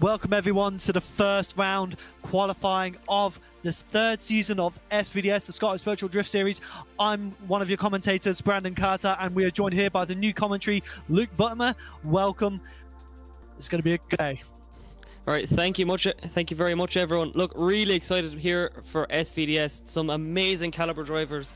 Welcome everyone to the first round qualifying of this third season of SVDS, the Scottish Virtual Drift Series. I'm one of your commentators, Brandon Carter, and we are joined here by the new commentary, Luke Buttimer. Welcome. It's going to be a good day. All right, thank you very much, everyone. Look, really excited here for SVDS. Some amazing caliber drivers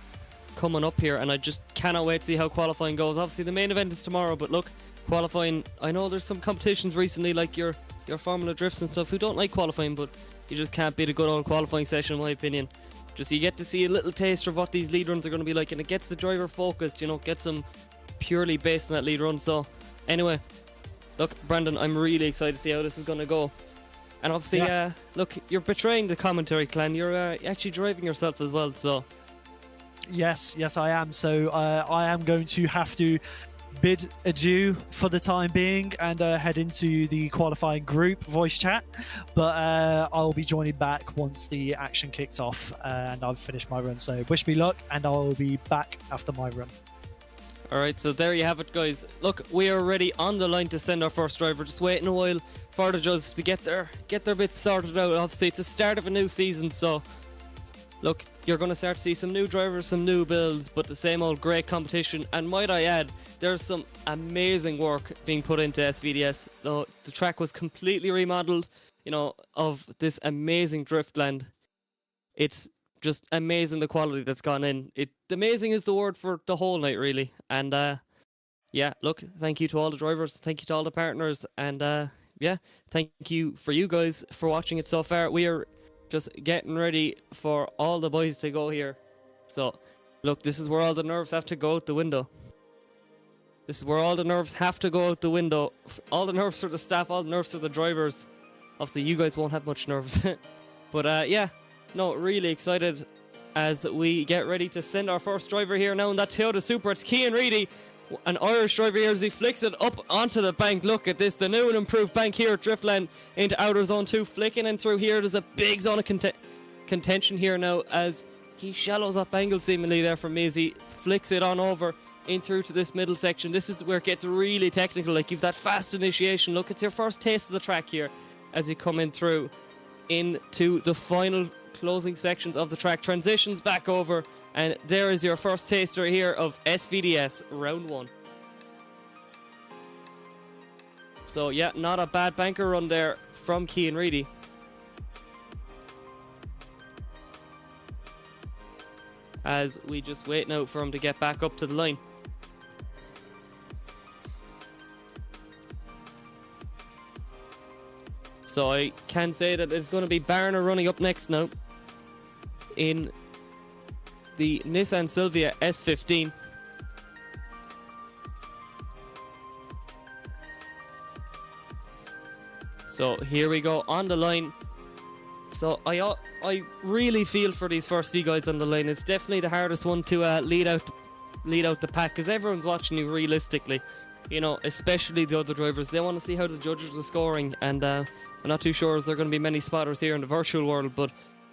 coming up here, and I just cannot wait to see how qualifying goes. Obviously, the main event is tomorrow, but look, qualifying, I know there's some competitions recently, like your Formula Drifts and stuff, who don't like qualifying, but you just can't beat a good old qualifying session, in my opinion. Just you get to see a little taste of what these lead runs are going to be like, and it gets the driver focused, you know, gets them purely based on that lead run. So anyway, look, Brandon, I'm really excited to see how this is going to go. And obviously, look, you're betraying the commentary clan. You're actually driving yourself as well, so. Yes, I am. So I am going to have to bid adieu for the time being and head into the qualifying group voice chat, but I'll be joining back once the action kicks off and I've finished my run. So wish me luck, and I'll be back after my run. Alright, so there you have it, guys. Look, we are ready on the line to send our first driver. Just waiting a while for the judges to get their bits sorted out. Obviously, it's the start of a new season, so look, you're going to start to see some new drivers, some new builds, but the same old great competition. And might I add, there's some amazing work being put into SVDS. The track was completely remodeled, you know, of this amazing Driftland. It's just amazing the quality that's gone in. Amazing is the word for the whole night, really. And yeah, look, thank you to all the drivers, thank you to all the partners, and yeah, thank you for you guys for watching it so far. We are just getting ready for all the boys to go here. So look, this is where all the nerves have to go out the window. This is where all the nerves have to go out the window. All the nerves for the staff, all the nerves for the drivers. Obviously, you guys won't have much nerves. But yeah, no, really excited as we get ready to send our first driver here now in that Toyota Supra. It's Cian Reedy, an Irish driver here, as he flicks it up onto the bank. Look at this, the new and improved bank here at Driftland into outer zone 2, flicking in through here. There's a big zone of contention here now as he shallows up angle seemingly there from me as he flicks it on over in through to this middle section. This is where it gets really technical, like you've that fast initiation. Look, it's your first taste of the track here as you come in through into the final closing sections of the track. Transitions back over, and there is your first taster here of SVDS round 1. So yeah, not a bad banker run there from Cian Reedy. As we just wait now for him to get back up to the line. So I can say that it's going to be Barner running up next now in the Nissan Silvia S15. So here we go on the line. So I really feel for these first few guys on the line. It's definitely the hardest one to lead out the pack, because everyone's watching you realistically, you know, especially the other drivers. They want to see how the judges are scoring, and I'm not too sure if there are going to be many spotters here in the virtual world. But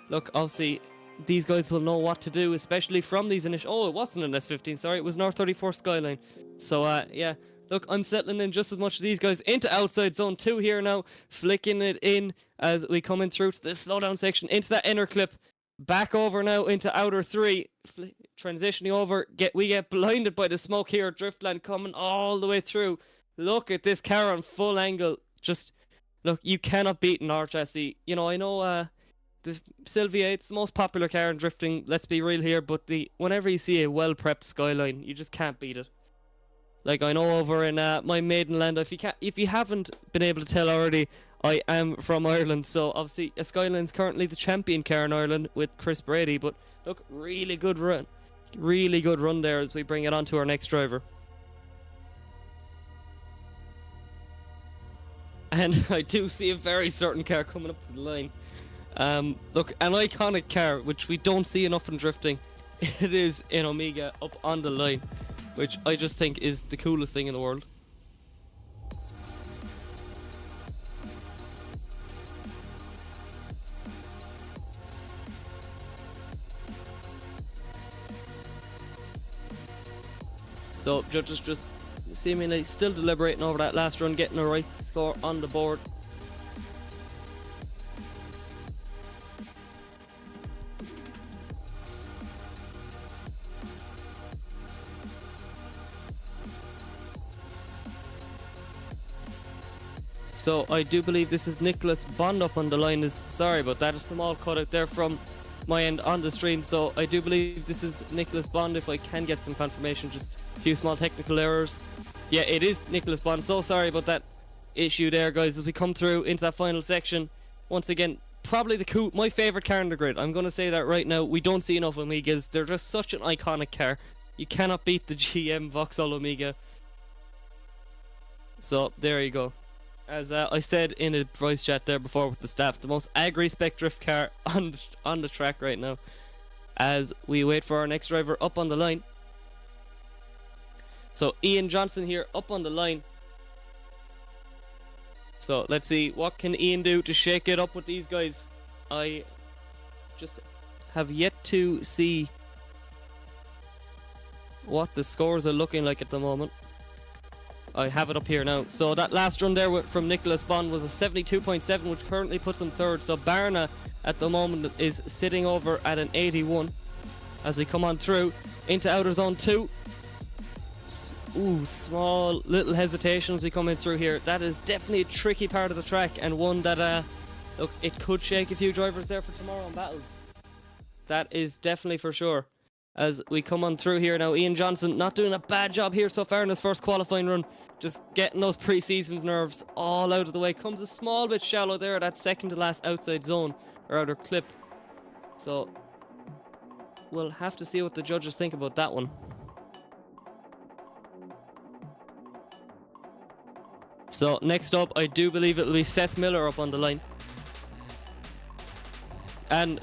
look, obviously these guys will know what to do, especially from these initial... Oh, it wasn't an S15, sorry. It was an R34 Skyline. So, yeah. Look, I'm settling in just as much as these guys into outside zone 2 here now. Flicking it in as we come in through to the slowdown section, into that inner clip. Back over now into outer 3. Transitioning over. We get blinded by the smoke here at Driftland, coming all the way through. Look at this car on full angle. Just, look, you cannot beat an RYZE. You know, I know the Sylvia, it's the most popular car in drifting, let's be real here, but whenever you see a well-prepped Skyline, you just can't beat it. Like, I know over in my maiden land, if you haven't been able to tell already, I am from Ireland, so obviously a Skyline's currently the champion car in Ireland with Chris Brady, but look, really good run there as we bring it on to our next driver. And I do see a very certain car coming up to the line. Look, an iconic car which we don't see enough in drifting. It is an Omega up on the line, which I just think is the coolest thing in the world. So judges just seemingly still deliberating over that last run, getting the right score on the board. So I do believe this is Nicholas Bond up on the line. Sorry about that, a small cut out there from my end on the stream. So I do believe this is Nicholas Bond, if I can get some confirmation. Just a few small technical errors. Yeah, it is Nicholas Bond. So sorry about that issue there, guys, as we come through into that final section. Once again, probably my favourite car in the grid. I'm going to say that right now. We don't see enough Omegas. They're just such an iconic car. You cannot beat the GM Vauxhall Omega. So there you go. As I said in a voice chat there before with the staff, the most agri-spec drift car on the track right now, as we wait for our next driver up on the line. So Ian Johnson here up on the line. So let's see, what can Ian do to shake it up with these guys? I just have yet to see what the scores are looking like at the moment. I have it up here now. So that last run there from Nicholas Bond was a 72.7, which currently puts him third. So Barna at the moment is sitting over at an 81 as we come on through into outer zone 2. Ooh, small little hesitation as we come in through here. That is definitely a tricky part of the track, and one that look, it could shake a few drivers there for tomorrow in battles. That is definitely for sure. As we come on through here now, Ian Johnson not doing a bad job here so far in his first qualifying run. Just getting those pre-season nerves all out of the way. Comes a small bit shallow there, that second to last outside zone, or outer clip. So we'll have to see what the judges think about that one. So next up, I do believe it'll be Seth Miller up on the line. And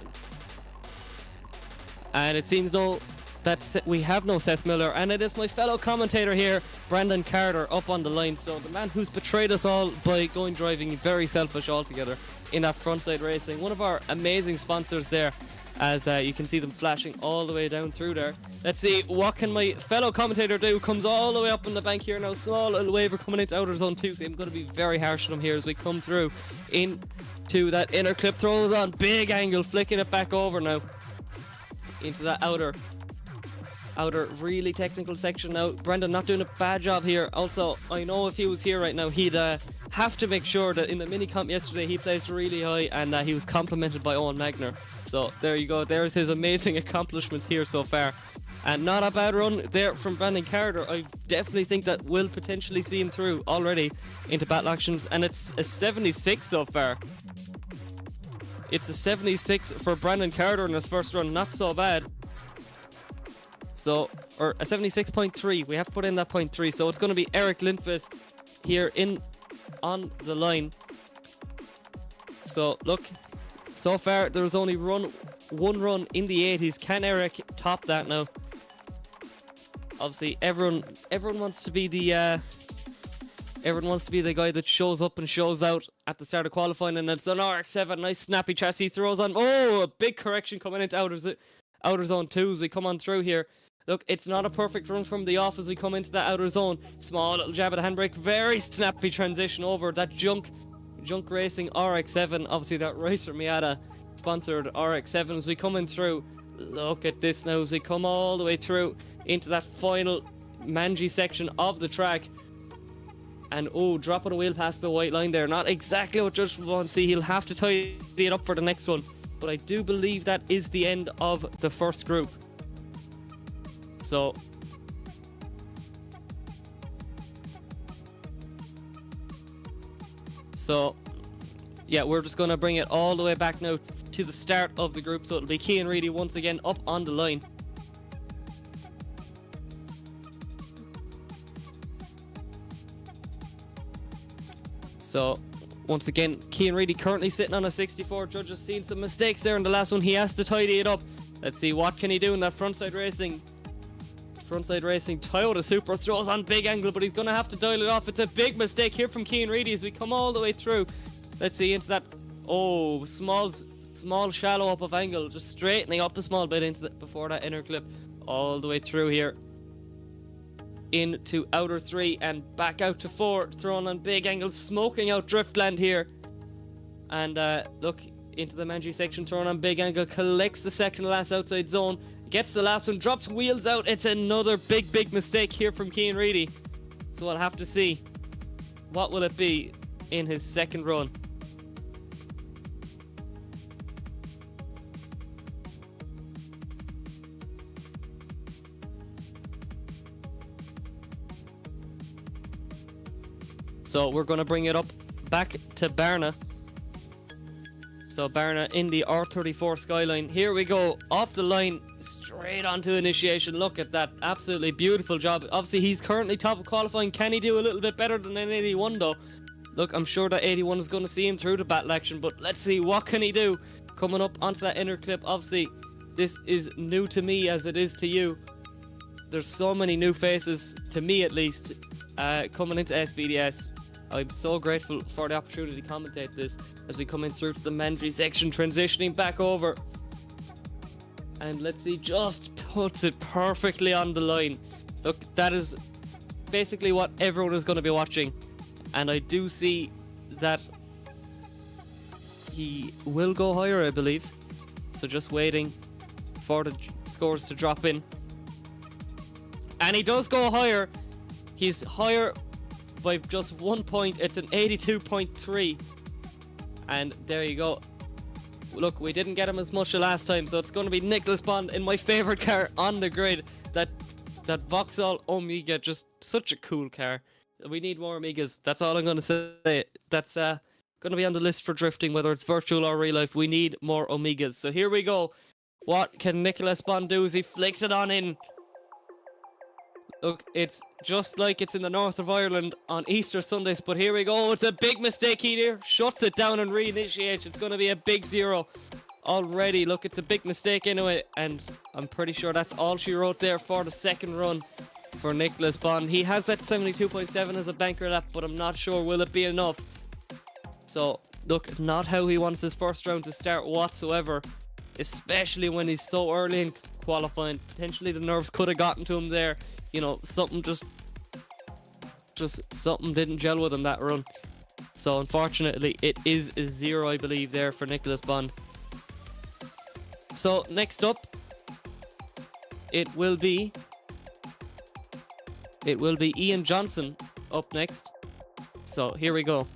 it seems though that we have no Seth Miller, and it is my fellow commentator here, Brandon Carter, up on the line. So the man who's betrayed us all by going driving very selfish altogether in that FrontSide Racing, one of our amazing sponsors there, as you can see them flashing all the way down through there. Let's see, what can my fellow commentator do? Comes all the way up on the bank here now, small little waiver coming into outer zone 2, so I'm going to be very harsh on him here as we come through into that inner clip, throws on, big angle, flicking it back over now into that outer really technical section now. Brendan not doing a bad job here. Also, I know if he was here right now, he'd have to make sure that in the mini comp yesterday he placed really high, and he was complimented by Owen Magner. So there you go, there's his amazing accomplishments here so far, and not a bad run there from Brandon Carter. I definitely think that will potentially see him through already into battle actions, and it's a 76 so far. It's a 76 for Brandon Carter in his first run, not so bad. So, or a 76.3, we have to put in that 0.3, so it's going to be Eric Lindqvist here on the line. So look, so far there's only one run in the 80s. Can Eric top that now? Obviously everyone wants to be the Everyone wants to be the guy that shows up and shows out at the start of qualifying, and it's an RX-7, nice snappy chassis, throws on. Oh, a big correction coming into outer zone 2 as we come on through here. Look, it's not a perfect run from the off as we come into that outer zone. Small little jab of the handbrake, very snappy transition over that junk racing RX-7. Obviously that Racer Miata sponsored RX-7 as we come in through. Look at this now as we come all the way through into that final mangy section of the track. And oh, dropping a wheel past the white line there. Not exactly what Judge will want to see. He'll have to tidy it up for the next one. But I do believe that is the end of the first group. So yeah, we're just going to bring it all the way back now to the start of the group. So it'll be Cian Reedy once again up on the line. So once again, Cian Reedy currently sitting on a 64. Judge has seen some mistakes there in the last one. He has to tidy it up. Let's see what can he do in that FrontSide Racing Toyota Supra. Throws on big angle, but he's going to have to dial it off. It's a big mistake here from Cian Reedy as we come all the way through. Let's see into that, oh, small shallow up of angle, just straightening up a small bit into the, before that inner clip, all the way through here into outer 3 and back out to 4, throwing on big angle, smoking out Driftland here. And look into the mangy section, throwing on big angle, collects the second to last outside zone, gets the last one, drops wheels out. It's another big mistake here from Cian Reedy. So we'll have to see what will it be in his second run. So we're going to bring it up back to Barna. So Barna in the R34 Skyline. Here we go, off the line, straight onto initiation. Look at that, absolutely beautiful job. Obviously he's currently top of qualifying. Can he do a little bit better than an 81 though? Look, I'm sure that 81 is going to see him through the battle action, but let's see what can he do. Coming up onto that inner clip. Obviously this is new to me as it is to you. There's so many new faces, to me at least, coming into SVDS. I'm so grateful for the opportunity to commentate this as we come in through to the Mandry section, transitioning back over. And let's see, just puts it perfectly on the line. Look, that is basically what everyone is going to be watching. And I do see that he will go higher, I believe. So just waiting for the scores to drop in. And he does go higher. He's higher by just 1 point. It's an 82.3, and there you go. Look, we didn't get him as much last time, so it's going to be Nicholas Bond in my favorite car on the grid, that Vauxhall Omega. Just such a cool car. We need more Omegas, that's all I'm going to say. That's going to be on the list for drifting, whether it's virtual or real life. We need more Omegas. So here we go. What can Nicholas Bond do as he flicks it on in? Look, it's just like it's in the north of Ireland on Easter Sundays, but here we go. It's a big mistake here. Shuts it down and reinitiates. It's going to be a big 0 already. Look, it's a big mistake anyway, and I'm pretty sure that's all she wrote there for the second run for Nicholas Bond. He has that 72.7 as a banker lap, but I'm not sure will it be enough. So, look, not how he wants his first round to start whatsoever, especially when he's so early in qualifying. Potentially the nerves could have gotten to him there. You know, something just something didn't gel with him that run. So unfortunately it is a 0, I believe, there for Nicholas Bond. So next up it will be Ian Johnson up next. So here we go.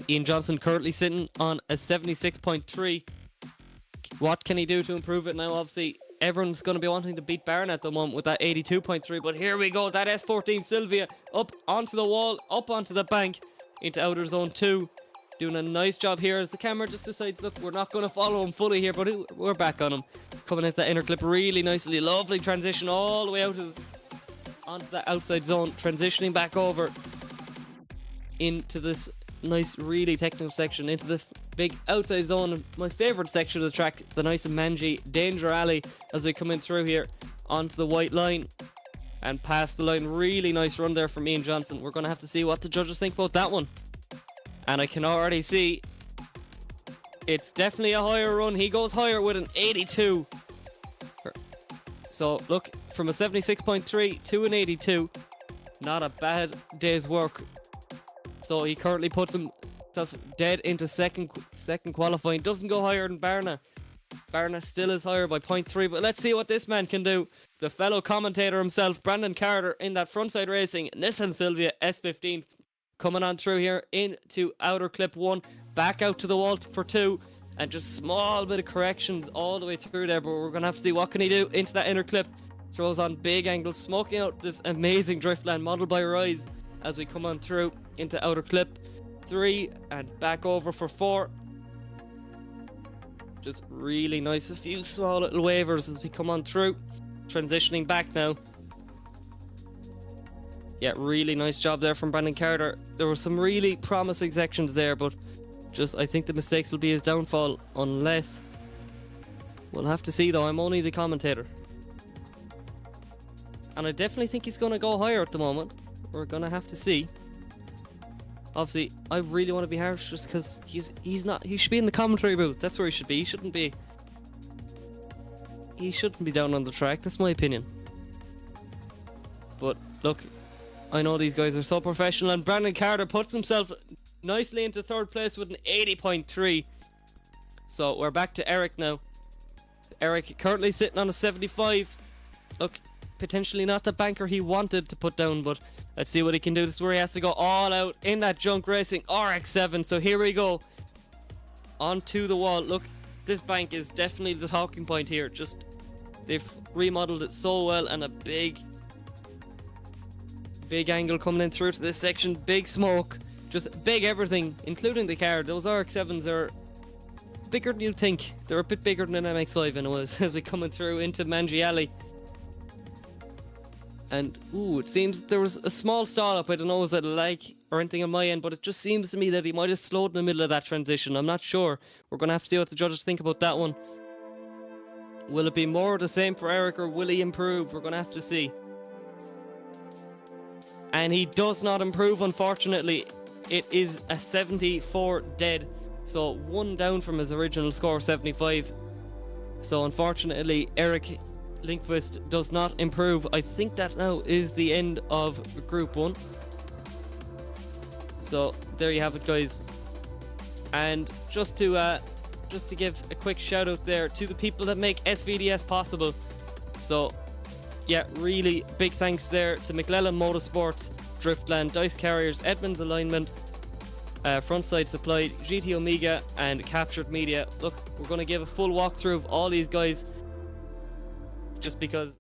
Ian Johnson currently sitting on a 76.3. What can he do to improve it now? Obviously everyone's going to be wanting to beat Barron at the moment with that 82.3, but here we go, that S14 Sylvia up onto the wall, up onto the bank, into outer zone 2, doing a nice job here as the camera just decides, look, we're not going to follow him fully here, but we're back on him. Coming into that inner clip really nicely, lovely transition all the way out onto the outside zone, transitioning back over into this nice, really technical section, into the big outside zone, my favourite section of the track, the nice and mangy danger alley as we come in through here onto the white line. and past the line. Really nice run there from Ian Johnson. We're going to have to see what the judges think about that one. And I can already see it's definitely a higher run. He goes higher with an 82. So look, from a 76.3 to an 82, not a bad day's work. So he currently puts himself dead into second qualifying. Doesn't go higher than Barna. Barna still is higher by 0.3, but let's see what this man can do. The fellow commentator himself, Brandon Carter, in that FrontSide Racing Nissan Silvia S15, coming on through here into outer clip 1, back out to the wall for 2, and just small bit of corrections all the way through there, but we're going to have to see what can he do into that inner clip. Throws on big angles, smoking out this amazing Driftland model by RYZE as we come on through into outer clip 3 and back over for 4. Just really nice. A few small little wavers as we come on through. Transitioning back now. Yeah, really nice job there from Brandon Carter. There were some really promising sections there, but just I think the mistakes will be his downfall unless... We'll have to see though, I'm only the commentator. And I definitely think he's going to go higher at the moment. We're going to have to see. Obviously, I really want to be harsh just because he's not... He should be in the commentary booth. That's where he should be. He shouldn't be... He shouldn't be down on the track. That's my opinion. But, look, I know these guys are so professional, and Brandon Carter puts himself nicely into third place with an 80.3. So, we're back to Eric now. Eric currently sitting on a 75. Look, potentially not the banker he wanted to put down, but let's see what he can do. This is where he has to go all out in that junk racing RX-7. So here we go. Onto the wall. Look, this bank is definitely the talking point here. Just, they've remodeled it so well, and a big angle coming in through to this section. Big smoke. Just big everything, including the car. Those RX-7s are bigger than you'd think. They're a bit bigger than an MX-5 anyways, as we coming through into Mangiali. And, ooh, it seems there was a small stall up. I don't know, was it a lag or anything on my end, but it just seems to me that he might have slowed in the middle of that transition. I'm not sure. We're going to have to see what the judges think about that one. Will it be more of the same for Eric, or will he improve? We're going to have to see. And he does not improve, unfortunately. It is a 74 dead. So, 1 down from his original score of 75. So, unfortunately, Eric Lindqvist does not improve. I think that now is the end of Group 1. So there you have it, guys. And just to give a quick shout out there to the people that make SVDS possible. So yeah, really big thanks there to Mclellan Motorsport, Driftland, Dyce Carriers, Edmonds Alignment, FrontSide Supply, GT Omega, and Kaptured Media. Look, we're going to give a full walkthrough of all these guys, just because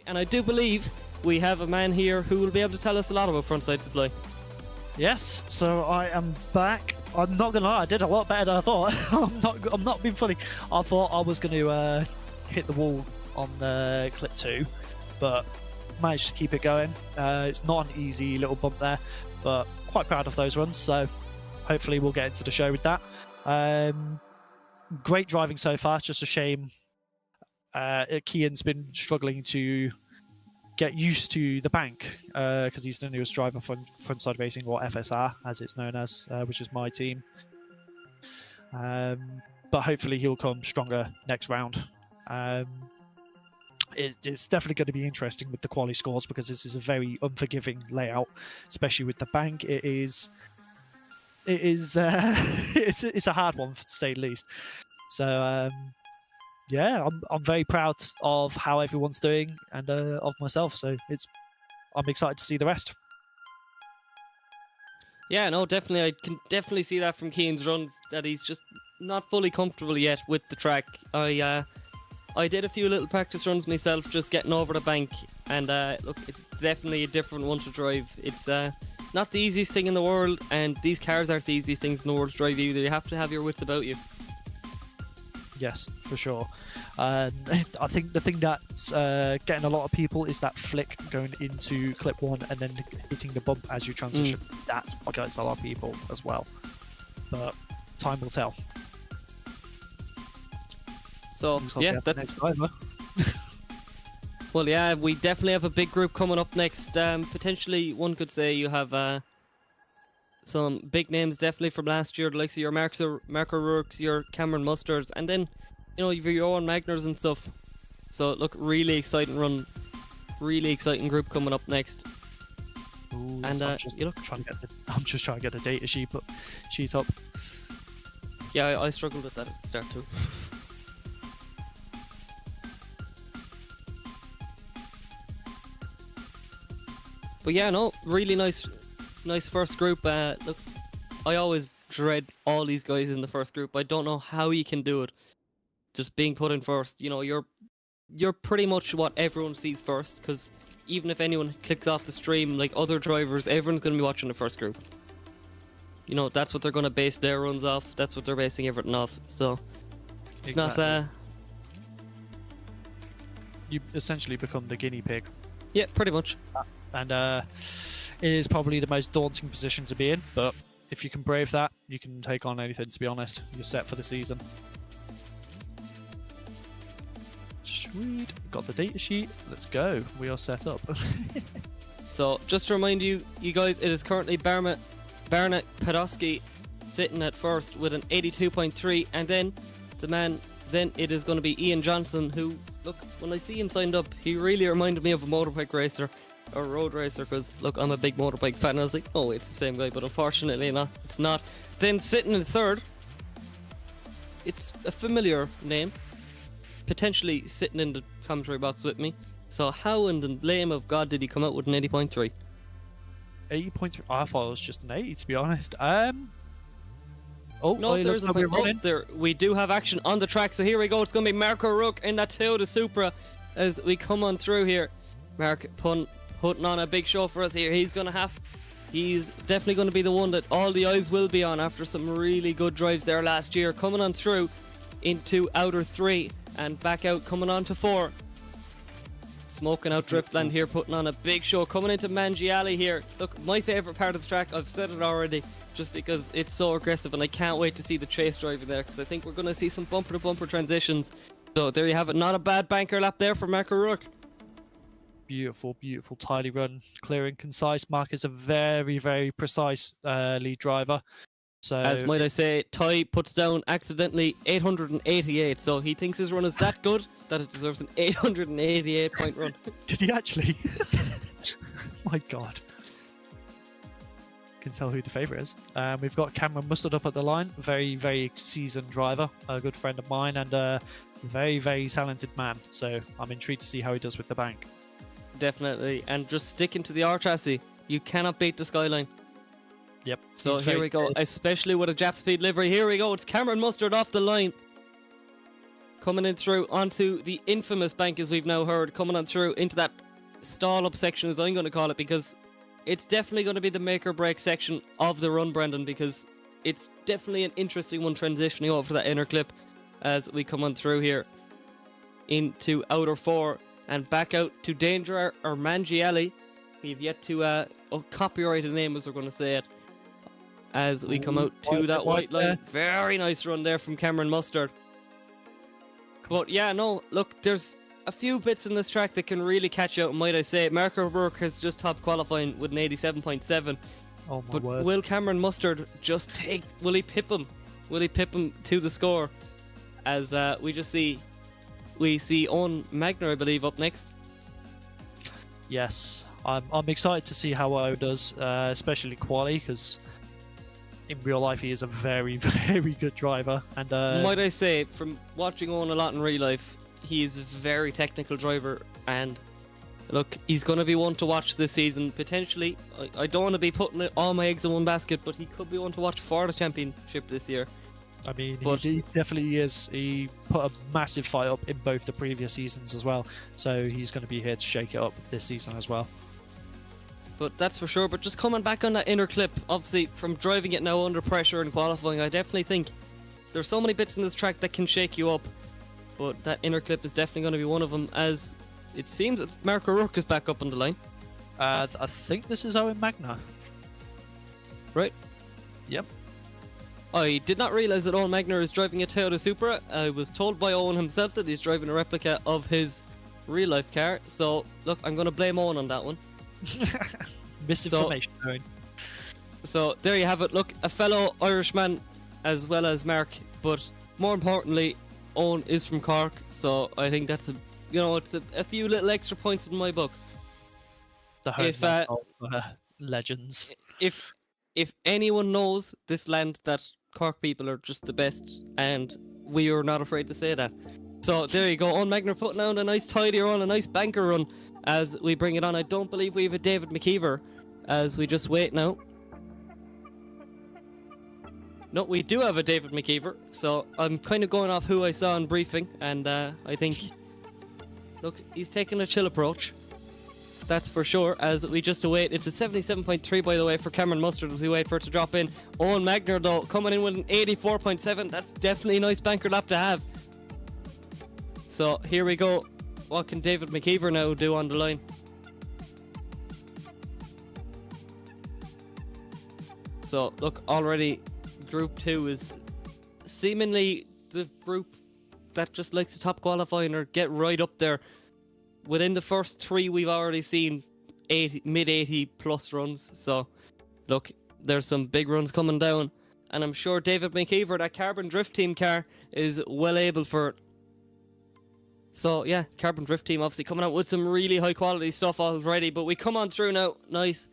and I do believe we have a man here who will be able to tell us a lot about FrontSide Supply. Yes, so I am back. I'm not gonna lie, I did a lot better than I thought. I'm not being funny. I thought I was going to hit the wall on clip 2, but managed to keep it going. It's not an easy little bump there, but quite proud of those runs. So hopefully we'll get into the show with that. Great driving so far. Just a shame Kian's been struggling to get used to the bank because he's the newest driver from FrontSide Racing, or FSR as it's known as, which is my team. But hopefully he'll come stronger next round. It's definitely going to be interesting with the quali scores, because this is a very unforgiving layout, especially with the bank. It is it is it's a hard one to say the least. So yeah, I'm very proud of how everyone's doing and of myself. So I'm excited to see the rest. Yeah, no, definitely. I can definitely see that from Keane's runs that he's just not fully comfortable yet with the track. I did a few little practice runs myself, just getting over the bank, and look, it's definitely a different one to drive. It's not the easiest thing in the world, and these cars aren't the easiest things in the world to drive either. You have to have your wits about you. Yes, for sure. I think the thing that's getting a lot of people is that flick going into clip one and then hitting the bump as you transition. That's what gets a lot of people as well. But time will tell. So yeah, that's. Well, yeah, we definitely have a big group coming up next. Potentially, one could say you have some big names definitely from last year, the likes of your Marco Rourke's, your Cameron Mustards, and then you've your own Magners and stuff. So look, really exciting run, really exciting group coming up next. Ooh, and I'm just trying to get the data sheet, but she's up. Yeah, I struggled with that at the start too. But yeah, no, really nice first group. Look, I always dread all these guys in the first group. I don't know how you can do it. Just being put in first, you're pretty much what everyone sees first. Because even if anyone clicks off the stream, like other drivers, everyone's going to be watching the first group. That's what they're going to base their runs off. That's what they're basing everything off. So it's not. You essentially become the guinea pig. Yeah, pretty much. And it is probably the most daunting position to be in, but if you can brave that, you can take on anything, to be honest. You're set for the season. Sweet. Got the data sheet. Let's go. We are set up. So, just to remind you guys, it is currently Barnett Podolsky sitting at first with an 82.3, and then then it is going to be Ian Johnson, who, look, when I see him signed up, he really reminded me of a motorbike racer or road racer, because look, I'm a big motorbike fan, and I was like, oh, it's the same guy, but unfortunately not, it's not. Then sitting in third, it's a familiar name, potentially sitting in the commentary box with me. So how in the name of God did he come out with an 80.3? 80.3? I thought it was just an 80, to be honest. No, there's a point. There, we do have action on the track, so here we go. It's going to be Marco Rook in that Toyota Supra as we come on through here. Mark putting on a big show for us here. He's definitely going to be the one that all the eyes will be on after some really good drives there last year. Coming on through into outer 3 and back out, coming on to 4. Smoking out Driftland here, putting on a big show. Coming into Mangiale here. Look, my favourite part of the track, I've said it already, just because it's so aggressive, and I can't wait to see the chase driver there, because I think we're going to see some bumper-to-bumper transitions. So there you have it. Not a bad banker lap there for Marco Rourke. Beautiful, beautiful, tidy run. Clear and concise. Mark is a very, very precise lead driver. So, as might I say, Ty puts down accidentally 888, so he thinks his run is that good that it deserves an 888 point run. Did he actually? My God. Can tell who the favourite is. We've got Cameron Mustard up at the line. Very, very seasoned driver. A good friend of mine and a very, very talented man. So I'm intrigued to see how he does with the bank. Definitely. And just sticking to the R chassis, you cannot beat the Skyline. Yep. So here we go, especially with a Jap Speed livery. Here we go. It's Cameron Mustard off the line. Coming in through onto the infamous bank, as we've now heard. Coming on through into that stall-up section, as I'm going to call it, because it's definitely going to be the make or break section of the run, Brendan, because it's definitely an interesting one transitioning over to that inner clip as we come on through here into outer 4 and back out to Danger or Mangiale. We've yet to copyright a name, as we're going to say it, as we come out to that white line. Very nice run there from Cameron Mustard. But yeah, no, look, there's a few bits in this track that can really catch you out, might I say. Marco Rourke has just top qualifying with an 87.7. Oh my but word. Will Cameron Mustard just will he pip him? Will he pip him to the score? As we see Owen Magner, I believe, up next. Yes, I'm excited to see how Owen does, especially quali, because in real life, he is a very, very good driver. And might I say, from watching Owen a lot in real life, he's a very technical driver. And look, he's going to be one to watch this season. Potentially, I don't want to be putting all my eggs in one basket, but he could be one to watch for the championship this year. I mean, he definitely is. He put a massive fight up in both the previous seasons as well. So he's going to be here to shake it up this season as well. But that's for sure. But just coming back on that inner clip, obviously, from driving it now under pressure and qualifying, I definitely think there's so many bits in this track that can shake you up. But that inner clip is definitely going to be one of them, as it seems that Mark O'Rourke is back up on the line. I think this is Owen Magner. Right? Yep. I did not realise that Owen Magner is driving a Toyota Supra. I was told by Owen himself that he's driving a replica of his real-life car. So, look, I'm going to blame Owen on that one. Misinformation, Owen. So, there you have it. Look, a fellow Irishman as well as Mark. But more importantly, Owen is from Cork. So, I think that's it's a few little extra points in my book. The home of legends. If anyone knows this land, that Cork people are just the best, and we are not afraid to say that. So there you go. Owen Magner putting out a nice tidy run, a nice banker run as we bring it on. I don't believe we have a David McKeever as we just wait now. No, we do have a David McKeever. So I'm kind of going off who I saw in briefing, and I think, look, he's taking a chill approach. That's for sure, as we just await. It's a 77.3, by the way, for Cameron Mustard as we wait for it to drop in. Owen Magner, though, coming in with an 84.7. That's definitely a nice banker lap to have. So, here we go. What can David McKeever now do on the line? So, look, already Group 2 is seemingly the group that just likes to top qualifying or get right up there. Within the first 3, we've already seen mid-80 plus runs. So, look, there's some big runs coming down. And I'm sure David McKeever, that Carbon Drift Team car, is well able for it. So, yeah, Carbon Drift Team obviously coming out with some really high-quality stuff already. But we come on through now. Nice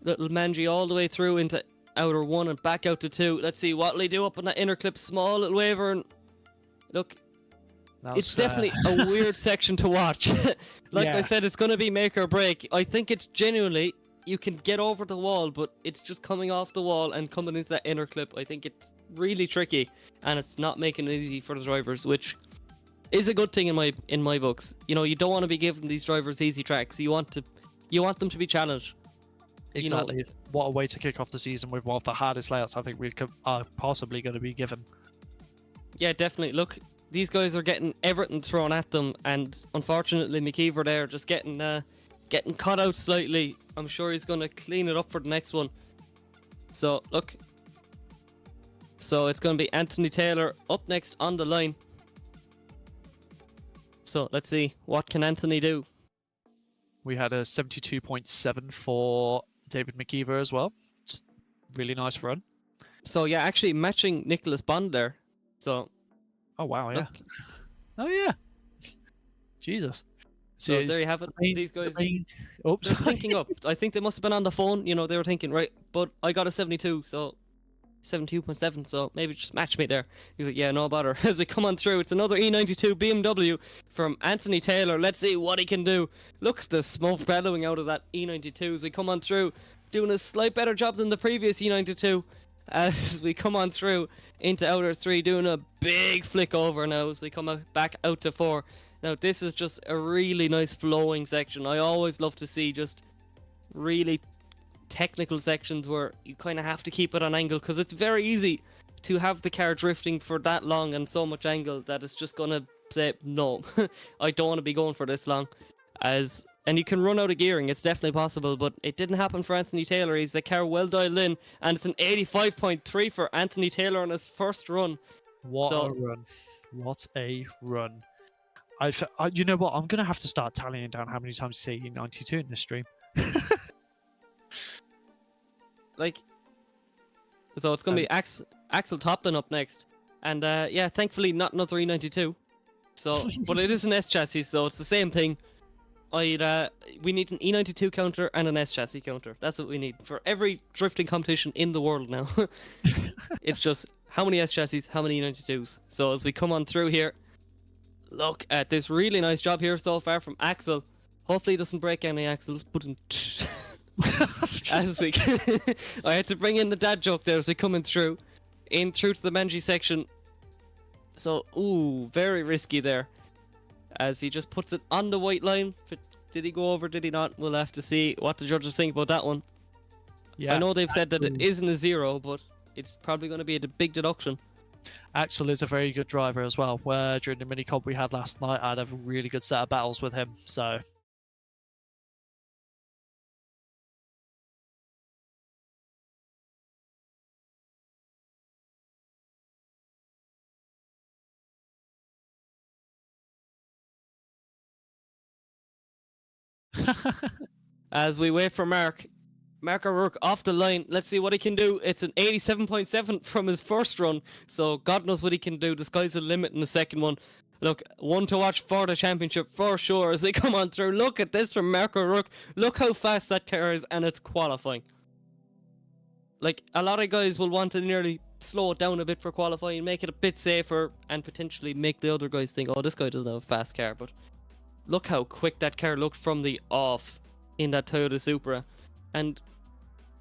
little Manji all the way through into outer 1 and back out to 2. Let's see what will he do up on that inner clip. Small little waver. And look, it's definitely a weird section to watch. I said, it's going to be make or break. I think it's genuinely, you can get over the wall, but it's just coming off the wall and coming into that inner clip. I think it's really tricky, and it's not making it easy for the drivers, which is a good thing in my books. You know, you don't want to be giving these drivers easy tracks. You want them to be challenged. Exactly. You know, what a way to kick off the season with one of the hardest layouts I think we are possibly going to be given. Yeah, definitely. Look, these guys are getting everything thrown at them, and unfortunately McKeever there just getting cut out slightly. I'm sure he's going to clean it up for the next one. So, look. So, it's going to be Anthony Taylor up next on the line. So, let's see. What can Anthony do? We had a 72.7 for David McKeever as well. Just really nice run. So, yeah, actually matching Nicholas Bond there. So... Oh, wow, yeah. Oh, yeah. Jesus. So there you have it. These guys, they're syncing up. I think they must have been on the phone. You know, they were thinking, right, but I got a 72, so 72.7, so maybe just match me there. He's like, yeah, no bother. As we come on through, it's another E92 BMW from Anthony Taylor. Let's see what he can do. Look at the smoke bellowing out of that E92 as we come on through, doing a slight better job than the previous E92. As we come on through into outer 3, doing a big flick over now as we come back out to 4. Now this is just a really nice flowing section. I always love to see just really technical sections where you kind of have to keep it on angle, because it's very easy to have the car drifting for that long and so much angle that it's just going to say, no, I don't want to be going for this long. And you can run out of gearing, it's definitely possible, but it didn't happen for Anthony Taylor. He's a car well dialed in, and it's an 85.3 for Anthony Taylor on his first run. What a run. What a run. You know what, I'm going to have to start tallying down how many times you say E92 in this stream. So it's going to be Axel Toplin up next. And yeah, thankfully not another E92. So, but it is an S chassis, so it's the same thing. we need an E92 counter and an S chassis counter. That's what we need for every drifting competition in the world now. It's just how many S chassis, how many E92s. So as we come on through here, look at this really nice job here so far from Axel. Hopefully he doesn't break any axles, but as we I had to bring in the dad joke there as we coming through to the Benji section. So ooh, very risky there as he just puts it on the white line. Did he go over, did he not? We'll have to see what the judges think about that one. Yeah, I know they've said that it isn't a 0, but it's probably going to be a big deduction. Axel is a very good driver as well. During the mini comp we had last night, I had a really good set of battles with him. So as we wait for Mark O'Rourke off the line. Let's see what he can do. It's an 87.7 from his first run, so God knows what he can do. The sky's the limit in the second one. Look, one to watch for the championship for sure as we come on through. Look at this from Mark O'Rourke. Look how fast that car is, and it's qualifying. Like, a lot of guys will want to nearly slow it down a bit for qualifying, make it a bit safer, and potentially make the other guys think, oh, this guy doesn't have a fast car. But look how quick that car looked from the off in that Toyota Supra. And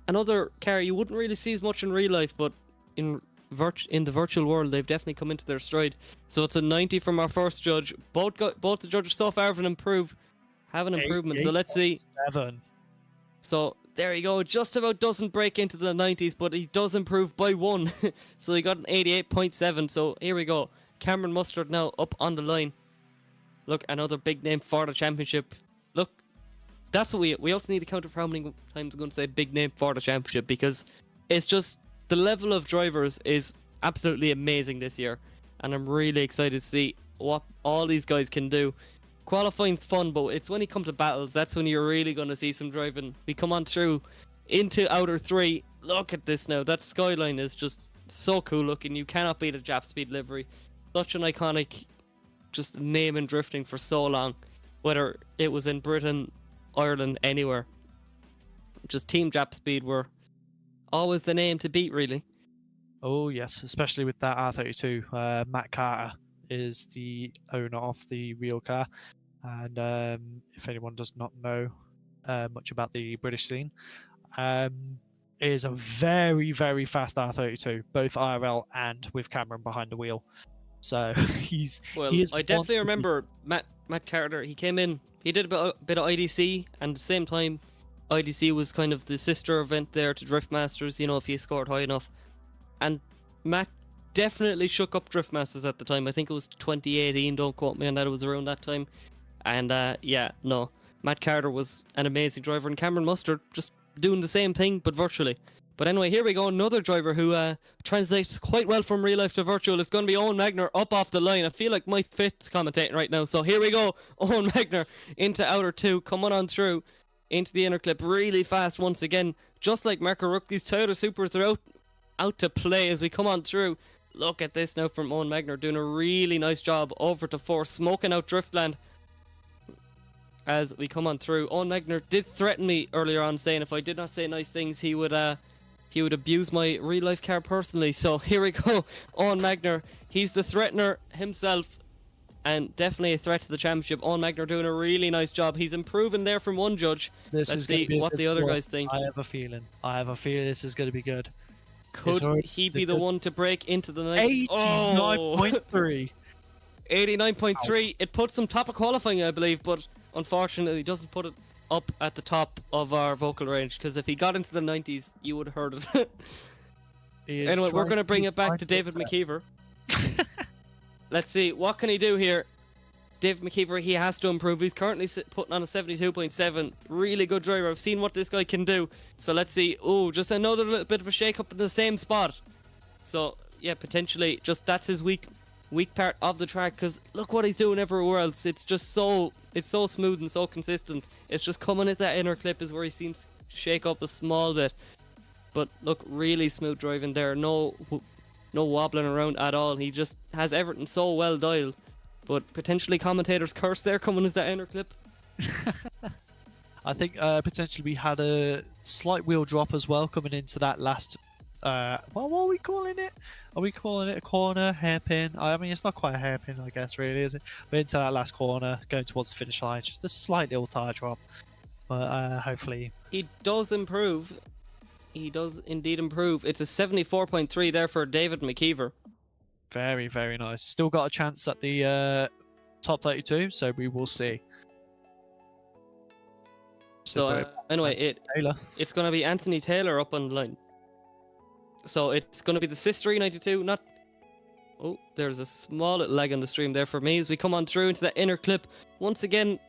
another car you wouldn't really see as much in real life, but in the virtual world, they've definitely come into their stride. So it's a 90 from our first judge. Both the judges so far have an improvement. So let's see. 7. So there you go. Just about doesn't break into the 90s, but he does improve by 1. So he got an 88.7. So here we go. Cameron Mustard now up on the line. Look, another big name for the championship. Look, that's what we also need to counter for how many times I'm going to say big name for the championship, because it's just the level of drivers is absolutely amazing this year, and I'm really excited to see what all these guys can do. Qualifying's fun, but it's when you come to battles that's when you're really going to see some driving. We come on through into outer 3. Look at this now. That skyline is just so cool looking. You cannot beat a Jap Speed livery. Such an iconic just name in drifting for so long, whether it was in Britain, Ireland, anywhere. Just Team Jap Speed were always the name to beat, really. Oh yes, especially with that R32. Matt Carter is the owner of the real car, and if anyone does not know much about the British scene, it is a very, very fast R32, both IRL and with Cameron behind the wheel. So I definitely remember Matt Carter. He came in, he did a bit of IDC, and at the same time IDC was kind of the sister event there to Driftmasters, you know, if you scored high enough. And Matt definitely shook up Driftmasters at the time. I think it was 2018, don't quote me on that, it was around that time. And Matt Carter was an amazing driver, and Cameron Mustard just doing the same thing but virtually. But anyway, here we go, another driver who translates quite well from real life to virtual. It's going to be Owen Magner up off the line. I feel like Mike Fitt's commentating right now. So here we go, Owen Magner into outer 2, coming on through into the inner clip really fast once again. Just like Mark O'Rourke, these Toyota Supras are out to play as we come on through. Look at this now from Owen Magner, doing a really nice job over to 4, smoking out Driftland as we come on through. Owen Magner did threaten me earlier on, saying if I did not say nice things, he would abuse my real life car personally. So here we go, Owen Magner. He's the threatener himself, and definitely a threat to the championship. Owen Magner doing a really nice job. He's improving there from one judge. Let's see what the other guys think. I have a feeling this is going to be good. Could he be the one to break into the 89.3? 89.3. It puts him top of qualifying, I believe, but unfortunately doesn't put it up at the top of our vocal range, because if he got into the 90s, you would have heard it. Anyway, we're going to bring it back to David McKeever. Let's see, what can he do here? David McKeever, he has to improve. He's currently putting on a 72.7. Really good driver. I've seen what this guy can do. So let's see. Oh, just another little bit of a shake-up in the same spot. So, yeah, potentially, just that's his weak part of the track, because look what he's doing everywhere else. It's just so smooth and so consistent. It's just coming at that inner clip is where he seems to shake up a small bit. But look, really smooth driving there. No wobbling around at all. He just has everything so well dialed. But potentially commentators curse there coming as that inner clip. I think potentially we had a slight wheel drop as well coming into that last. Well, what are we calling it? Are we calling it a corner, hairpin? I mean, it's not quite a hairpin, I guess, really, is it? But into that last corner, going towards the finish line, just a slight little tire drop. But hopefully, he does improve. He does indeed improve. It's a 74.3 there for David McKeever. very, very nice. Still got a chance at the top 32, so we will see. So anyway, it's going to be Anthony Taylor up on the line. So it's going to be the Sister E92, not... Oh, there's a small little lag on the stream there for me as we come on through into that inner clip. Once again...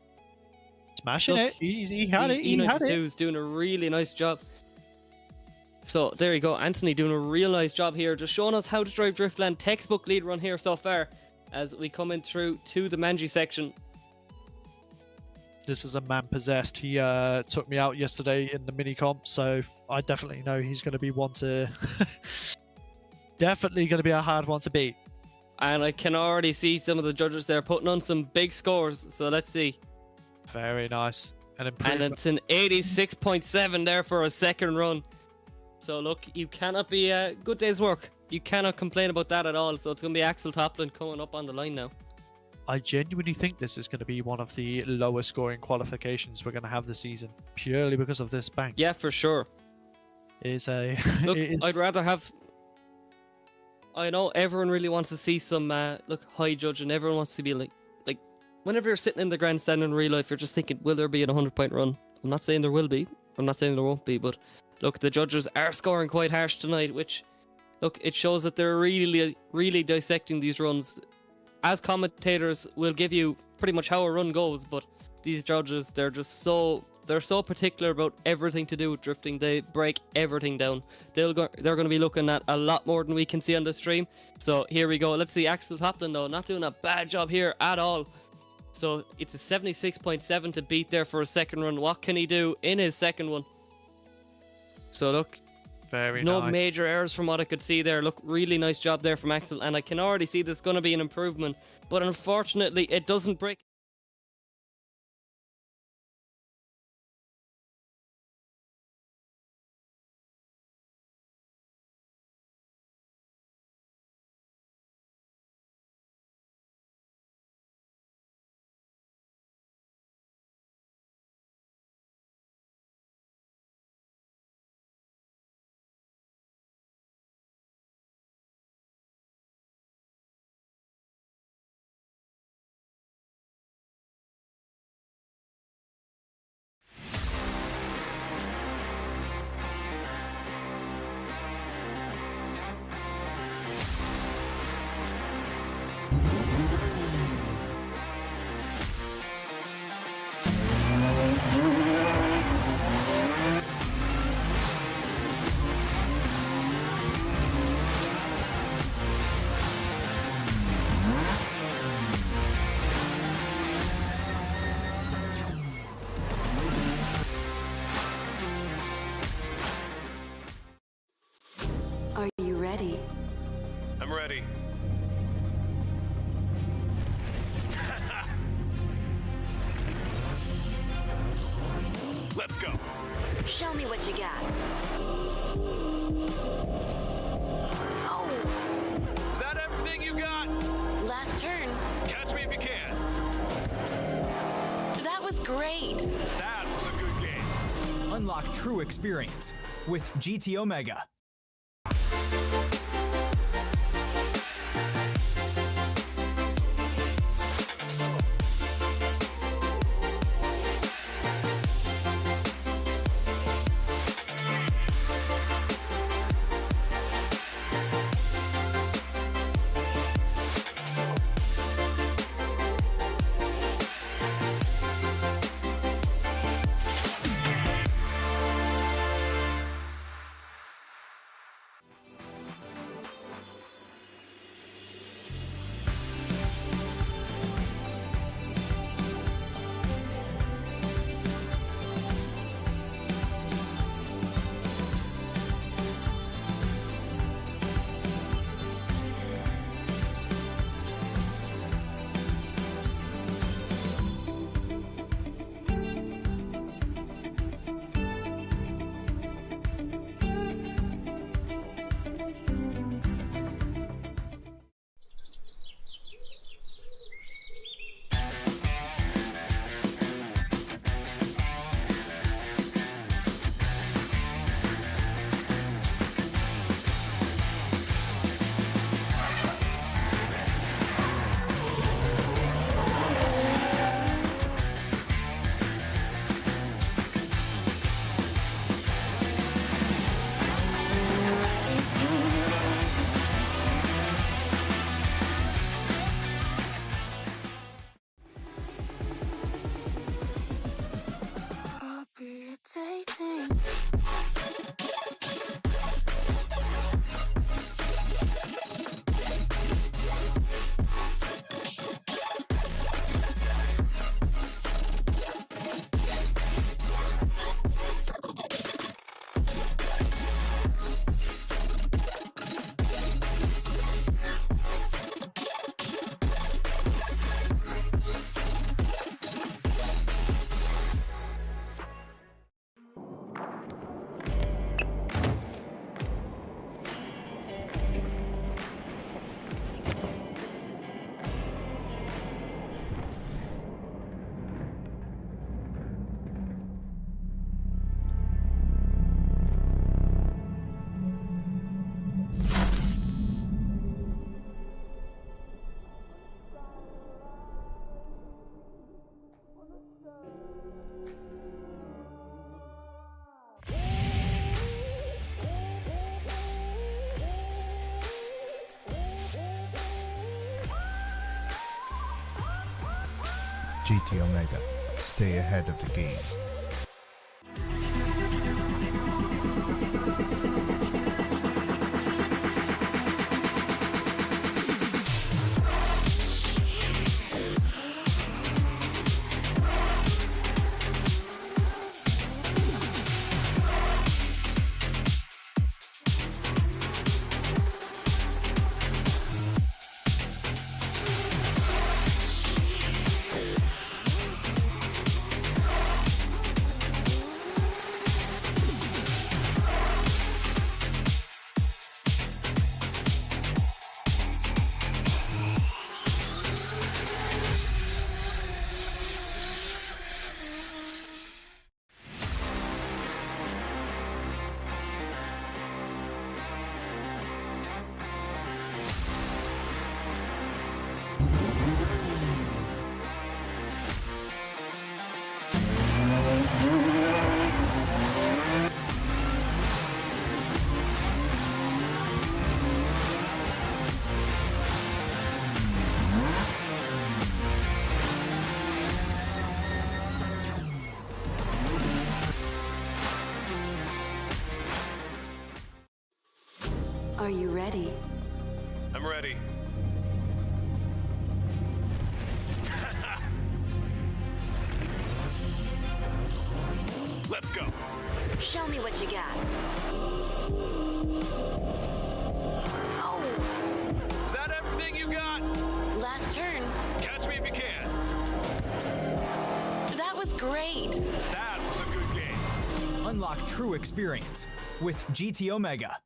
Smashing it. He had it. He had it. E92 is doing a really nice job. So there you go. Anthony doing a real nice job here. Just showing us how to drive Driftland. Textbook lead run here so far as we come in through to the Manji section. This is a man possessed. He took me out yesterday in the mini comp, so I definitely know he's going to be one to... definitely going to be a hard one to beat. And I can already see some of the judges there putting on some big scores. So let's see. Very nice. And it's an 86.7 there for a second run. So look, you cannot be a good day's work. You cannot complain about that at all. So it's going to be Axel Toplin coming up on the line now. I genuinely think this is going to be one of the lower scoring qualifications we're going to have this season, purely because of this bank. Yeah, for sure. Look, I'd rather have... I know everyone really wants to see some high judge, and everyone wants to be like whenever you're sitting in the grandstand in real life, you're just thinking, will there be a 100-point run? I'm not saying there will be. I'm not saying there won't be, but look, the judges are scoring quite harsh tonight, which, look, it shows that they're really, really dissecting these runs. As commentators, we'll give you pretty much how a run goes, but these judges, they're so particular about everything to do with drifting. They break everything down. They're going to be looking at a lot more than we can see on the stream. So here we go. Let's see Axel Toplin, though, not doing a bad job here at all. So it's a 76.7 to beat there for a second run. What can he do in his second one? So look, no nice. major errors from what I could see there. Look, really nice job there from Axel, and I can already see there's going to be an improvement, but unfortunately it doesn't break. Are you ready? I'm ready. Let's go. Show me what you got. Oh, Is that everything you got? last turn. Catch me if you can. That was great. That was a good game. Unlock true experience with GT Omega. GT Omega. Stay ahead of the game. Are you ready? I'm ready. Let's go. Show me what you got. Oh, Is that everything you got? last turn. Catch me if you can. That was great. That was a good game. Unlock true experience with GT Omega.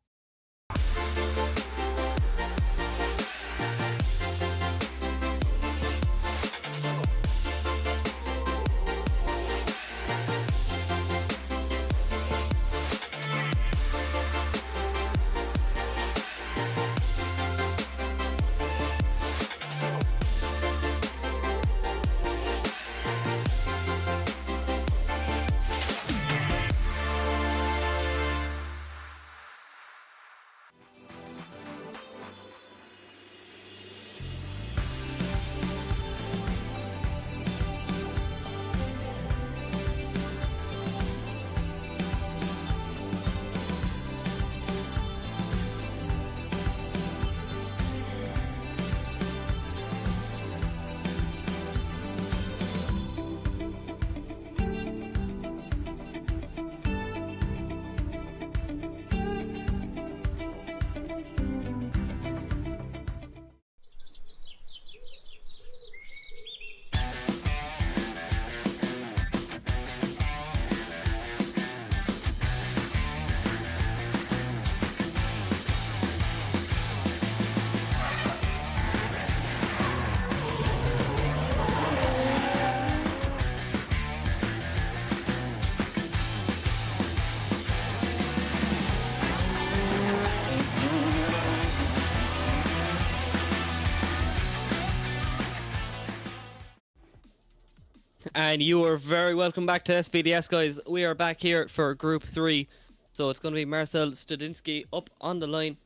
And you are very welcome back to SPDS, guys. We are back here for Group 3. So it's going to be Marcel Studinsky up on the line.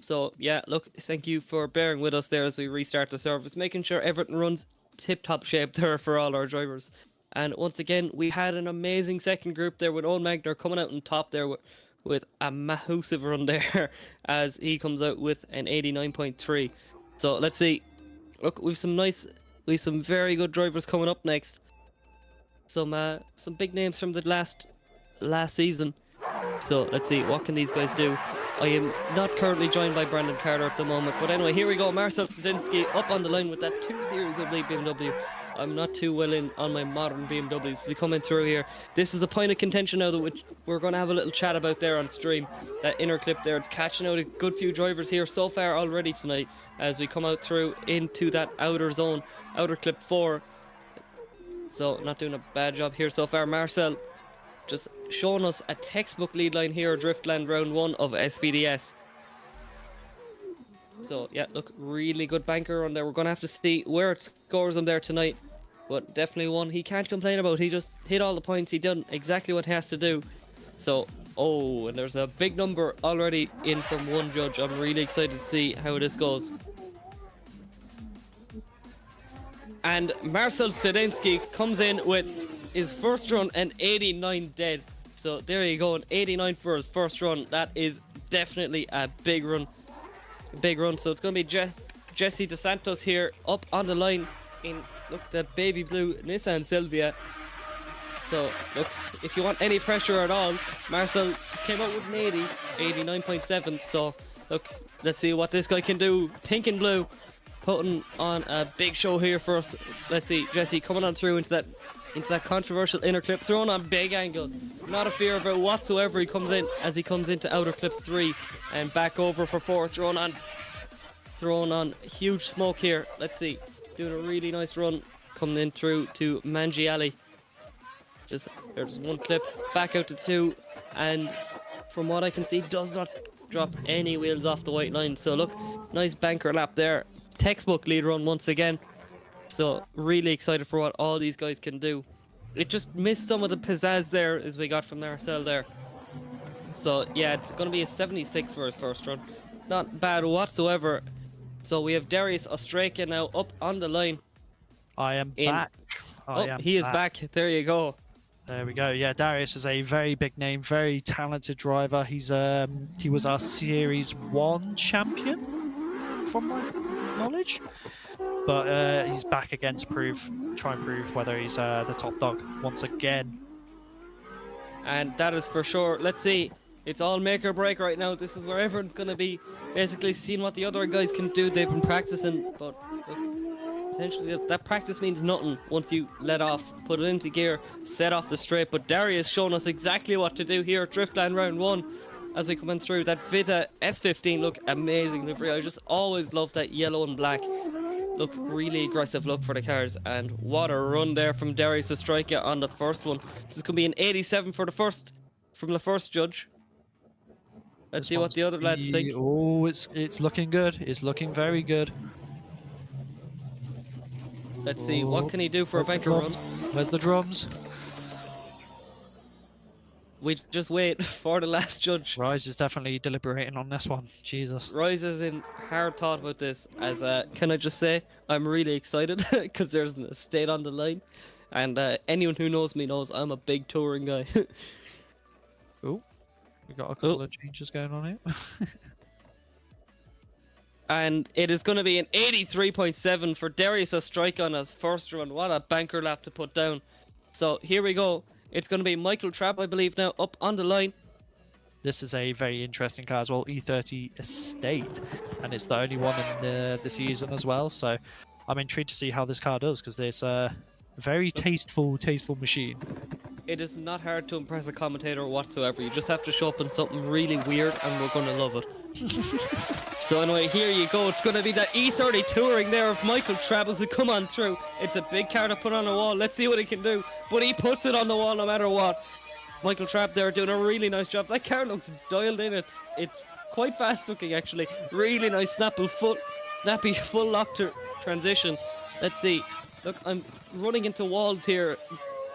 So, yeah, look, thank you for bearing with us there as we restart the service, making sure everything runs tip-top shape there for all our drivers. And once again, we had an amazing second group there with Owen Magner coming out on top there with a massive run there as he comes out with an 89.3. So, let's see. Look, we've some very good drivers coming up next. Some big names from the last season. So let's see, what can these guys do? I am not currently joined by Brandon Carter at the moment, but anyway, here we go. Marcel Studinsky up on the line with that 2 Series of Lead BMW. I'm not too well in on my modern BMWs. We coming through here. This is a point of contention now that which we're going to have a little chat about there on stream. That inner clip there, it's catching out a good few drivers here so far already tonight as we come out through into that outer zone, outer clip 4. So not doing a bad job here so far. Marcel just showing us a textbook lead line here at Driftland round 1 of SVDS. So yeah, look, really good banker run there. We're going to have to see where it scores him there tonight. But definitely one he can't complain about. He just hit all the points. He done exactly what he has to do. So, oh, and there's a big number already in from one judge. I'm really excited to see how this goes. And Marcel Sedensky comes in with his first run, an 89 dead. So there you go, an 89 for his first run. That is definitely a big run. Big run. So it's going to be Jesse DeSantos here up on the line in, look, the baby blue Nissan Silvia. So look, if you want any pressure at all, Marcel just came out with an 89.7. So look, let's see what this guy can do. Pink and blue, putting on a big show here for us. Let's see, Jesse coming on through into that controversial inner clip, thrown on big angle. Not a fear of it whatsoever. He comes in as he comes into outer clip 3 and back over for 4. Thrown on huge smoke here. Let's see, doing a really nice run coming in through to Mangiali. Just there's one clip back out to 2, and from what I can see does not drop any wheels off the white line. So look, nice banker lap there. Textbook lead run once again. So really excited for what all these guys can do. It just missed some of the pizzazz there as we got from Marcel there. So yeah, it's going to be a 76 for his first run. Not bad whatsoever. So we have Darius Ostraka now up on the line. I am back. He is back. There you go. There we go. Yeah, Darius is a very big name, very talented driver. He was our Series 1 champion, from my knowledge. But he's back again to try and prove whether he's the top dog once again. And that is for sure. Let's see. It's all make or break right now. This is where everyone's going to be basically seeing what the other guys can do. They've been practicing, but look, potentially that practice means nothing once you let off, put it into gear, set off the straight. But Darius showing us exactly what to do here at Driftland round 1 as we come in through. That Vita S15 look amazing livery. I just always love that yellow and black. Look, really aggressive look for the cars, and what a run there from Darius Ostraka on the first one. This is going to be an 87 for the first judge. Let's see what the other lads think. Oh, it's looking good. It's looking very good. Let's see, what can he do for a banker run? Where's the drums? We just wait for the last judge. RYZE is definitely deliberating on this one. Jesus. RYZE is in hard thought about this. As can I just say, I'm really excited because there's an estate on the line, and anyone who knows me knows I'm a big touring guy. Oh, we got a couple of changes going on here. And it is going to be an 83.7 for Darius Ostraka on his first run. What a banker lap to put down. So here we go. It's going to be Michael Trapp, I believe, now up on the line. This is a very interesting car as well, E30 Estate, and it's the only one in the season as well. So I'm intrigued to see how this car does, because it's a very tasteful machine. It is not hard to impress a commentator whatsoever. You just have to show up in something really weird, and we're going to love it. So anyway, here you go. It's going to be that E30 touring there of Michael Trapp as we come on through. It's a big car to put on the wall. Let's see what he can do. But he puts it on the wall no matter what. Michael Trapp there doing a really nice job. That car looks dialed in. It's quite fast looking actually. Really nice snappy full lock transition. Let's see. Look, I'm running into walls here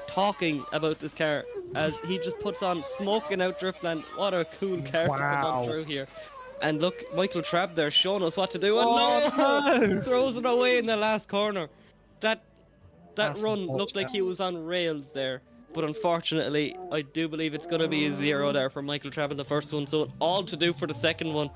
talking about this car as he just puts on smoking out Driftland. What a cool car to come on through here. And look, Michael Trapp there showing us what to do. And no! Throws it away in the last corner. That run looked like he was on rails there. But unfortunately, I do believe it's going to be a 0 there for Michael Trapp in the first one. So all to do for the second one.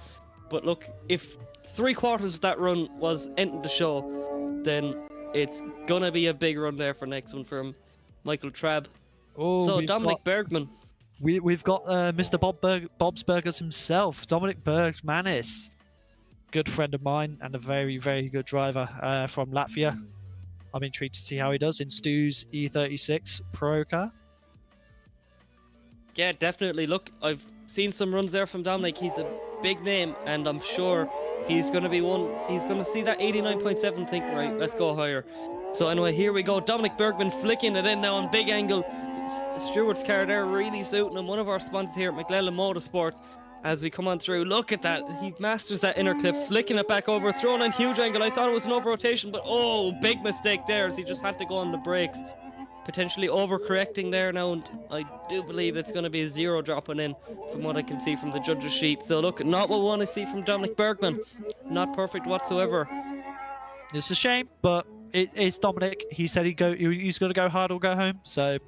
But look, if 3/4 of that run was ending the show, then it's going to be a big run there for next one from Michael Trapp. Oh, so Dominic Bergman. We've got Mr. Bob's Burgers himself, Dominic Bergmanis. Good friend of mine and a very, very good driver from Latvia. I'm intrigued to see how he does in Stu's E36 Pro car. Yeah, definitely. Look, I've seen some runs there from Dominic. He's a big name, and I'm sure he's going to be one. He's going to see that 89.7 think, right, let's go higher. So anyway, here we go. Dominic Bergman flicking it in now on big angle. Stewart's car there really suiting him. One of our sponsors here at Mclellan Motorsport. As we come on through, look at that. He masters that inner clip, flicking it back over, throwing in huge angle. I thought it was an over rotation, but oh, big mistake there as he just had to go on the brakes. Potentially overcorrecting there now, and I do believe it's going to be a 0 dropping in from what I can see from the judges' sheet. So look, not what we want to see from Dominic Bergman. Not perfect whatsoever. It's a shame, but it's Dominic. He said he's going to go hard or go home. So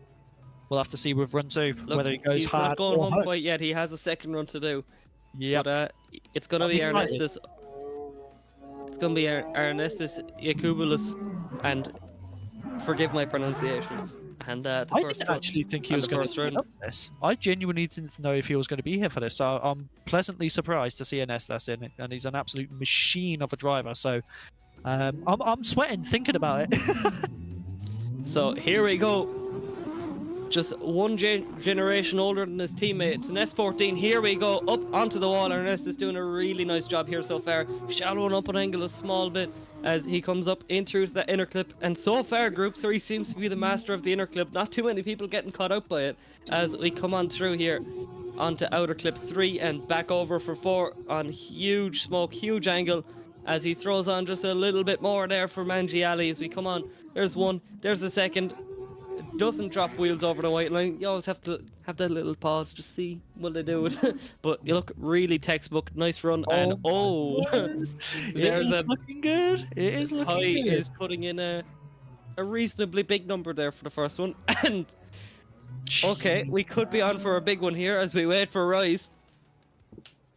we'll have to see with run 2 Look, whether he goes he's hard not going or home quite yet. He has a second run to do. Yeah. But it's going to be Ernestus. It's going to be Ernestus Yakubulis, and forgive my pronunciations. And the I first didn't actually think he and was the going first to round. turn up this. I genuinely didn't know if he was going to be here for this. So I'm pleasantly surprised to see Ernestus in it, and he's an absolute machine of a driver. So I'm sweating thinking about it. So here we go. Just one generation older than his teammate. It's an S14. Here we go. Up onto the wall. Ernest is doing a really nice job here so far. Shallowing up an angle a small bit as he comes up in through to that inner clip. And so far, Group 3 seems to be the master of the inner clip. Not too many people getting caught out by it as we come on through here onto outer clip 3 and back over for 4 on huge smoke, huge angle as he throws on just a little bit more there for Mangiali as we come on. There's one. There's a second. Doesn't drop wheels over the white line. You always have to have that little pause to see will they do it. But you look really textbook. Nice run. And there's it is looking good. It is looking Ty good. is putting in a reasonably big number there for the first one. And okay, we could be on for a big one here as we wait for RYZE.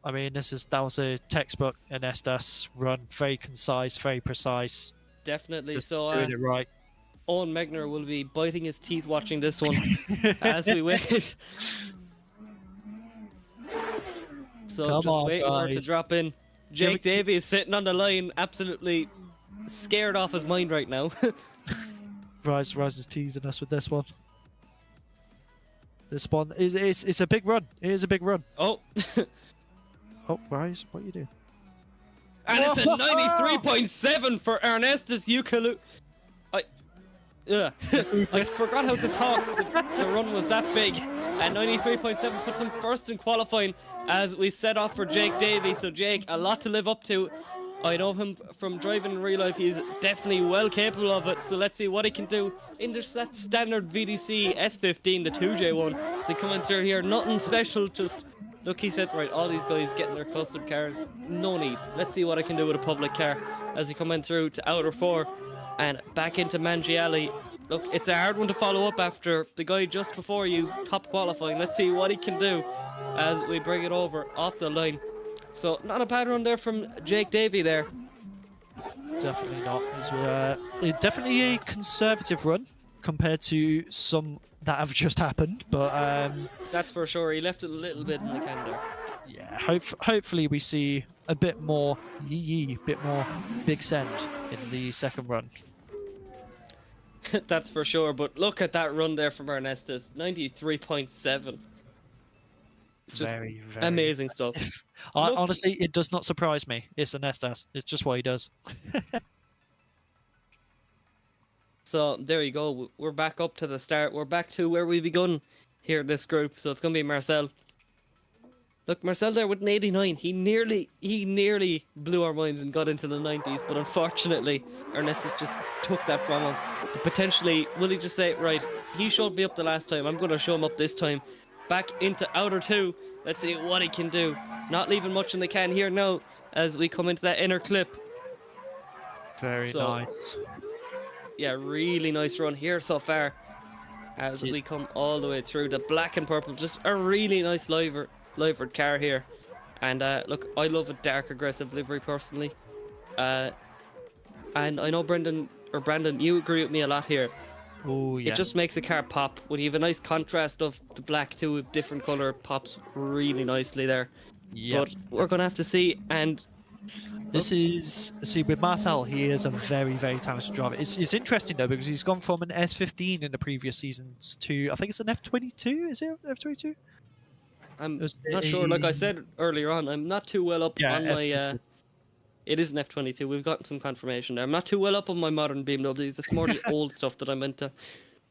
I mean, that was a textbook Ernestus run. Very concise, very precise. Definitely. Just So doing it right. Owen Megner will be biting his teeth watching this one as we wait. So Come just on, waiting for it to guys. drop in. Jake Davey is sitting on the line, absolutely scared off his mind right now. RYZE is teasing us with this one. This one it's a big run. It is a big run. Oh, Oh, RYZE, what you do? and it's a 93.7 for Ernestus Ukalu. I forgot how to talk. The run was that big. And 93.7 puts him first in qualifying as we set off for Jake Davey. So Jake, a lot to live up to. I know him from driving in real life. He's definitely well capable of it. So let's see what he can do in just that standard VDC S15, the 2J1. So coming through here, nothing special, just look, he said, right, all these guys getting their custom cars, no need. Let's see what I can do with a public car as he come in through to outer 4 and back into Mangiali. Look, it's a hard one to follow up after the guy just before you top qualifying. Let's see what he can do as we bring it over off the line. So not a bad run there from Jake Davey there. Definitely not. It's definitely a conservative run compared to some that have just happened, but That's for sure. He left it a little bit in the can there. yeah, hopefully we see a bit more bit more big send in the second run. That's for sure. But look at that run there from Ernestus. 93.7. Just Very, very amazing stuff. Look- Honestly, it does not surprise me. It's Ernestus. It's just what he does. So there you go. We're back up to the start. We're back to where we begun here in this group. So it's going to be Marcel. Look, Marcel there with an 89. He nearly blew our minds and got into the 90s, but unfortunately, Ernestus just took that from him. But potentially, will he just say, right, he showed me up the last time, I'm going to show him up this time. Back into outer 2. Let's see what he can do. Not leaving much in the can here now as we come into that inner clip. Very nice. Yeah, really nice run here so far as we come all the way through the black and purple. Just a really nice livered car here. And look, I love a dark aggressive livery personally. And I know Brandon, you agree with me a lot here. Oh yeah. It just makes a car pop. When you have a nice contrast of the black to a different colour, it pops really nicely there. Yeah. But we're going to have to see. And This is, see, with Marcel, he is a very, very talented driver. It's interesting, though, because he's gone from an S15 in the previous seasons to, I think it's an F22, is it F22? I'm not sure, like I said earlier on, I'm not too well up on my... It is an F22, we've gotten some confirmation there. I'm not too well up on my modern BMWs, it's more the old stuff that I'm into.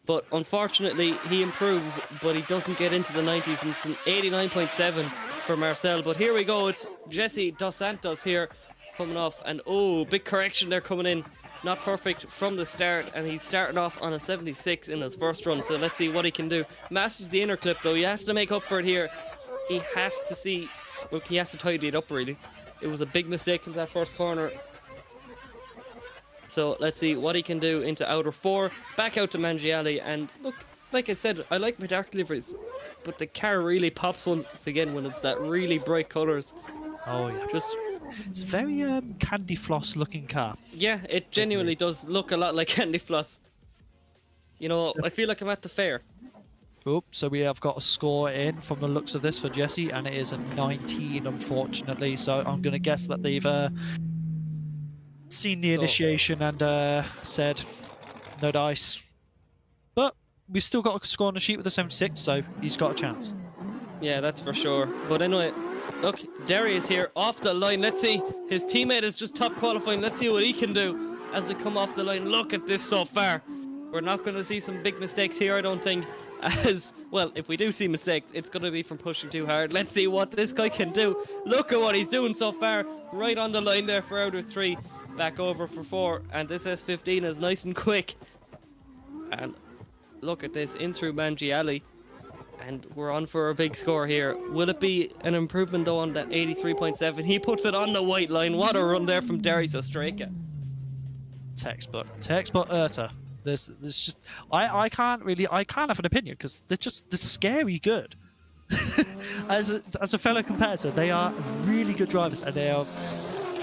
But unfortunately, he improves, but he doesn't get into the 90s, and it's an 89.7 for Marcel. But here we go, it's Jesse Dos Santos here, coming off, and oh, big correction there coming in. Not perfect from the start, and he's starting off on a 76 in his first run, so let's see what he can do. Masters the inner clip, though. He has to make up for it here. He has to see... Look, he has to tidy it up, really. It was a big mistake in that first corner. So let's see what he can do into outer 4, back out to Mangiale, and look, like I said, I like my dark liveries, but the car really pops once again when it's that really bright colours. Oh yeah. Just, It's very candy floss looking car. yeah, it genuinely does look a lot like Candy Floss. You know, I feel like I'm at the fair. Oh, so we have got a score in from the looks of this for Jesse, and it is a 19, unfortunately. So I'm going to guess that they've seen the So- initiation and said no dice. But we've still got a score on the sheet with a 76, so he's got a chance. Yeah, that's for sure. But anyway, look, Derry is here off the line. Let's see. His teammate is just top qualifying. Let's see what he can do as we come off the line. Look at this so far. We're not going to see some big mistakes here, I don't think. As well, if we do see mistakes, it's going to be from pushing too hard. Let's see what this guy can do. Look at what he's doing so far. Right on the line there for outer 3. Back over for 4. And this S15 is nice and quick. And look at this, in through Mangiale. And we're on for a big score here. Will it be an improvement though on that 83.7? He puts it on the white line. What a run there from Derry Ostraka. Textbook Urta. There's just I can't have an opinion because they're scary good. as a fellow competitor, they are really good drivers and they are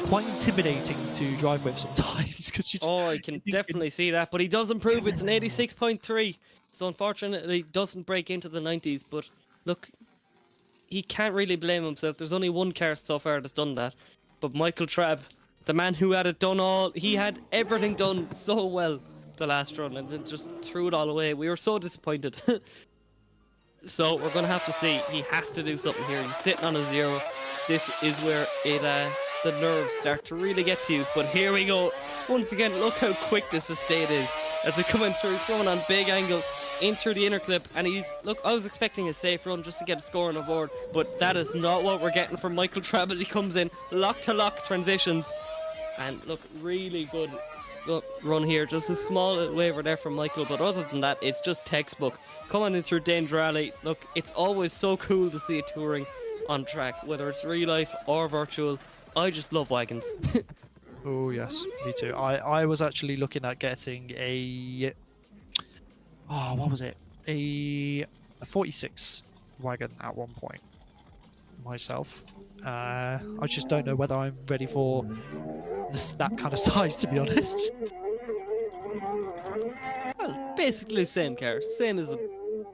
quite intimidating to drive with sometimes. Because Oh, I can definitely see that, but he does improve. It's an 86.3, so unfortunately doesn't break into the 90s. But look, he can't really blame himself. There's only one car so far that's done that, but Michael Trabb, the man who had it done all, he had everything done so well the last run and then just threw it all away. We were so disappointed. So we're gonna have to see. He has to do something here. He's sitting on a 0. This is where it the nerves start to really get to you. But here we go. Once again, look how quick this estate is as they're coming through, throwing on big angle in through the inner clip. And he's, look, I was expecting a safe run just to get a score on the board, but that is not what we're getting from Michael Trabb as he comes in. Lock to lock transitions. And look, really good run here. Just a small little waiver there from Michael, but other than that, it's just textbook. Coming in through Danger Alley. Look, it's always so cool to see a touring on track, whether it's real life or virtual. I just love wagons. Oh yes, me too. I was actually looking at getting a what was it? A 46 wagon at one point myself. I just don't know whether I'm ready for that kind of size, to be honest. Well, basically the same car, same as a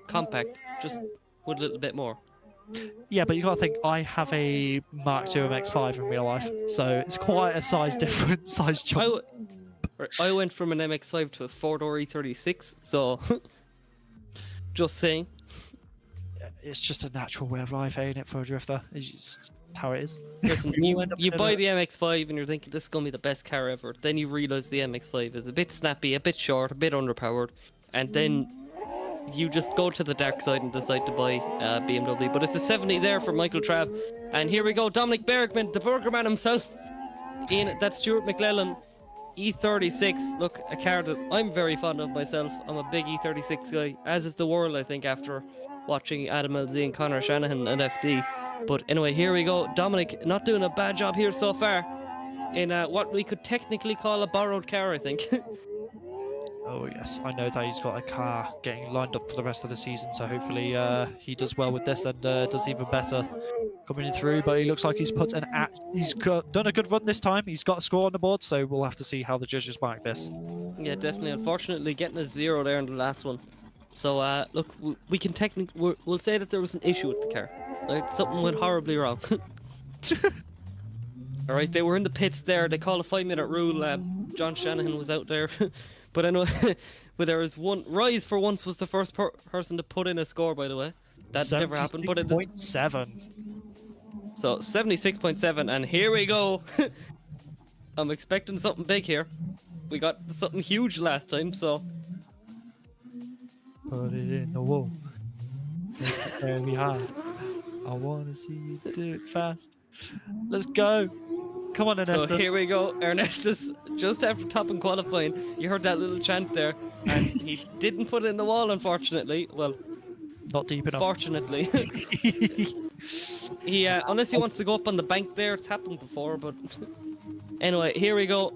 compact, just with a little bit more. Yeah, but you gotta think I have a Mark II MX-5 in real life, so it's quite a size different size jump. I went from an MX-5 to a 4-door E36, so just saying. It's just a natural way of life, ain't it, for a drifter? It's just how it is. Listen, We all you, end up you in buy a- the MX-5 and you're thinking this is going to be the best car ever. Then you realise the MX-5 is a bit snappy, a bit short, a bit underpowered. And then you just go to the dark side and decide to buy BMW. But it's a 70 there for Michael Trabb. And here we go, Dominic Bergman, the burger man himself. In that Stuart Mclellan E36. Look, a car that I'm very fond of myself. I'm a big E36 guy, as is the world, I think, after watching Adam LZ and Conor Shanahan and FD. But anyway, here we go. Dominic not doing a bad job here so far in what we could technically call a borrowed car, I think. Oh yes, I know that he's got a car getting lined up for the rest of the season, so hopefully he does well with this and does even better coming in through. But he looks like he's done a good run this time. He's got a score on the board, so we'll have to see how the judges mark this. Yeah, definitely. Unfortunately, getting a 0 there in the last one. So look, we can technically we'll say that there was an issue with the car. Like something went horribly wrong. All right, they were in the pits there. They called a 5-minute rule. John Shanahan was out there. But anyway, but there was one. RYZE for once was the first person to put in a score, by the way. That never happened. But it 76.7. So 76.7, and here we go. I'm expecting something big here. We got something huge last time, so Put it in the wall. Make it very hard. I wanna see you do it fast. Let's go. Come on, Ernesto. So here we go. Ernestus, just after topping qualifying, you heard that little chant there, and he didn't put it in the wall, unfortunately. Well, Not deep enough. fortunately. He, unless he wants to go up on the bank there, it's happened before, but anyway, here we go.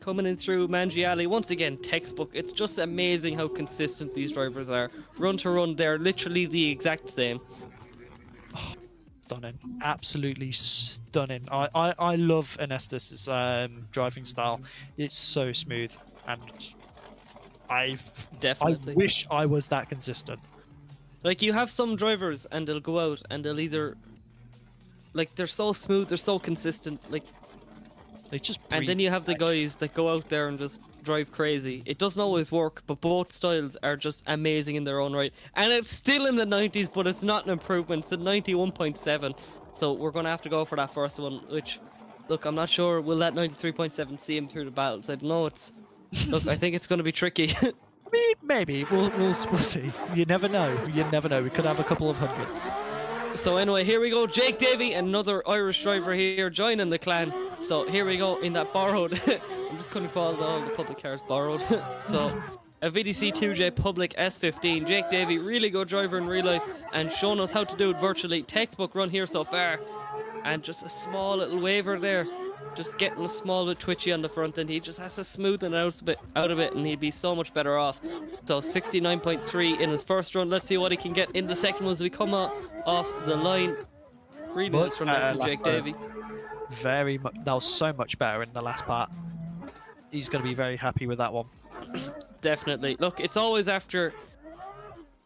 coming in through Mangiali. Once again, textbook. It's just amazing how consistent these drivers are. Run to run, they're literally the exact same. Stunning, absolutely stunning. I love Anestus's driving style. It's so smooth, and I Definitely. wish I was that consistent. Like, you have some drivers and they'll go out and they'll either, like, they're so smooth, they're so consistent, like, They just and then breathe. you have the guys that go out there and just drive crazy. It doesn't always work, but both styles are just amazing in their own right. And it's still in the 90s, but it's not an improvement. It's a 91.7. So we're going to have to go for that first one, which, look, I'm not sure. Will that 93.7 see him through the battles? I don't know. Look, I think it's going to be tricky. I mean, maybe we'll see. You never know. You never know. We could have a couple of hundreds. So anyway, here we go. Jake Davey, another Irish driver here, joining the clan. So here we go in that borrowed. I'm just going to call all the public cars borrowed. So a VDC 2J Public S15. Jake Davey, really good driver in real life and showing us how to do it virtually. Textbook run here so far. And just a small little waver there. Just getting a small bit twitchy on the front end. He just has to smoothen out of it and he'd be so much better off. So 69.3 in his first run. Let's see what he can get in the second one as we come off the line. Really nice run there from Jake Davey. That was so much better in the last part. He's going to be very happy with that one. Definitely. Look, it's always after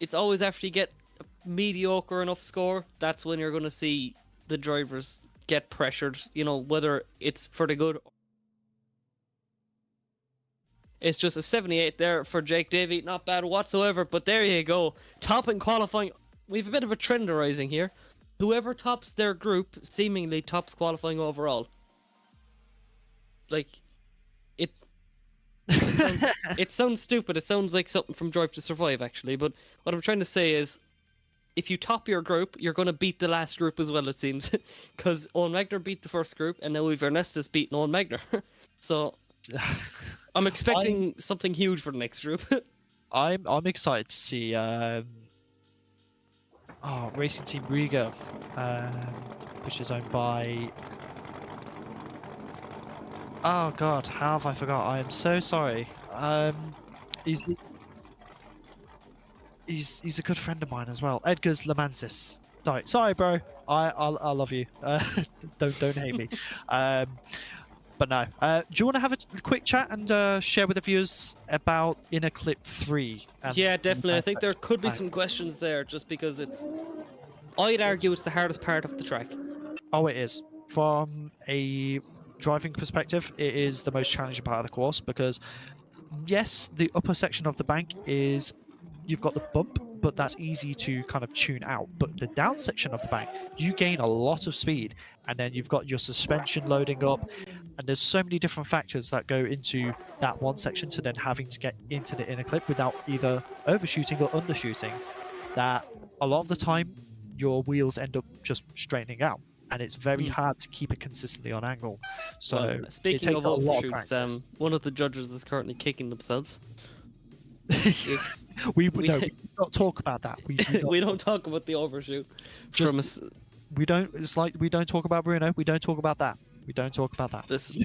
you get a mediocre enough score, that's when you're going to see the drivers get pressured, you know, whether it's for the good. It's just a 78 there for Jake Davey. Not bad whatsoever, but there you go. Top in qualifying. We have a bit of a trend arising here. Whoever tops their group seemingly tops qualifying overall. Like, it sounds stupid. It sounds like something from Drive to Survive, actually. But what I'm trying to say is, if you top your group, you're going to beat the last group as well, it seems. Because Owen Magner beat the first group, and now we've Ernestus beating Owen Magner. So, I'm expecting something huge for the next group. I'm excited to see Racing Team Riga, which is owned by... Oh god, how have I forgot? I am so sorry. He's a good friend of mine as well. Edgar's Lamansis. Sorry, bro. I love you. Don't hate me. But no. Do you want to have a quick chat and share with the viewers about Inner Clip 3? Yeah, definitely. I think there could be some questions there, just because I'd argue it's the hardest part of the track. Oh, it is. From a driving perspective, it is the most challenging part of the course because, yes, the upper section of the bank is... You've got the bump, but that's easy to kind of tune out. But the down section of the bank, you gain a lot of speed, and then you've got your suspension loading up, and there's so many different factors that go into that one section to then having to get into the inner clip without either overshooting or undershooting, that a lot of the time your wheels end up just straightening out, and it's very hard to keep it consistently on angle. So well, speaking of overshoots, one of the judges is currently kicking themselves. we don't talk about that. We don't talk about the overshoot. We don't. It's like we don't talk about Bruno. We don't talk about that. We don't talk about that. Listen,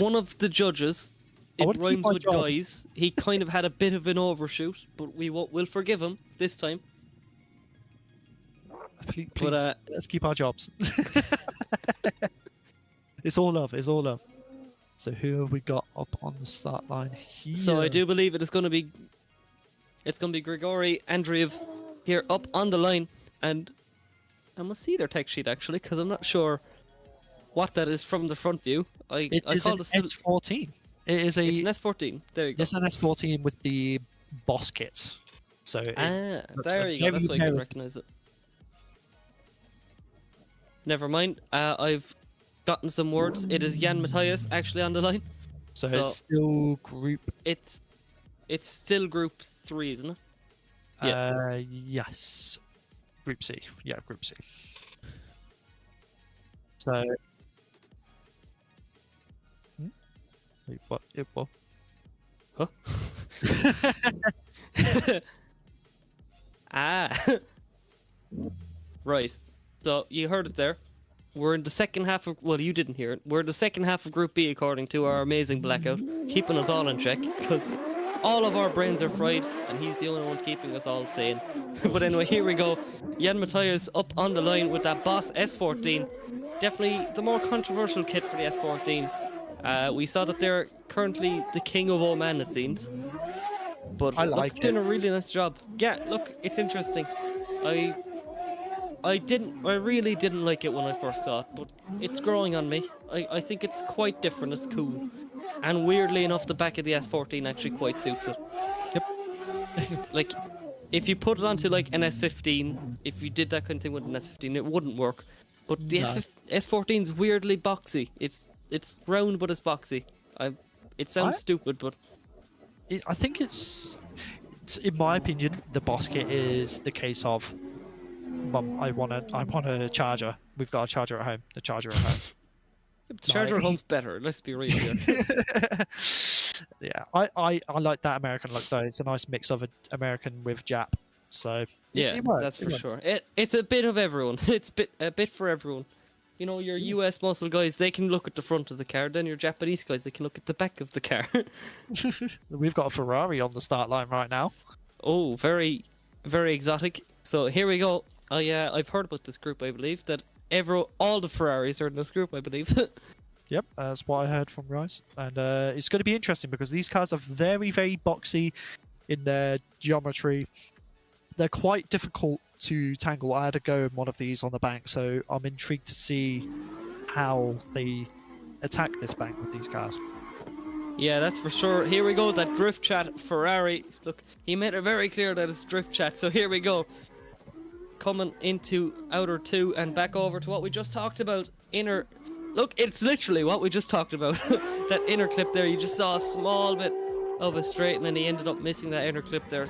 one of the judges, it rhymes with guys. He kind of had a bit of an overshoot, but we'll forgive him this time. Please, let's keep our jobs. It's all love. It's all love. So who have we got up on the start line here? So I do believe it's going to be Grigory Andreev here up on the line, and I must see their tech sheet actually, because I'm not sure what that is from the front view. It is an S14. It's an S14. There you go. It's an S14 with the boss kits. So there you go. That's why you can recognize it. Never mind. I've gotten some words. It is Jan Matthias actually on the line. So it's still group. It's still group 3, isn't it? Yeah. Yes. Group C. Yeah, group C. So. Wait, what? What? Huh? Right. So you heard it there. we're in the second half of, well, you didn't hear it. We're in the second half of Group B, according to our amazing Blackout, keeping us all in check, because all of our brains are fried, and he's the only one keeping us all sane. But anyway, here we go. Jan Matthias up on the line with that Boss S14. Definitely the more controversial kit for the S14. We saw that they're currently the king of Oman, it seems. But I like look, doing a really nice job. Yeah, look, it's interesting. I really didn't like it when I first saw it, but it's growing on me. I think it's quite different, it's cool. And weirdly enough, the back of the S14 actually quite suits it. Yep. Like, if you put it onto like an S15, if you did that kind of thing with an S15, it wouldn't work. But the S14's weirdly boxy. It's round, but it's boxy. It sounds stupid, but I think it's, in my opinion, the boss kit is the case of, Mum, I want a charger. We've got a charger at home. The charger at home. Charger home's better. Let's be real here. Yeah, I like that American look though. It's a nice mix of American with Jap. So Yeah, it works, that's it for works. sure. It's a bit of everyone. It's a bit for everyone. You know, your US muscle guys, they can look at the front of the car. Then your Japanese guys, they can look at the back of the car. We've got a Ferrari on the start line right now. Oh, very, very exotic. So here we go. I've heard about this group, I believe, that all the Ferraris are in this group, I believe. Yep, that's what I heard from RYZE. And it's going to be interesting because these cars are very, very boxy in their geometry. They're quite difficult to tangle. I had to go in one of these on the bank, so I'm intrigued to see how they attack this bank with these cars. Yeah, that's for sure. Here we go, that Drift Chat Ferrari. Look, he made it very clear that it's Drift Chat, so here we go. Coming into outer 2 and back over to what we just talked about. Inner. Look, it's literally what we just talked about. That inner clip there, you just saw a small bit of a straight, and then he ended up missing that inner clip there. A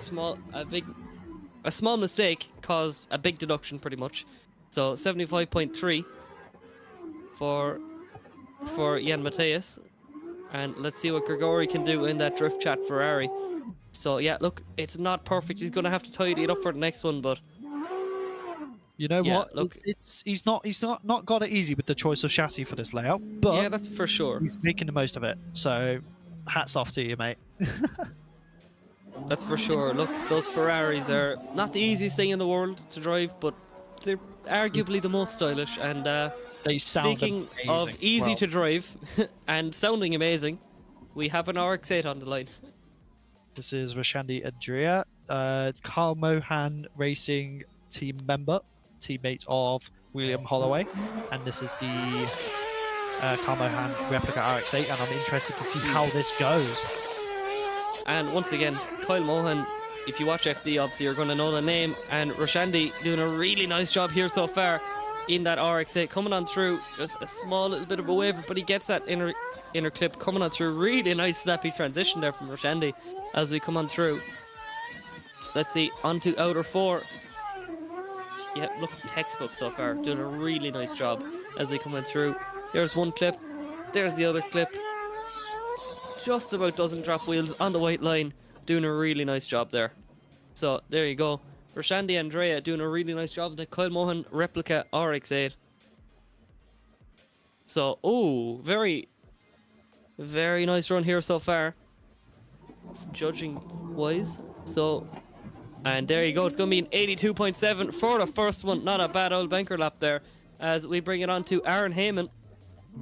small mistake caused a big deduction, pretty much. So 75.3 for Jan Matthias. And let's see what Grigori can do in that Drift Chat Ferrari. So yeah, look, it's not perfect. He's gonna have to tidy it up for the next one, but You know yeah, what? look, He's not got it easy with the choice of chassis for this layout, but yeah, that's for sure. he's making the most of it. So hats off to you, mate. That's for sure. Look, those Ferraris are not the easiest thing in the world to drive, but they're arguably the most stylish. And They sound speaking amazing. of easy Well, to drive and sounding amazing, we have an RX-8 on the line. This is Rashandi Adria, Carl Mohan Racing team member, teammate of William Holloway, and this is the Carl Mohan replica RX-8, and I'm interested to see how this goes. And once again, Kyle Mohan, if you watch FD, obviously you're going to know the name. And Rashandi doing a really nice job here so far in that RX-8, coming on through. Just a small little bit of a waver, but he gets that inner clip coming on through. Really nice snappy transition there from Rashandi as we come on through. Let's see, onto outer 4. Yeah, look, textbook so far. Doing a really nice job as we come on through. There's one clip. There's the other clip. Just about doesn't drop wheels on the white line. Doing a really nice job there. So, there you go. Rashandi Andrea doing a really nice job with the Kyle Mohan replica RX-8. So, oh, very, very nice run here so far. Judging wise. So, and there you go. It's going to be an 82.7 for the first one. Not a bad old banker lap there. As we bring it on to Aaron Heyman.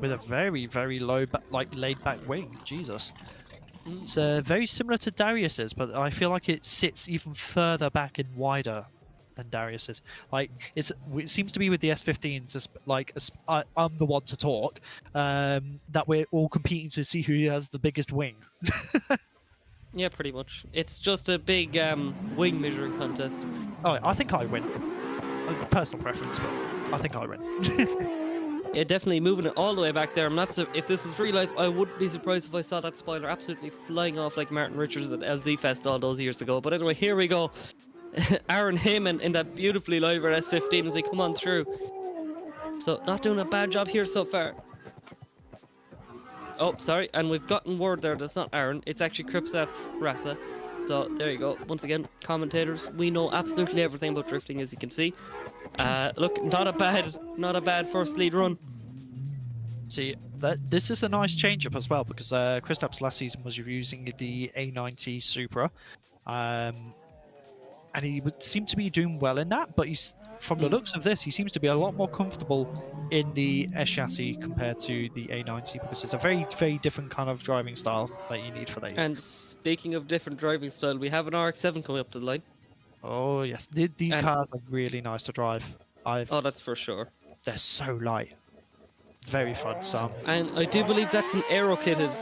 With a very, very low, laid back wing. Jesus. It's very similar to Darius's, but I feel like it sits even further back and wider than Darius's. Like it seems to be with the S15s. I'm the one to talk. That we're all competing to see who has the biggest wing. Yeah, pretty much. It's just a big wing measuring contest. Oh, I think I win. Personal preference, but I think I win. Yeah, definitely moving it all the way back there. I'm not if this was real life, I wouldn't be surprised if I saw that spoiler absolutely flying off like Martin Richards at LZ Fest all those years ago. But anyway, here we go. Aaron Heyman in that beautifully live S15 as they come on through. So not doing a bad job here so far. Oh, sorry, and we've gotten word there that's not Aaron. It's actually Kripsev's Rasa. So there you go. Once again, commentators, we know absolutely everything about drifting, as you can see. Look, not a bad first lead run. See, this is a nice change-up as well, because Kristaps last season was using the A90 Supra, and he would seem to be doing well in that, but from the looks of this, he seems to be a lot more comfortable in the S chassis compared to the A90, because it's a very, very different kind of driving style that you need for these. And speaking of different driving style, we have an RX-7 coming up to the line. Oh yes, these cars are really nice to drive. Oh, that's for sure. They're so light. Very fun, Sam. And I do believe that's an aero-kitted.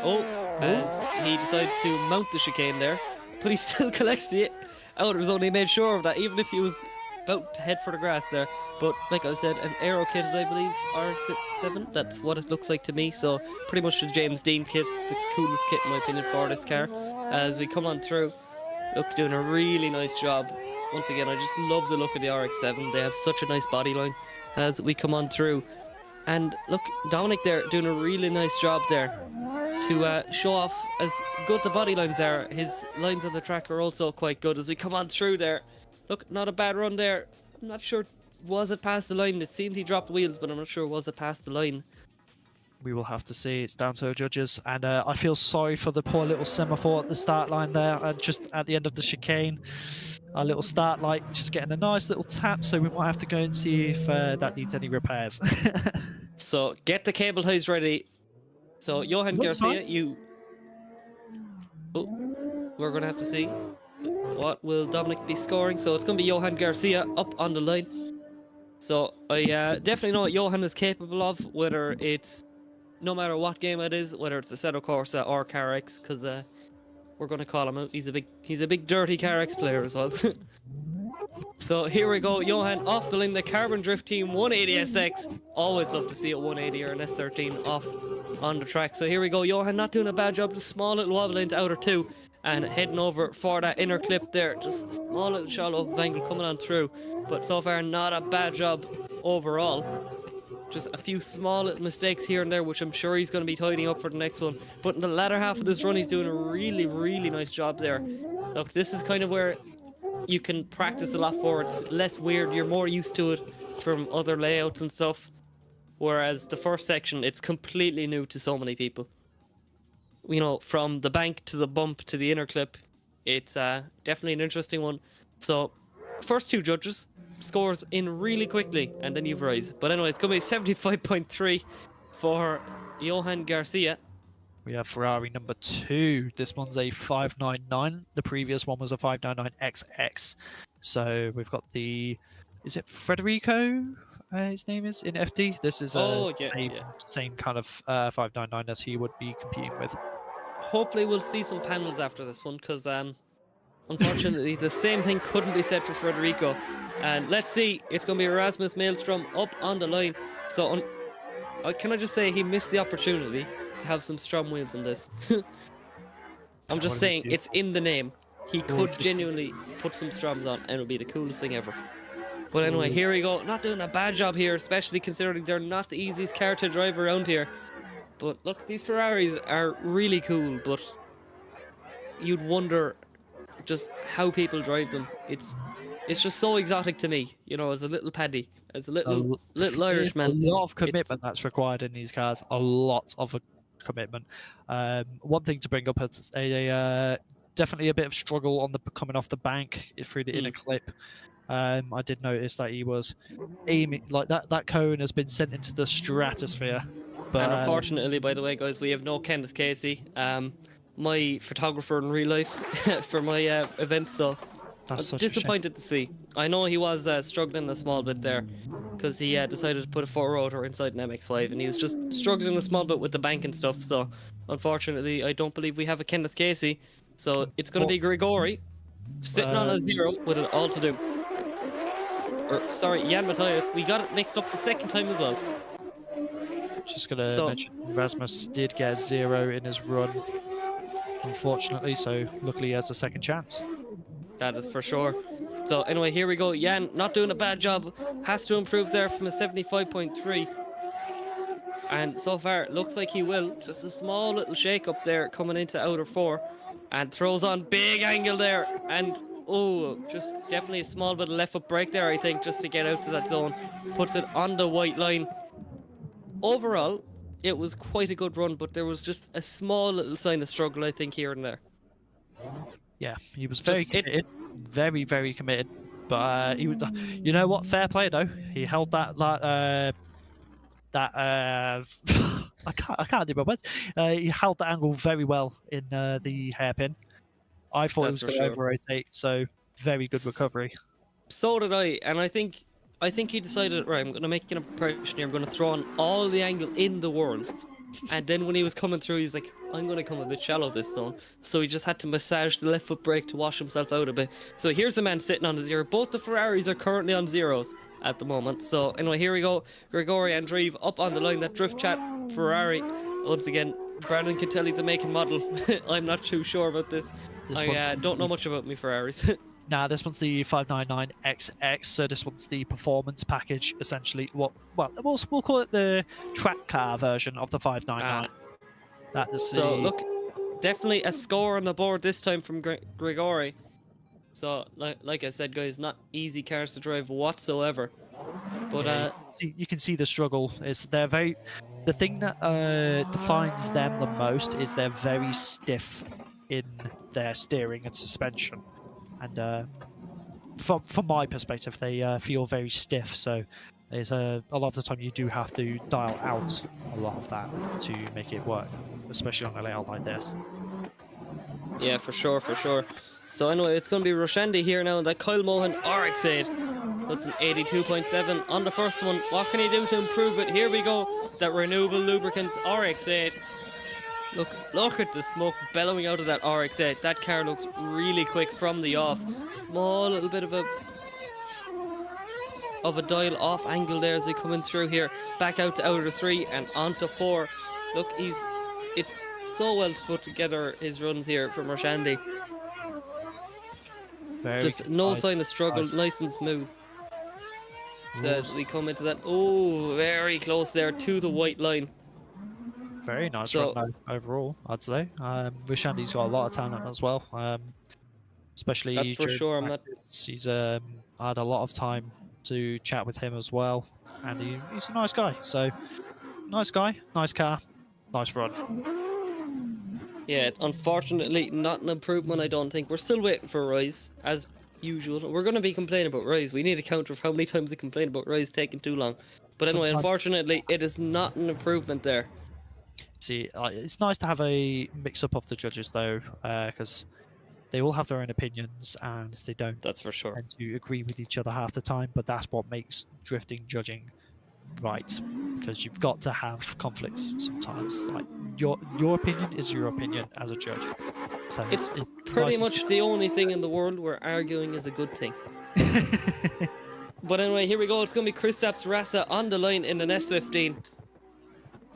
Oh, as he decides to mount the chicane there, but he still collects the outers, only made sure of that, even if he was about to head for the grass there. But like I said, an aero-kitted, I believe, RX-7. That's what it looks like to me. So pretty much the James Dean kit, the coolest kit in my opinion for this car. As we come on through, look, doing a really nice job. Once again, I just love the look of the RX-7. They have such a nice body line as we come on through. And look, Dominic there doing a really nice job there to show off as good the body lines are. His lines on the track are also quite good as we come on through there. Look, not a bad run there. I'm not sure, was it past the line? It seemed he dropped wheels, but I'm not sure, was it past the line? We will have to see. It's down to the judges, and I feel sorry for the poor little semaphore at the start line there, just at the end of the chicane. Our little start light just getting a nice little tap, so we might have to go and see if that needs any repairs. So get the cable ties ready. So Johan Looks Garcia, fine. we're gonna have to see what will Dominic be scoring. So it's gonna be Johan Garcia up on the line. So I definitely know what Johan is capable of, whether it's no matter what game it is, whether it's Assetto Corsa or Car X, because we're going to call him out. He's a big dirty Car X player as well. So here we go, Johan off the line, the Carbon Drift Team 180SX. Always love to see a 180 or an S13 off on the track. So here we go, Johan not doing a bad job, just small little wobble into outer two and heading over for that inner clip there. Just small little shallow angle coming on through, but so far not a bad job overall. Just a few small little mistakes here and there, which I'm sure he's going to be tidying up for the next one. But in the latter half of this run, he's doing a really, really nice job there. Look, this is kind of where you can practice a lot for. It's less weird. You're more used to it from other layouts and stuff. Whereas the first section, it's completely new to so many people. You know, from the bank to the bump to the inner clip, it's definitely an interesting one. So, first two judges, scores in really quickly, and then you've RYZE. But anyway, it's going to be 75.3 for Johan Garcia. We have Ferrari number 2. This one's a 599. The previous one was a 599XX. So we've got the... Is it Federico? His name is in FD. This is same kind of 599 as he would be competing with. Hopefully we'll see some panels after this one, because unfortunately the same thing couldn't be said for Federico. And let's see, it's going to be Erasmus Maelstrom up on the line. So can I just say he missed the opportunity to have some Strom wheels in this. I'm just saying, it's in the name. He could genuinely put some Stroms on and it would be the coolest thing ever. But anyway, here we go. Not doing a bad job here, especially considering they're not the easiest car to drive around here. But look, these Ferraris are really cool, but you'd wonder just how people drive them. It's just so exotic to me, you know, as a little paddy, as a little Irishman. A lot of commitment that's required in these cars. A lot of commitment. One thing to bring up is definitely a bit of struggle on the coming off the bank through the inner clip. I did notice that he was aiming like that cone has been sent into the stratosphere. But, and unfortunately, by the way, guys, we have no Kenneth Casey, my photographer in real life for my event, so I'm disappointed to see. I know he was struggling a small bit there because he decided to put a 4-rotor inside an MX-5 and he was just struggling a small bit with the bank and stuff, so unfortunately I don't believe we have a Kenneth Casey, so it's going to be Grigori sitting on a 0 with it all to do. Or, sorry, Jan Matthias, we got it mixed up the second time as well. Just going to mention Rasmus did get a 0 in his run, unfortunately, so luckily he has a second chance. That is for sure. So anyway, here we go. Jan not doing a bad job. Has to improve there from a 75.3. And so far, it looks like he will. Just a small little shake up there coming into outer 4. and throws on big angle there, and oh, just definitely a small bit of left foot brake there, I think, just to get out to that zone. Puts it on the white line. Overall, it was quite a good run, but there was just a small little sign of struggle, I think, here and there. Yeah, he was very committed, very committed. But he would, you know what? Fair play though. He held that I can't do my words. He held the angle very well in the hairpin. I thought That's it was for going to sure. over-rotate, so very good recovery. So did I, and I think he decided, right, I'm going to make an impression here. I'm going to throw on all the angle in the world. And then when he was coming through, he's like, I'm going to come a bit shallow this zone. So he just had to massage the left foot brake to wash himself out a bit. So here's a man sitting on the zero. Both the Ferraris are currently on zeros at the moment. So anyway, here we go. Grigori and Drive up on the line. That Drift Chat Ferrari. Once again, Brandon can tell you the make and model. I'm not too sure about this. I don't know much about me Ferraris. Nah, this one's the 599XX, so this one's the performance package, essentially. Well, we'll call it the track car version of the 599. That is so look, definitely a score on the board this time from Grigori. So like I said, guys, not easy cars to drive whatsoever. But you can see the struggle. The thing that defines them the most is they're very stiff in their steering and suspension. And from my perspective, they feel very stiff. So there's a lot of the time you do have to dial out a lot of that to make it work, especially on a layout like this. yeah, for sure. So anyway, it's going to be Roshandi here now, and that Kyle Mohan RX8 puts an 82.7 on the first one. What can he do to improve it? Here we go. That Renewable Lubricants RX8. Look at the smoke bellowing out of that RX8. That car looks really quick from the off. Small little bit of a dial off angle there as we come in through here. Back out to outer 3 and onto 4. Look, it's so well to put together his runs here from Roshandi. Just no sign of struggle, nice and smooth. So as we come into that, oh, very close there to the white line. Very nice run overall, I'd say. Roshandi's got a lot of talent as well. Especially that's for sure. He's had a lot of time to chat with him as well, and he's a nice guy. So nice guy, nice car, nice run. Yeah, unfortunately, not an improvement. I don't think we're still waiting for RYZE as usual. We're going to be complaining about RYZE. We need a counter of how many times we complain about RYZE taking too long. But anyway, unfortunately, it is not an improvement there. See, it's nice to have a mix-up of the judges, though, because they all have their own opinions, and they don't That's for sure. tend to agree with each other half the time, but that's what makes drifting judging right, because you've got to have conflicts sometimes. Like, your opinion is your opinion as a judge. So it's pretty much the only thing in the world where arguing is a good thing. But anyway, here we go. It's going to be Kristaps Rasa on the line in an S15.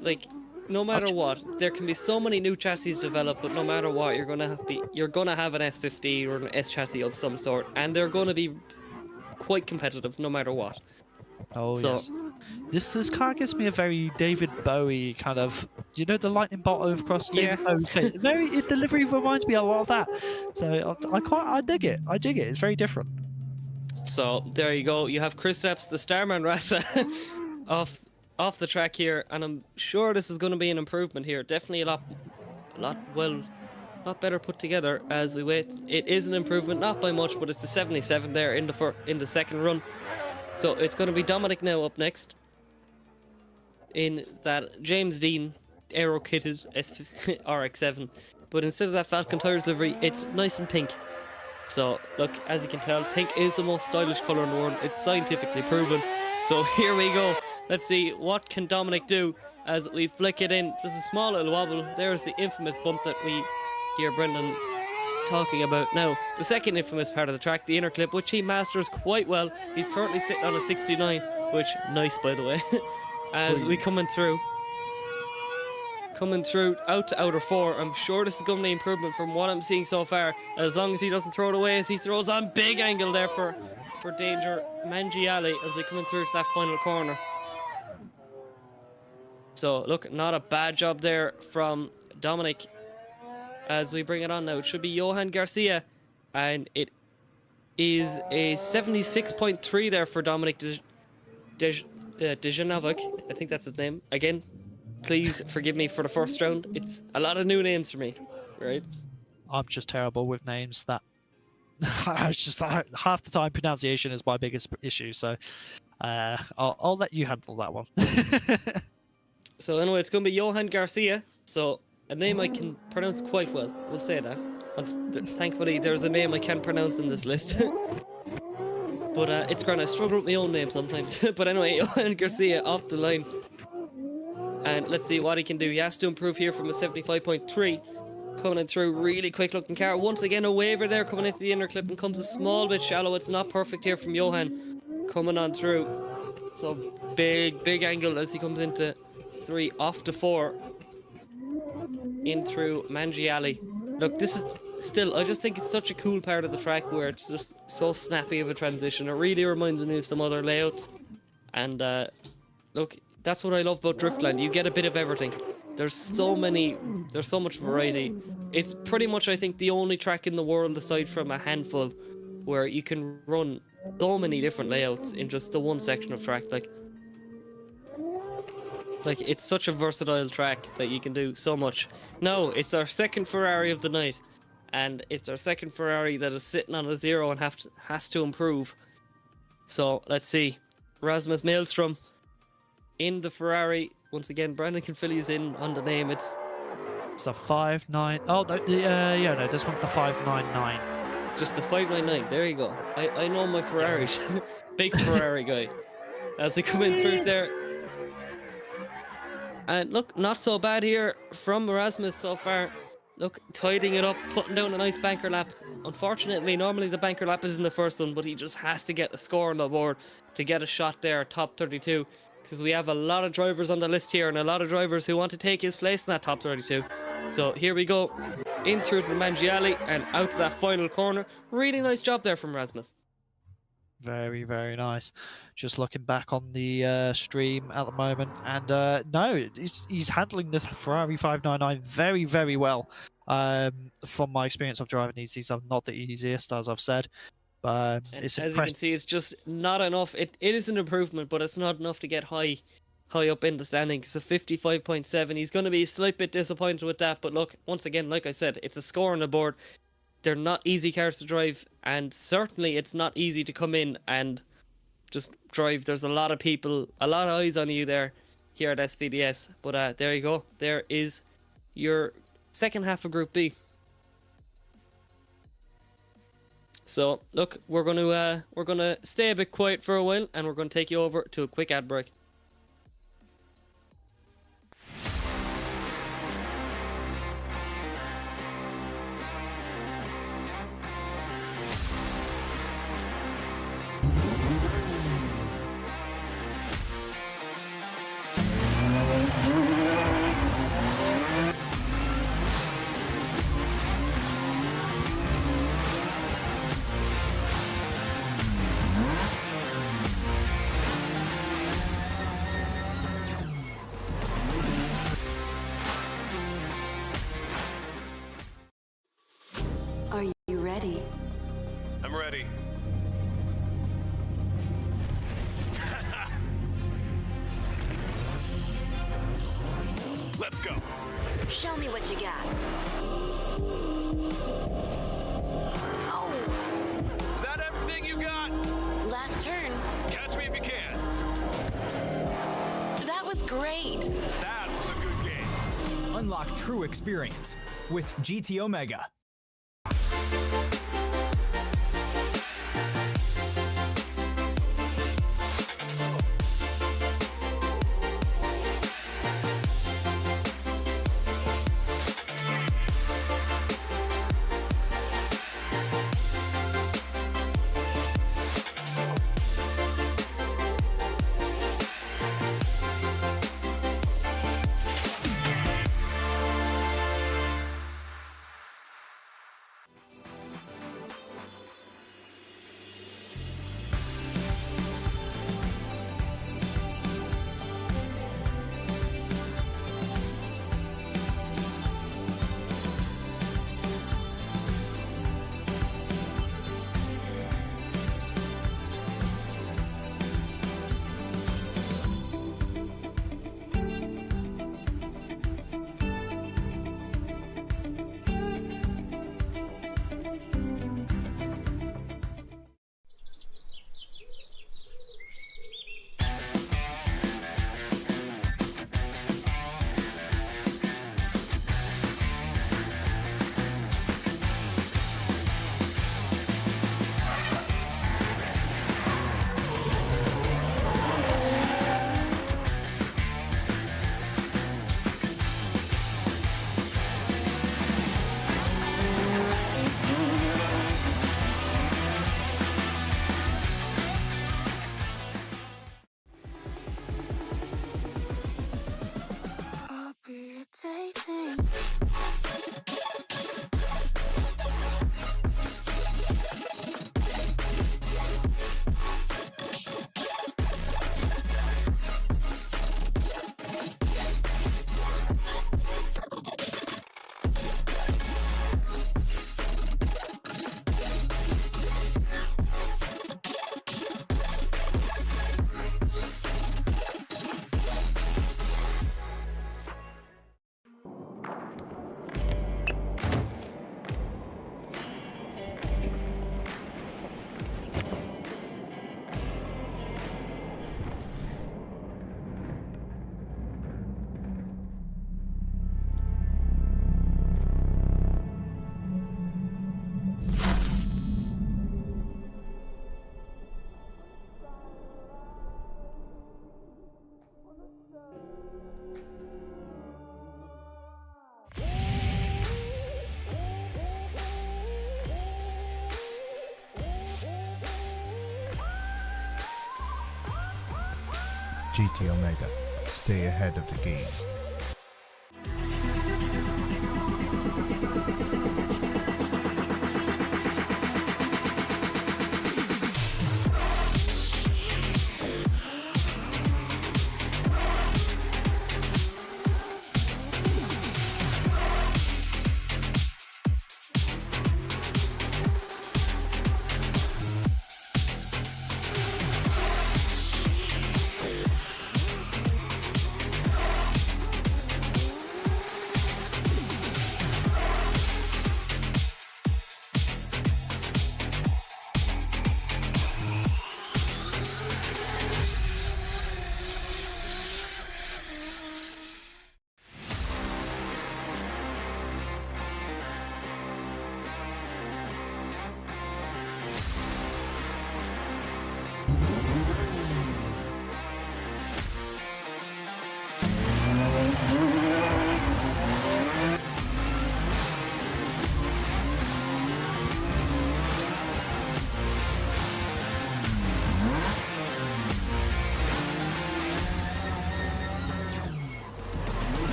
Like, no matter what, there can be so many new chassis developed, but no matter what, you're gonna have an S15 or an S chassis of some sort, and they're gonna be quite competitive no matter what. Oh yes, this car gives me a very David Bowie kind of, you know, the lightning bolt across David Bowie thing. Delivery reminds me a lot of that. So I dig it. It's very different. So there you go. You have Kristaps, the Starman Rasa, off the track here, and I'm sure this is going to be an improvement here. Definitely a lot better put together as we wait. It is an improvement, not by much, but it's a 77 there in the second run. So it's going to be Dominic now up next in that James Dean aero kitted RX7, but instead of that Falcon Tires livery, it's nice and pink. So look, as you can tell, pink is the most stylish colour in the world. It's scientifically proven. So here we go. Let's see, what can Dominic do as we flick it in. Just a small little wobble. There's the infamous bump that we hear Brendan talking about. Now, the second infamous part of the track, the inner clip, which he masters quite well. He's currently sitting on a 69, which, nice by the way. As we coming through out to outer 4. I'm sure this is going to be an improvement from what I'm seeing so far, as long as he doesn't throw it away, as he throws on big angle there for danger Mangiale as we coming through to that final corner. So look, not a bad job there from Dominic as we bring it on now. It should be Johan Garcia, and it is a 76.3 there for Dominic Dejanovic. I think that's his name. Again, please forgive me for the first round. It's a lot of new names for me, right? I'm just terrible with names. That it's just half the time pronunciation is my biggest issue. So I'll let you handle that one. So anyway, it's going to be Johan Garcia. So a name I can pronounce quite well. We'll say that. Thankfully, there's a name I can't pronounce in this list. But it's grand. I struggle with my own name sometimes. But anyway, Johan Garcia off the line. And let's see what he can do. He has to improve here from a 75.3. Coming in through, really quick looking car. Once again, a waiver there coming into the inner clip and comes a small bit shallow. It's not perfect here from Johan coming on through. So big angle as he comes into 3 off to 4. In through Mangiali. Look, this is still, I just think it's such a cool part of the track where it's just so snappy of a transition. It really reminds me of some other layouts. And look, that's what I love about Driftland. You get a bit of everything. There's so much variety. It's pretty much, I think, the only track in the world aside from a handful where you can run so many different layouts in just the one section of track. Like it's such a versatile track that you can do so much. Now, it's our second Ferrari of the night. And it's our second Ferrari that is sitting on a 0 and has to improve. So, let's see. Rasmus Maelstrom in the Ferrari. Once again, Brandon can fill you in on the name. It's the 5.9. Oh no, yeah, no, this one's the 5.99. just the 599. There you go. I know my Ferraris. Big Ferrari guy. As they come in through there. And look, not so bad here from Erasmus so far. Look, tidying it up, putting down a nice banker lap. Unfortunately, normally the banker lap is in the first one, but he just has to get a score on the board to get a shot there, top 32. Because we have a lot of drivers on the list here and a lot of drivers who want to take his place in that top 32. So here we go. In through to Mangiali and out to that final corner. Really nice job there from Erasmus. Very, very nice. Just looking back on the stream at the moment, and no, he's handling this Ferrari 599 very, very well. From my experience of driving these are not the easiest, as I've said. It's as you can see, it's just not enough. It is an improvement, but it's not enough to get high up in the standings. So 55.7. He's going to be a slight bit disappointed with that. But look, once again, like I said, it's a score on the board. They're not easy cars to drive, and certainly it's not easy to come in and just drive. There's a lot of people, a lot of eyes on you there here at SVDS. But there you go. There is your second half of Group B. So look, we're gonna stay a bit quiet for a while, and we're gonna take you over to a quick ad break. Are you ready? I'm ready. Let's go. Show me what you got. Oh, Is that everything you got? last turn. Catch me if you can. That was great. That was a good game. Unlock true experience with GT Omega. GT Omega. Stay ahead of the game.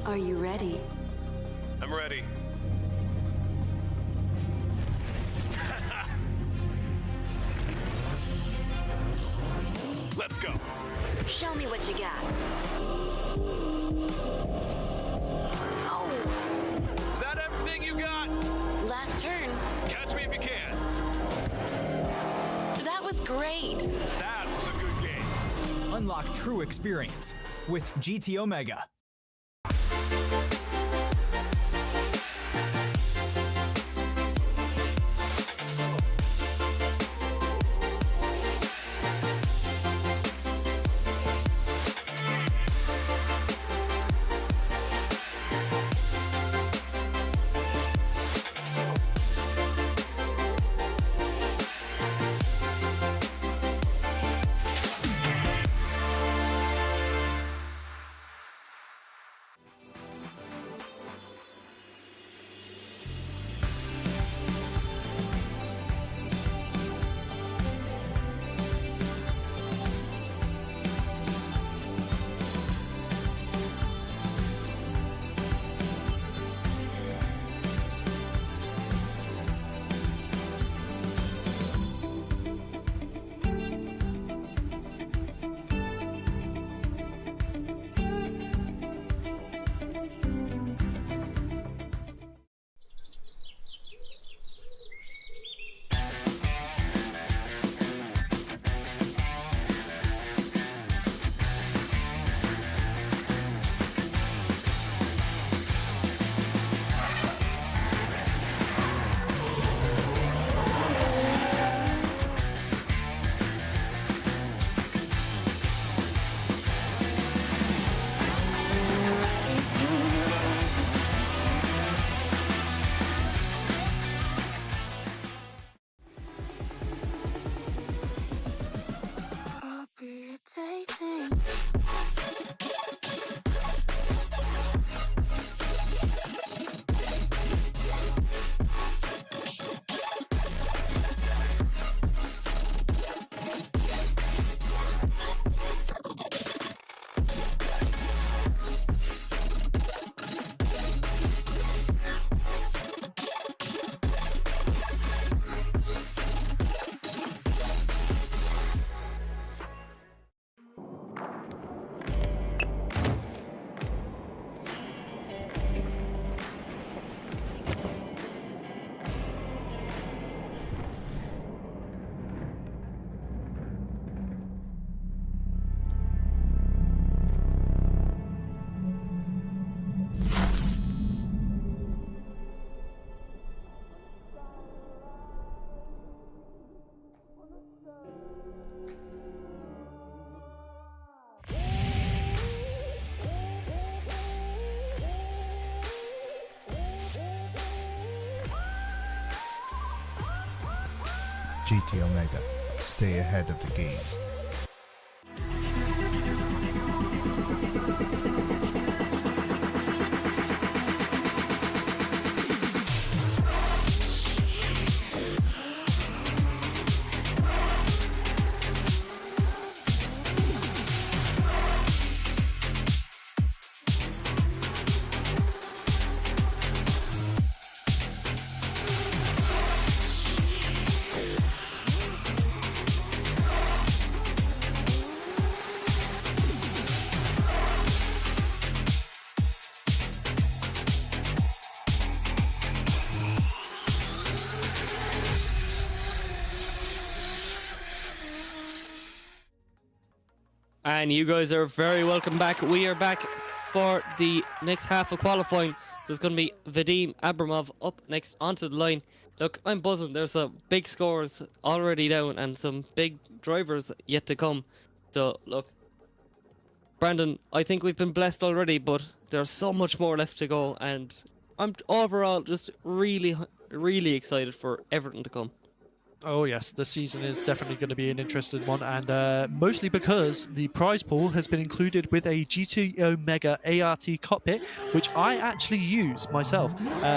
Are you ready? I'm ready. Let's go. Show me what you got. Oh, Is that everything you got? last turn. Catch me if you can. That was great. That was a good game. Unlock true experience with GT Omega. GT Omega. Stay ahead of the game. And you guys are very welcome back. We are back for the next half of qualifying. So it's going to be Vadim Abramov up next onto the line. Look, I'm buzzing. There's some big scores already down and some big drivers yet to come. So, look, Brandon, I think we've been blessed already, but there's so much more left to go. And I'm overall just really, really excited for everything to come. Oh yes, the season is definitely going to be an interesting one, and mostly because the prize pool has been included with a GTO Mega ART cockpit, which I actually use myself.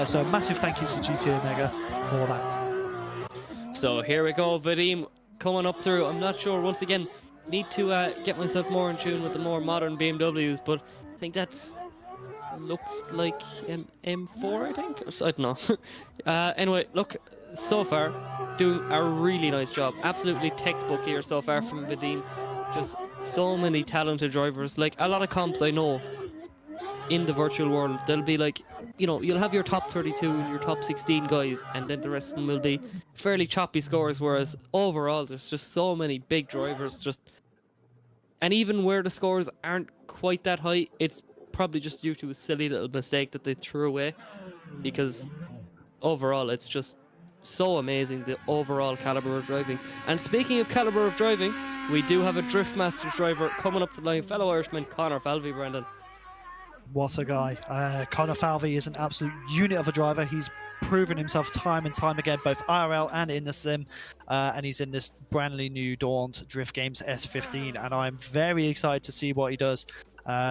So a massive thank you to GTO Mega for that. So here we go, Vadim coming up through. I'm not sure, once again, need to get myself more in tune with the more modern BMWs, but I think that's looks like an M4, I think, or so, I don't know. Anyway, look, so far doing a really nice job, absolutely textbook here so far from Vadim. Just so many talented drivers, like a lot of comps I know in the virtual world, they'll be like, you know, you'll have your top 32 and your top 16 guys, and then the rest of them will be fairly choppy scores, whereas overall there's just so many big drivers, just, and even where the scores aren't quite that high, it's probably just due to a silly little mistake that they threw away, because overall it's just so amazing, the overall caliber of driving. And speaking of caliber of driving, we do have a Drift Masters driver coming up the line, fellow Irishman Conor Falvey, Brandon. What a guy. Conor Falvey is an absolute unit of a driver. He's proven himself time and time again, both IRL and in the sim, and he's in this brand new Dawned Drift Games S15, and I'm very excited to see what he does.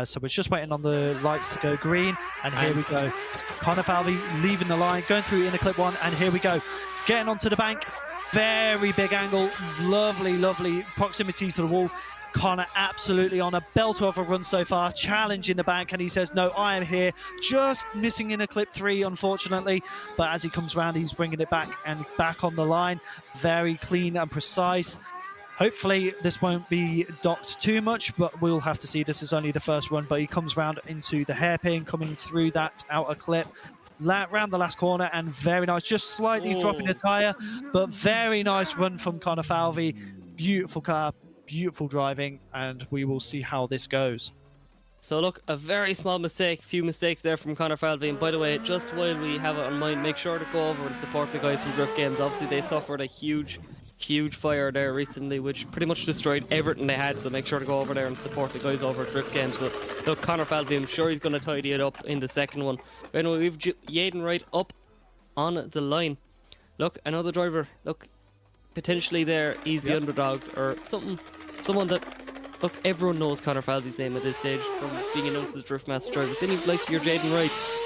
So we're just waiting on the lights to go green, and here we go. Conor Falvey leaving the line, going through inner clip 1, and here we go. Getting onto the bank, very big angle, lovely proximity to the wall. Conor absolutely on a belter of a run so far, challenging the bank, and he says, no, I am here. Just missing in a clip 3, unfortunately, but as he comes around, he's bringing it back and back on the line. Very clean and precise. Hopefully this won't be docked too much, but we'll have to see. This is only the first run, but he comes round into the hairpin, coming through that outer clip, round the last corner, and very nice, just slightly dropping a tyre, but very nice run from Conor Falvey. Beautiful car, beautiful driving, and we will see how this goes. So look, a very small mistake, few mistakes there from Conor Falvey. And by the way, just while we have it on mind, make sure to go over and support the guys from Drift Games. Obviously they suffered a huge fire there recently, which pretty much destroyed everything they had, so make sure to go over there and support the guys over at Drift Games. But look, Conor Falvey, I'm sure he's going to tidy it up in the second one. But anyway, we've Yaden Wright up on the line. Look, another driver, look, potentially there, he's the underdog or someone that, look, everyone knows Conor Falvey's name at this stage from being announced as Drift Master driver. Then you've like your Yaden Wrights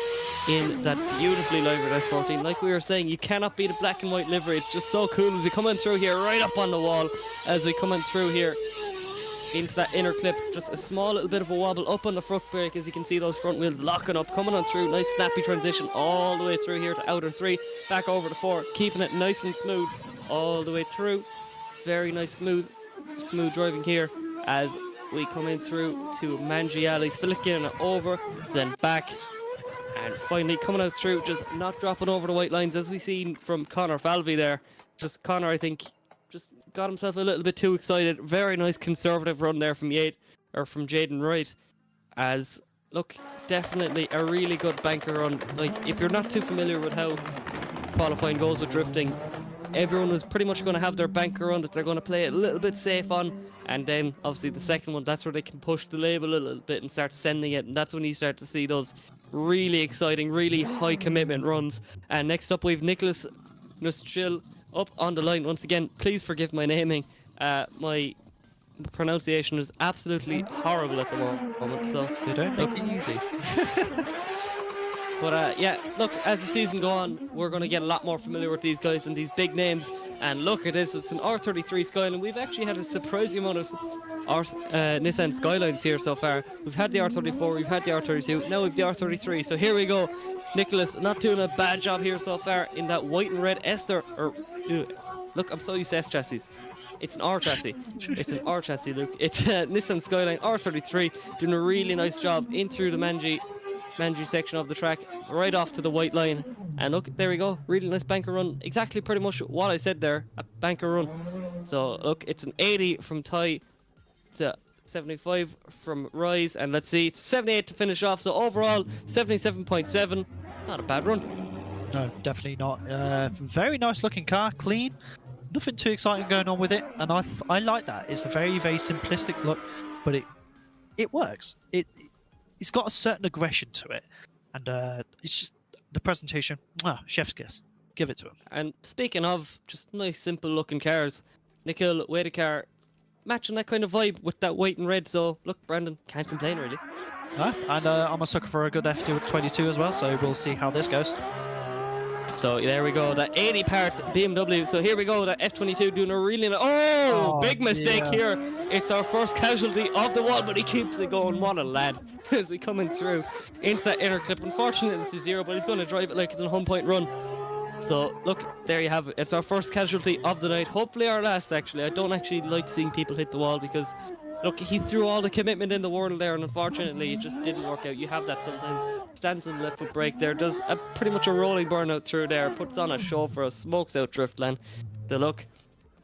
in that beautifully livered S14. Like we were saying, you cannot beat a black and white livery. It's just so cool as you come in through here, right up on the wall, as we come in through here into that inner clip. Just a small little bit of a wobble up on the front brake, as you can see those front wheels locking up, coming on through. Nice snappy transition all the way through here to outer 3, back over to 4, keeping it nice and smooth all the way through. Very nice, smooth driving here as we come in through to Mangiali, flicking it over, then back. And finally coming out through, just not dropping over the white lines, as we seen from Conor Falvey there. Just Conor, I think, just got himself a little bit too excited. Very nice conservative run there from Yaden Wright. As, look, definitely a really good banker run. Like, if you're not too familiar with how qualifying goes with drifting, everyone was pretty much going to have their banker run that they're going to play it a little bit safe on. And then, obviously, the second one, that's where they can push the label a little bit and start sending it. And that's when you start to see those really exciting, really high commitment runs. And next up, we have Nicholas Nuschil up on the line. Once again, please forgive my naming. My pronunciation is absolutely horrible at the moment. So They don't make it easy. But yeah, look, as the season goes on, we're going to get a lot more familiar with these guys and these big names. And look at this, it's an R33 Skyline. We've actually had a surprising amount of Nissan Skylines here so far. We've had the R34, we've had the R32, now we've the R33. So here we go. Nicholas not doing a bad job here so far in that white and red look, I'm so used to S chassis. It's an R chassis. It's an R chassis, Luke. It's a Nissan Skyline R33, doing a really nice job in through the Manji section of the track, right off to the white line. And look, there we go, really nice banker run, exactly pretty much what I said there, a banker run. So look, it's an 80 from Ty to 75 from RYZE, and let's see, it's 78 to finish off. So overall, 77.7. Not a bad run. No, definitely not. Very nice looking car, clean. Nothing too exciting going on with it, and I like that. It's a very, very simplistic look, but it works. It's got a certain aggression to it, and it's just the presentation. Chef's kiss. Give it to him. And speaking of just nice, simple looking cars, Nickel, Weta car, matching that kind of vibe with that white and red. So look, Brandon, can't complain really. No, and I'm a sucker for a good F22 as well, so we'll see how this goes. So there we go, the 80 parts BMW. So here we go, the F22 doing a really big mistake here. It's our first casualty of the wall, but he keeps it going. What a lad. Is he coming through into that inner clip? Unfortunately, this is 0, but he's going to drive it like it's a home point run. So look, there you have it. It's our first casualty of the night. Hopefully our last, actually. I don't actually like seeing people hit the wall because, look, he threw all the commitment in the world there, and unfortunately it just didn't work out. You have that sometimes. Stands on the left foot brake there, does pretty much a rolling burnout through there, puts on a show for us, smokes out Driftland. The look,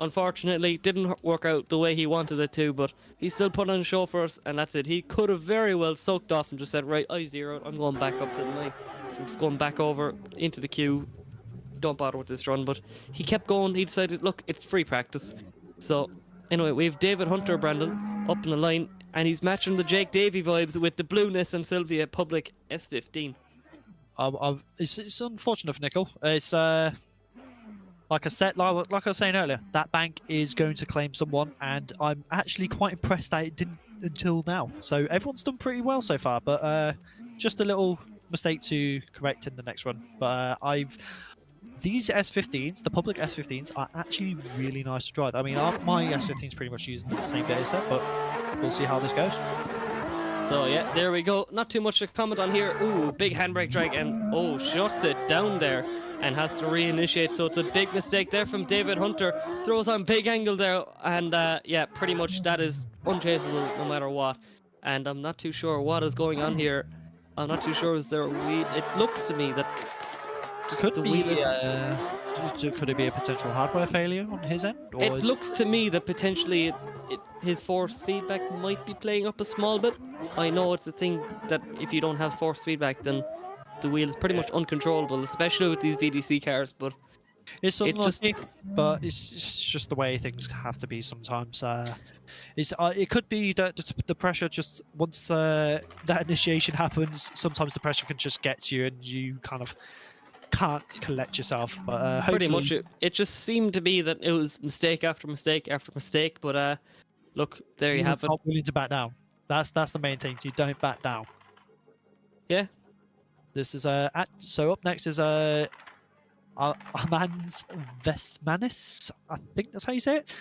unfortunately, didn't work out the way he wanted it to, but he still put on a show for us, and that's it. He could have very well soaked off and just said, right, I zeroed, I'm going back up to the line. I'm just going back over into the queue. Don't bother with this run, but he kept going. He decided, look, it's free practice. So anyway, we have David Hunter, Brandon, up in the line, and he's matching the Jake Davey vibes with the blueness and Sylvia Public S15. It's unfortunate for Nickel. It's like I said, like I was saying earlier, that bank is going to claim someone, and I'm actually quite impressed that it didn't until now. So everyone's done pretty well so far, but just a little mistake to correct in the next run. But these S15s, the public S15s, are actually really nice to drive. I mean, my S15's pretty much using the same data set, but we'll see how this goes. So yeah, there we go. Not too much to comment on here. Ooh, big handbrake drag, and shuts it down there and has to reinitiate. So it's a big mistake there from David Hunter. Throws on big angle there, and yeah, pretty much that is unchaseable no matter what. And I'm not too sure what is going on here. I'm not too sure, is there a wheel? It looks to me that could it be a potential hardware failure on his end? Or it looks to me that potentially his force feedback might be playing up a small bit. I know it's a thing that if you don't have force feedback, then the wheel is pretty much uncontrollable, especially with these VDC cars. But it's unlucky, but it's just the way things have to be sometimes. It could be that the pressure just once that initiation happens, sometimes the pressure can just get to you and you kind of can't collect yourself. But pretty much it just seemed to be that it was mistake after mistake after mistake. But look, there you have it. Not willing to back down. That's the main thing. You don't back down. Yeah. This is so up next is Armand Vestmanis. I think that's how you say it.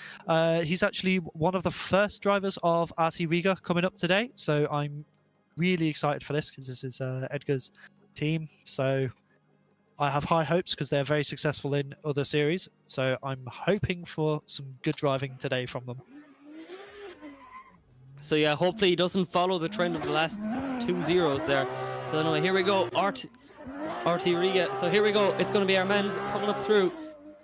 He's actually one of the first drivers of RT Riga coming up today. So I'm really excited for this because this is Edgar's team. So I have high hopes because they're very successful in other series. So I'm hoping for some good driving today from them. So yeah, hopefully he doesn't follow the trend of the last 2 zeros there. So anyway, here we go, RT Riga. So here we go, it's going to be our man's coming up through.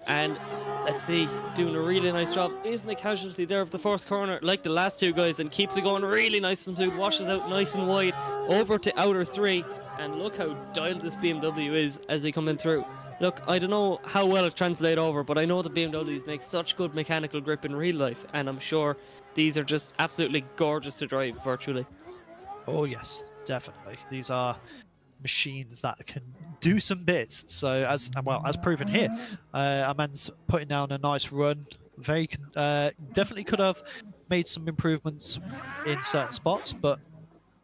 And let's see, doing a really nice job. Isn't a casualty there of the first corner like the last 2 guys, and keeps it going really nice and smooth. Washes out nice and wide over to outer 3. And look how dialed this BMW is as they come in through. Look, I don't know how well it translates over, but I know the BMWs make such good mechanical grip in real life, and I'm sure these are just absolutely gorgeous to drive virtually. Oh yes, definitely. These are machines that can do some bits. So as proven here, Armand's putting down a nice run. Very definitely could have made some improvements in certain spots, but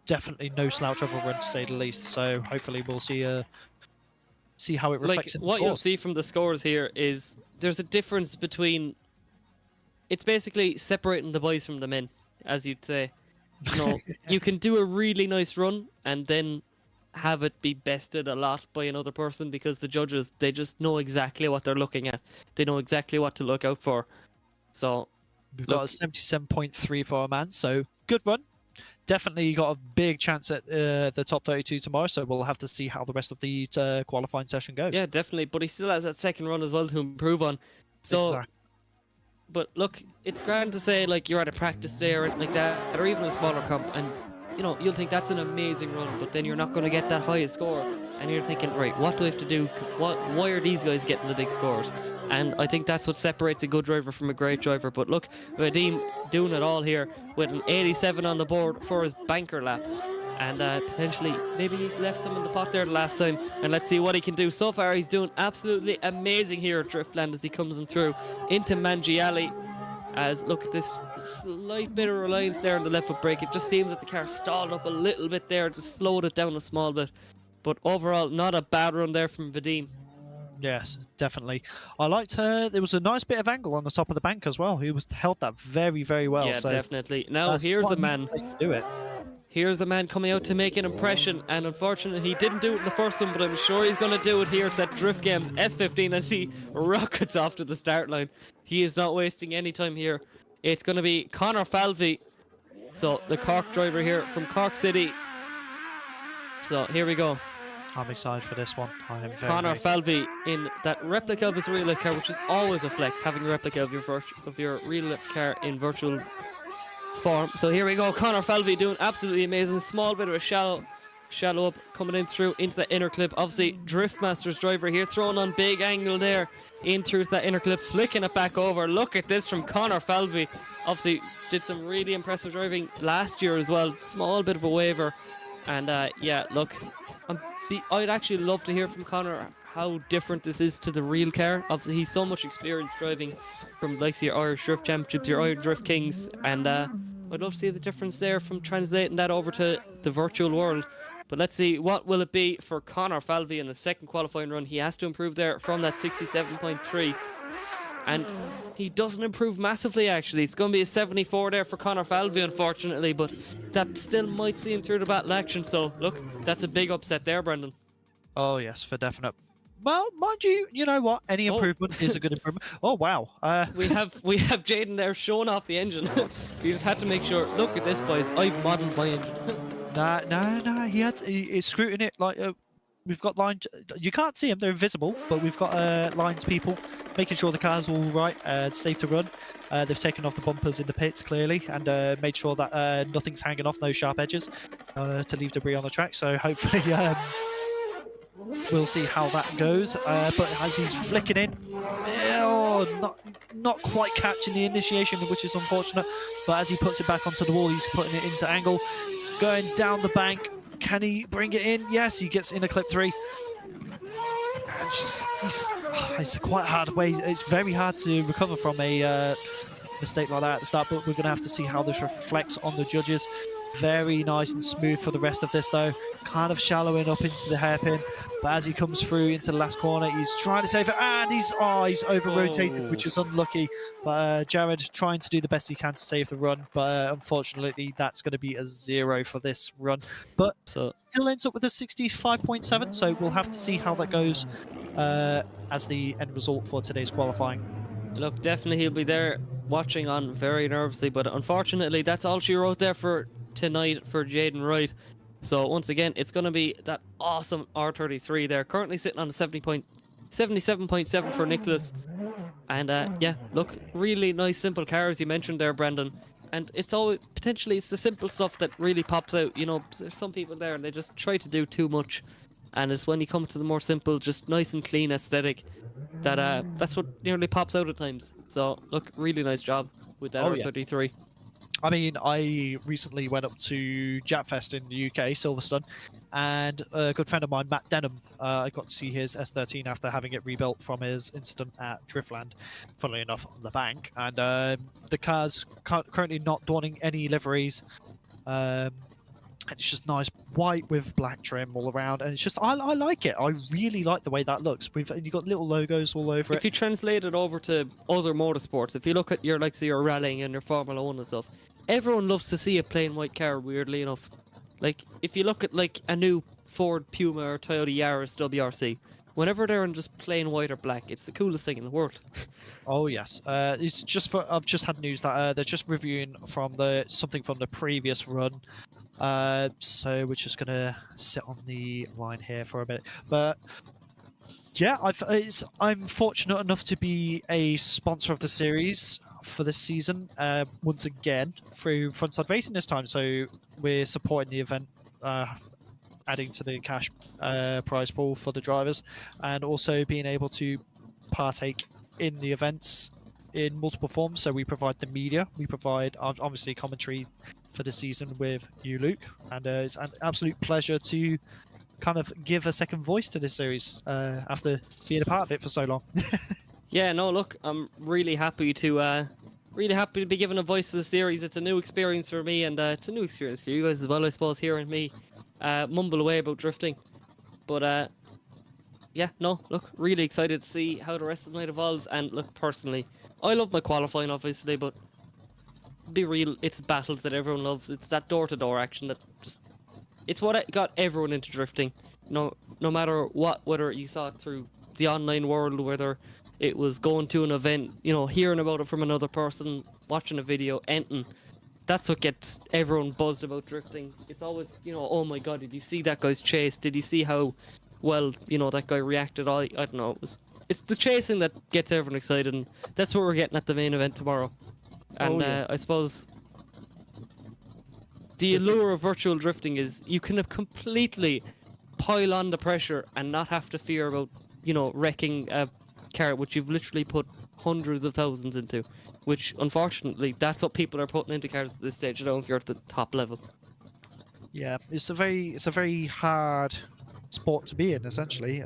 definitely no slouch of a run to say the least. So hopefully we'll see how it reflects in the what scores. You'll see from the scores here is there's a difference between, it's basically separating the boys from the men, as you'd say. No, you can do a really nice run and then have it be bested a lot by another person because the judges, they just know exactly what they're looking at. They know exactly what to look out for. So we've got a 77.3 for a man, so good run. Definitely got a big chance at the top 32 tomorrow, so we'll have to see how the rest of the qualifying session goes. Yeah, definitely, but he still has that second run as well to improve on. So exactly. But look, it's grand to say like you're at a practice day or anything like that, or even a smaller comp, and you know you'll think that's an amazing run, but then you're not going to get that highest score, and you're thinking, right, what do I have to do? Why are these guys getting the big scores? And I think that's what separates a good driver from a great driver. But look, Vadim doing it all here with an 87 on the board for his banker lap. And potentially, maybe he left some in the pot there the last time. And let's see what he can do. So far, he's doing absolutely amazing here at Driftland as he comes in through into Mangiali. As look at this slight bit of reliance there on the left foot brake. It just seemed that the car stalled up a little bit there, just slowed it down a small bit. But overall, not a bad run there from Vadim. Yes, definitely. I liked there was a nice bit of angle on the top of the bank as well. He held that very, very well. Yeah, so definitely. Now that's here's quite a man. easy to do it. Here's a man coming out to make an impression, and unfortunately he didn't do it in the first one, but I'm sure he's going to do it here. It's at Drift Games S15 as he rockets off to the start line. He is not wasting any time here. It's going to be Connor Falvey, so the Cork driver here from Cork City. So here we go. I'm excited for this one. I am very Connor Falvey in that replica of his real life car, which is always a flex, having a replica of your real life car in virtual form. So here we go, Connor Falvey doing absolutely amazing. Small bit of a shallow up coming in through into the inner clip. Obviously Driftmaster's driver here throwing on big angle there in through that inner clip, flicking it back over. Look at this from Connor Falvey. Obviously did some really impressive driving last year as well. Small bit of a waiver, and yeah, look, I'd actually love to hear from Connor how different this is to the real car. Obviously he's so much experience driving from like your Irish Drift Championships, your Irish Drift Kings, and I'd love to see the difference there from translating that over to the virtual world. But let's see, what will it be for Connor Falvey in the second qualifying run? He has to improve there from that 67.3, and he doesn't improve massively actually. It's going to be a 74 there for Connor Falvey unfortunately, but that still might see him through the battle action. So look, that's a big upset there, Brendan. Oh yes, for definite. Well, mind you, you know what? Any improvement is a good improvement. Oh wow! We have Jaden there showing off the engine. We just had to make sure. Look at this, boys. I've modelled my engine. No. He's scrutinizing it like we've got lines. You can't see them; they're invisible. But we've got lines people making sure the car's all right, safe to run. They've taken off the bumpers in the pits clearly and made sure that nothing's hanging off, no sharp edges, to leave debris on the track. So hopefully. We'll see how that goes, but as he's flicking in, not quite catching the initiation, which is unfortunate, but as he puts it back onto the wall, he's putting it into angle, going down the bank. Can he bring it in? Yes, he gets in a clip 3. And it's quite hard way. It's very hard to recover from a mistake like that at the start, but we're going to have to see how this reflects on the judges. Very nice and smooth for the rest of this though, kind of shallowing up into the hairpin, but as he comes through into the last corner, he's trying to save it, and he's over rotated, which is unlucky. But Jared trying to do the best he can to save the run, but unfortunately that's going to be a 0 for this run, but still ends up with a 65.7, so we'll have to see how that goes as the end result for today's qualifying. Look, definitely he'll be there watching on very nervously, but unfortunately that's all she wrote there for tonight for Jaden Wright. So once again, it's going to be that awesome R33 there, currently sitting on the 77.7 for Nicholas. And yeah, look, really nice simple car as you mentioned there, Brendan. And it's always potentially it's the simple stuff that really pops out. You know, there's some people there and they just try to do too much, and it's when you come to the more simple, just nice and clean aesthetic that that's what nearly pops out at times. So look, really nice job with that R33. I mean, I recently went up to Japfest in the UK, Silverstone, and a good friend of mine, Matt Denham, I got to see his S13 after having it rebuilt from his incident at Driftland, funnily enough, on the bank. And the car's currently not donning any liveries. And it's just nice white with black trim all around, and it's just I like it. I really like the way that looks. You got little logos all over it. If you translate it over to other motorsports, if you look at your your rallying and your Formula 1 and stuff, everyone loves to see a plain white car, weirdly enough. Like if you look at like a new Ford Puma or Toyota Yaris WRC, whenever they're in just plain white or black, it's the coolest thing in the world. Oh yes, it's just for I've just had news that they're just reviewing from something from the previous run. So we're just gonna sit on the line here for a minute, but yeah, I'm fortunate enough to be a sponsor of the series. for this season, once again through FrontSide Racing this time. So we're supporting the event, adding to the cash prize pool for the drivers, and also being able to partake in the events in multiple forms. So we provide the media, we provide obviously commentary for the season with you, Luke, and it's an absolute pleasure to kind of give a second voice to this series after being a part of it for so long. Yeah, no, look, I'm really happy to be given a voice to the series. It's a new experience for me, and it's a new experience for you guys as well, I suppose, hearing me mumble away about drifting. But yeah, no, look, really excited to see how the rest of the night evolves. And look, personally, I love my qualifying, obviously, but be real, it's battles that everyone loves. It's that door-to-door action that it's what got everyone into drifting. No matter what, whether you saw it through the online world, whether it was going to an event, hearing about it from another person, watching a video, anything. That's what gets everyone buzzed about drifting. It's always, oh my god, did you see that guy's chase? Did you see how well, that guy reacted? I don't know. It's the chasing that gets everyone excited, and that's what we're getting at the main event tomorrow. And I suppose the allure of virtual drifting is you can completely pile on the pressure and not have to fear about, wrecking a car which you've literally put hundreds of thousands into. Which, unfortunately, that's what people are putting into cars at this stage, if you're at the top level. Yeah, it's a very hard sport to be in, essentially.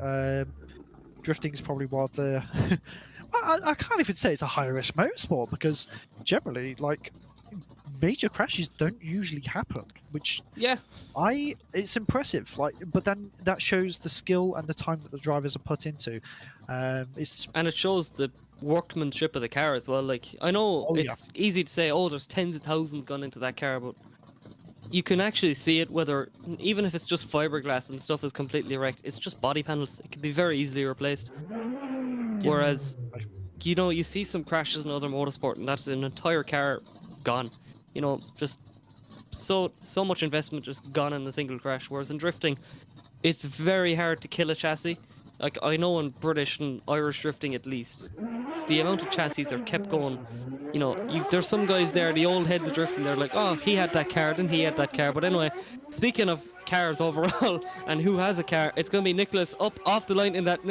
Drifting is probably one of the... I can't even say it's a high-risk motorsport, because generally, like, major crashes don't usually happen, which... Yeah. It's impressive, but then that shows the skill and the time that the drivers are put into. And it shows the workmanship of the car as well. Like, I know it's easy to say, there's tens of thousands gone into that car, but you can actually see it, even if it's just fiberglass and stuff is completely wrecked, it's just body panels. It can be very easily replaced. Whereas, you see some crashes in other motorsport and that's an entire car gone. Just so much investment just gone in a single crash. Whereas in drifting, it's very hard to kill a chassis. Like, I know in British and Irish drifting at least, the amount of chassis are kept going. There's some guys there, the old heads of drifting, they're like, oh, he had that car, then he had that car. But anyway, speaking of cars overall, and who has a car, it's going to be Nicholas up off the line in that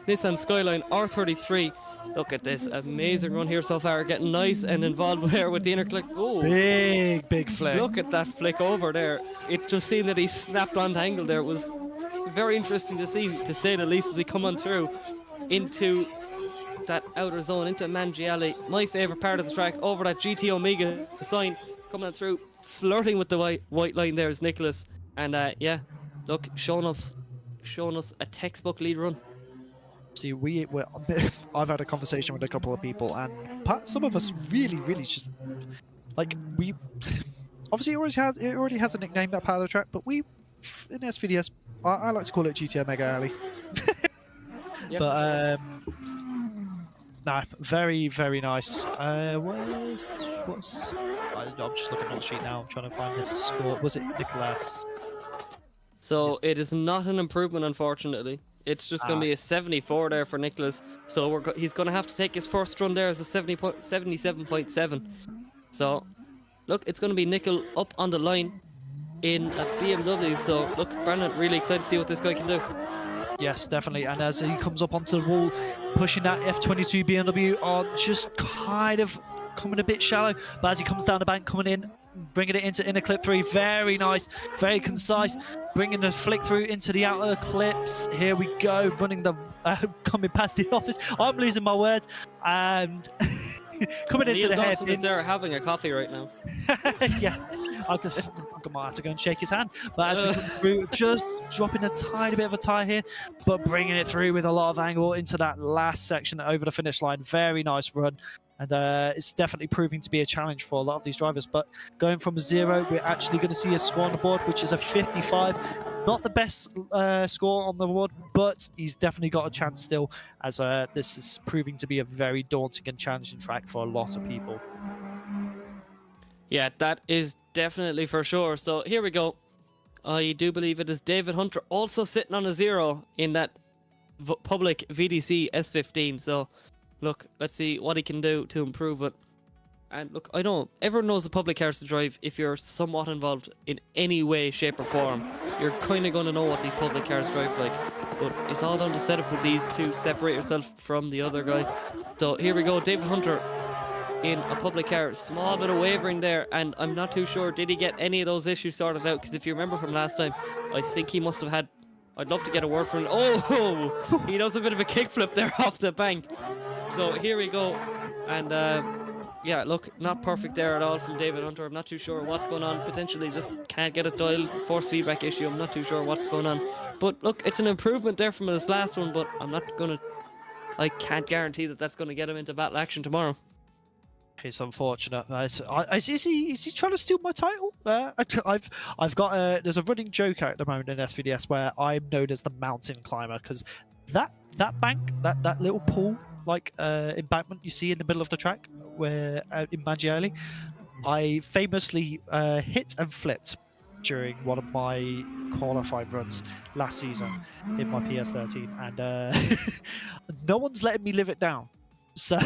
Nissan Skyline R33. Look at this amazing run here so far, getting nice and involved there with the inner click. Oh, big flick. Look at that flick over there. It just seemed that he snapped on the angle there. It was very interesting to see, to say the least, as we come on through into that outer zone, into Mangiale, my favourite part of the track, over that GT Omega sign, coming on through, flirting with the white line there is Nicholas. And yeah, look, showing us a textbook lead run. See, I've had a conversation with a couple of people, and some of us really just like, we obviously it already has a nickname, that part of the track, but we in SVDS, I like to call it GT Omega Alley. Yep. But nah, very nice. I'm just looking at the sheet now. I'm trying to find this score. Was it Nicholas? So it is not an improvement, unfortunately. It's just going to be a 74 there for Nicholas. So he's going to have to take his first run there as a 77.7. So, look, it's going to be Nickel up on the line in a BMW. So, look, Brandon, really excited to see what this guy can do. Yes, definitely. And as he comes up onto the wall, pushing that F22 BMW are just kind of coming a bit shallow. But as he comes down the bank, coming in, bringing it into inner clip 3, very nice, very concise, bringing the flick through into the outer clips. Here we go, running the coming past the office. I'm losing my words, and coming into the head. Neil Dawson is there having a coffee right now. Yeah, I might have to go and shake his hand. But as we come through, just dropping a tiny bit of a tyre here, but bringing it through with a lot of angle into that last section over the finish line. Very nice run. And it's definitely proving to be a challenge for a lot of these drivers. But going from 0, we're actually going to see a score on the board, which is a 55. Not the best score on the board, but he's definitely got a chance still, as this is proving to be a very daunting and challenging track for a lot of people. Yeah, that is definitely for sure. So here we go. I do believe it is David Hunter also sitting on a 0 in that public VDC S15. So look, let's see what he can do to improve it. And look, I know everyone knows the public cars to drive. If you're somewhat involved in any way, shape, or form, you're kind of going to know what these public cars drive like. But it's all down to setup with these two. Separate yourself from the other guy. So here we go, David Hunter in a public car. Small bit of wavering there, and I'm not too sure. Did he get any of those issues sorted out? Because if you remember from last time, I think he must have had. I'd love to get a word from him. Oh, he does a bit of a kickflip there off the bank. So here we go, and yeah, look, not perfect there at all from David Hunter. I'm not too sure what's going on. Potentially just can't get it dialed. Force feedback issue. I'm not too sure what's going on. But look, it's an improvement there from his last one. But I can't guarantee that that's gonna get him into battle action tomorrow. It's unfortunate. Is he trying to steal my title? I've got there's a running joke at the moment in SVDS where I'm known as the mountain climber because that bank, that little pool like embankment you see in the middle of the track where in Mangiale, I famously hit and flipped during one of my qualifying runs last season in my PS13, and no one's letting me live it down. So,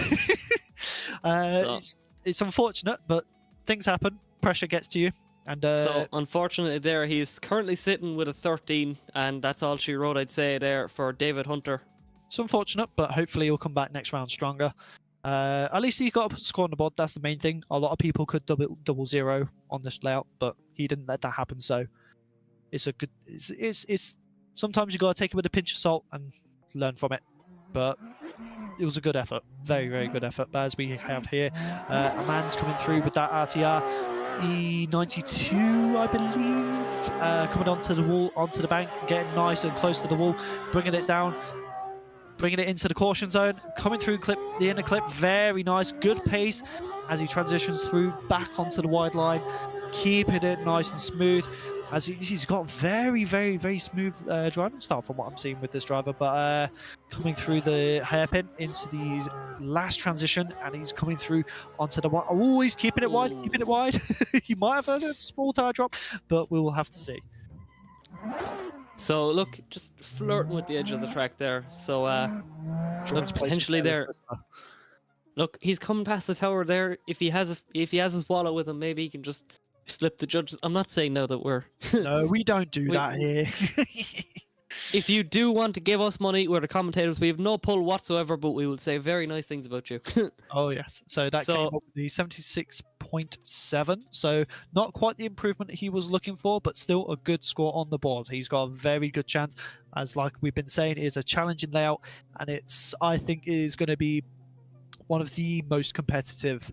it's unfortunate, but things happen. Pressure gets to you, and so unfortunately, there he's currently sitting with a 13, and that's all she wrote. I'd say there for David Hunter. it's unfortunate, but hopefully he'll come back next round stronger. At least he got a score on the board. That's the main thing. A lot of people could double zero on this layout, but he didn't let that happen. So it's a good. It's sometimes you gotta take it with a pinch of salt and learn from it. But it was a good effort, very, very good effort. But as we have here, a man's coming through with that RTR E92, I believe, coming onto the wall, onto the bank, getting nice and close to the wall, bringing it down, bringing it into the caution zone, coming through the inner clip, very nice, good pace as he transitions through back onto the wide line, keeping it nice and smooth. As he's got very, very, very smooth driving style from what I'm seeing with this driver, but coming through the hairpin into the last transition, and he's coming through onto the wide. Oh, he's keeping it wide, keeping it wide. He might have had a small tire drop, but we will have to see. So look, just flirting with the edge of the track there. So look, potentially there. Look, he's coming past the tower there. If he has his wallet with him, maybe he can just slip the judges. I'm not saying now that we're no, we don't do that here. If you do want to give us money, we're the commentators. We have no pull whatsoever, but we will say very nice things about you. Oh yes, so that came up with the 76.7. So not quite the improvement he was looking for, but still a good score on the board. He's got a very good chance, as like we've been saying, it is a challenging layout, and I think is going to be one of the most competitive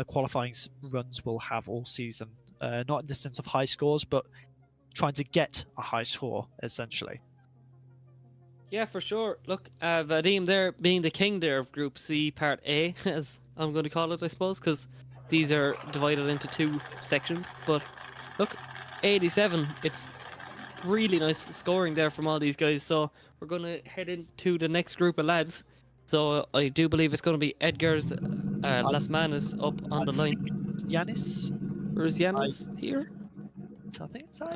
qualifying runs we'll have all season. Not in the sense of high scores, but trying to get a high score, essentially. Yeah, for sure. Look, Vadim there being the king there of Group C, Part A, as I'm going to call it, I suppose, because these are divided into two sections. But look, 87, it's really nice scoring there from all these guys. So we're going to head into the next group of lads. So I do believe it's going to be Edgar's last man is up on the line. Yanis? Or is Yanis here? I think it's that,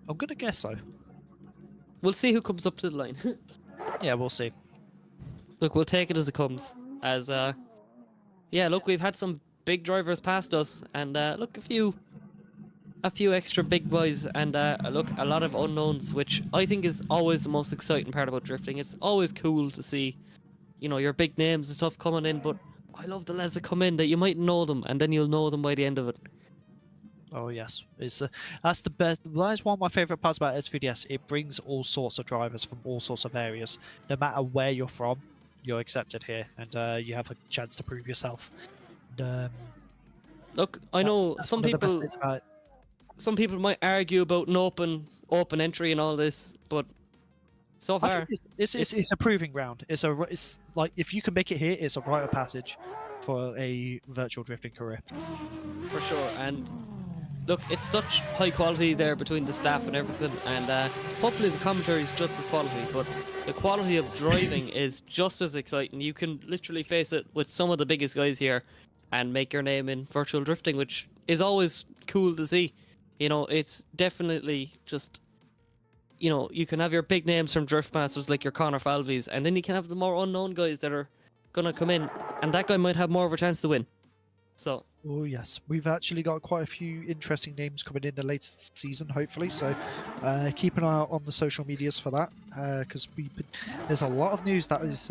I'm going to guess so. We'll see who comes up to the line. Yeah, we'll see. Look, we'll take it as it comes. As yeah, look, we've had some big drivers past us, and look, a few extra big boys, and look, a lot of unknowns, which I think is always the most exciting part about drifting. It's always cool to see, you know, your big names and stuff coming in, but I love the lads that come in that you might know them, and then you'll know them by the end of it. Oh yes, that's the best. That is one of my favourite parts about SVDS. It brings all sorts of drivers from all sorts of areas. No matter where you're from, you're accepted here, and you have a chance to prove yourself. And, look, I know that's some one of the best people. bits about it. Some people might argue about an open entry and all this, but so I far think it's a proving ground. It's like if you can make it here, it's a rite of passage for a virtual drifting career. for sure. And look, it's such high quality there between the staff and everything, and hopefully the commentary is just as quality, but the quality of driving is just as exciting. You can literally face it with some of the biggest guys here and make your name in virtual drifting, which is always cool to see. You know, it's definitely just, you know, you can have your big names from Driftmasters like your Connor Falveys, and then you can have the more unknown guys that are gonna come in, and that guy might have more of a chance to win. So Oh yes, we've actually got quite a few interesting names coming in the latest season, hopefully. So keep an eye out on the social medias for that, because there's a lot of news that is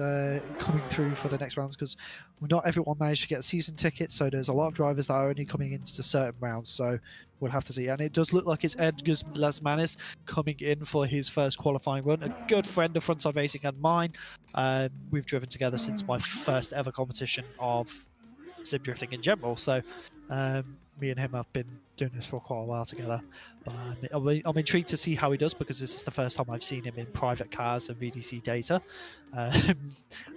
coming through for the next rounds. Because not everyone managed to get season tickets, so there's a lot of drivers that are only coming into certain rounds. So we'll have to see. And it does look like it's Edgar Lasmanis coming in for his first qualifying run. A good friend of FrontSide Racing and mine. We've driven together since my first ever competition of sim drifting in general, so me and him have been doing this for quite a while together. But I'm intrigued to see how he does, because this is the first time I've seen him in private cars and VDC data, and